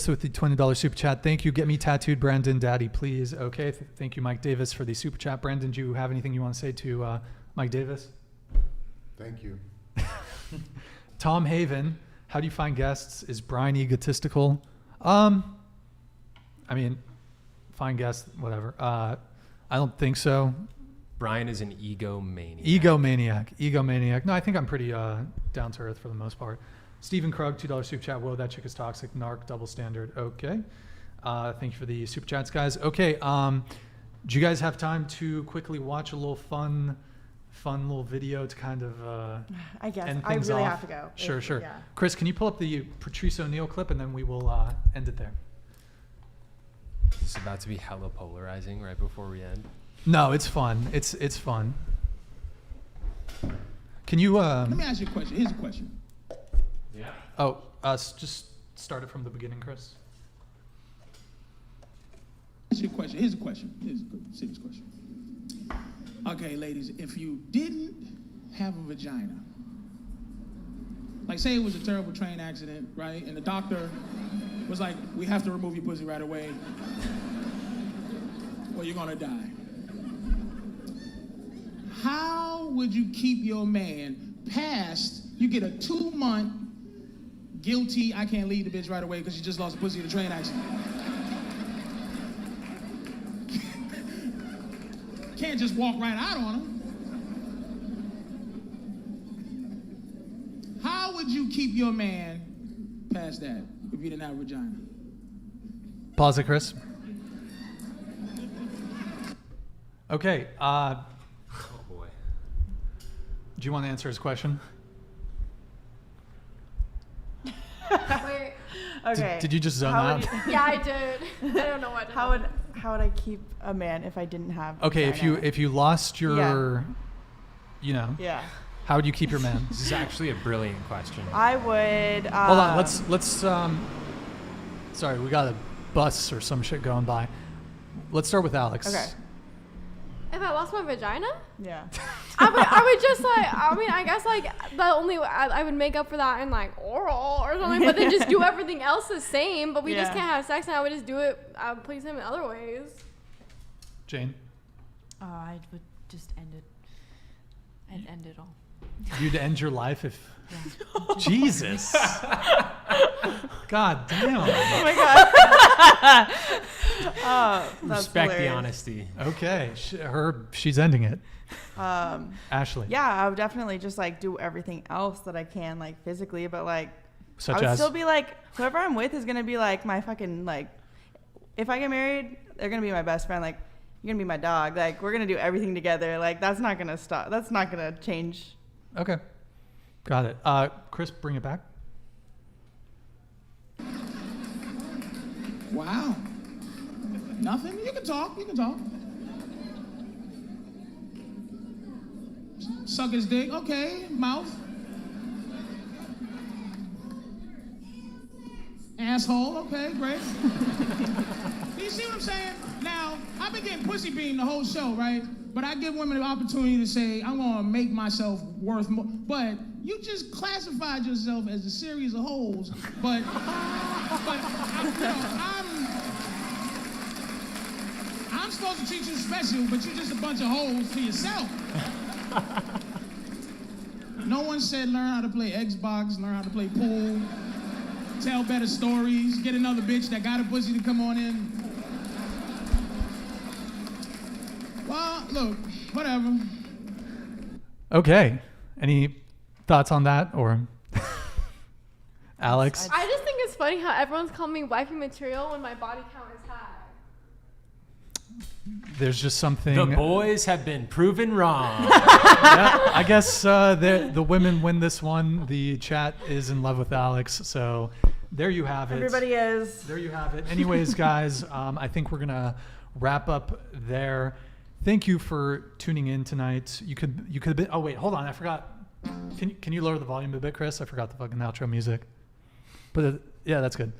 with the $20 super chat. Thank you. Get me tattooed, Brandon Daddy, please. Okay, thank you, Mike Davis, for the super chat. Brandon, do you have anything you want to say to Mike Davis? Thank you. Tom Haven, how do you find guests? Is Brian egotistical? I mean, find guests, whatever. I don't think so. Brian is an egomaniac. Egomaniac. No, I think I'm pretty down to earth for the most part. Stephen Krug, $2 super chat. Whoa, that chick is toxic. Narc, double standard. Okay. Thank you for the super chats, guys. Okay. Do you guys have time to quickly watch a little fun little video to kind of I guess end I things really off? have to go. Sure. Yeah. Chris, can you pull up the Patrice O'Neal clip and then we will end it there. This is about to be hella polarizing right before we end. No, it's fun. It's fun. Can you? Let me ask you a question. Here's a question. Yeah. Oh, just start it from the beginning, Chris. Here's a question. Here's a good, serious question. Okay, ladies, if you didn't have a vagina, like say it was a terrible train accident, right? And the doctor was like, we have to remove your pussy right away or you're gonna die. How would you keep your man past, you get a 2-month guilty, I can't leave the bitch right away because you just lost a pussy in a train accident. Can't just walk right out on him. How would you keep your man past that if you didn't have a vagina? Pause it, Chris. Okay. Oh boy. Do you want to answer his question? Wait. Okay. Did you just zone How out? would Yeah, I did. I don't know what. How would How would I keep a man if I didn't have? a Okay, vagina? if you lost your, you know, Yeah. how would you keep your man? This is actually a brilliant question. I would. Hold on, let's sorry, we got a bus or some shit going by. Let's start with Alex. Okay. If I lost my vagina, Yeah. I would just like, I mean, I guess like the only I would make up for that in like oral or something, but then just do everything else the same. But we just Yeah. can't have sex, and I would just do it. I would please him in other ways. Jane, I would just end it. I'd end it all. you'd end your life if. Jesus. God damn. Oh my god. Oh, that's Respect the hilarious. honesty. Okay, she's ending it. Ashley. Yeah, I would definitely just like do everything else that I can, like physically, but like Such I would as? still be like, whoever I'm with is gonna be like my fucking like. If I get married, they're gonna be my best friend. Like, you're gonna be my dog. Like, we're gonna do everything together. Like, that's not gonna stop. That's not gonna change. Okay. Got it. Chris, bring it back. Wow. Nothing? You can talk. You can talk. Suck his dick. Okay. Mouth. Asshole. Okay, great. You see what I'm saying? Now, I've been getting pussy beaten the whole show, right? But I give women the opportunity to say, I'm gonna make myself worth more. But you just classified yourself as a series of holes. But I'm supposed to treat you special, but you're just a bunch of holes to yourself. No one said learn how to play Xbox, learn how to play pool, tell better stories, get another bitch that got a pussy to come on in. Well, look, whatever. Okay. Any thoughts on that, or Alex? I just think it's funny how everyone's calling me wifey material when my body count is high. There's just something. The boys have been proven wrong. Yeah, I guess the women win this one. The chat is in love with Alex, so there you have it. Everybody is. There you have it. Anyways, guys, I think we're gonna wrap up there. Thank you for tuning in tonight. You could have been. Oh wait, hold on, I forgot. Can you lower the volume a bit, Chris? I forgot the fucking outro music. But yeah, that's good.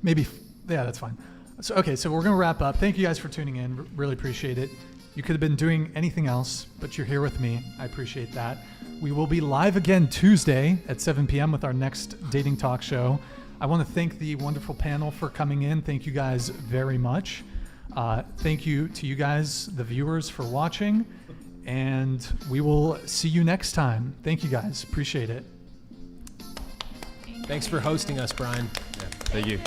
Maybe, yeah, that's fine. So we're gonna wrap up. Thank you guys for tuning in. Really appreciate it. You could have been doing anything else, but you're here with me. I appreciate that. We will be live again Tuesday at 7 p.m. with our next dating talk show. I want to thank the wonderful panel for coming in. Thank you guys very much. Thank you to you guys, the viewers, for watching. And we will see you next time. Thank you guys. Appreciate it. Thanks for hosting us, Brian. Yeah, thank you.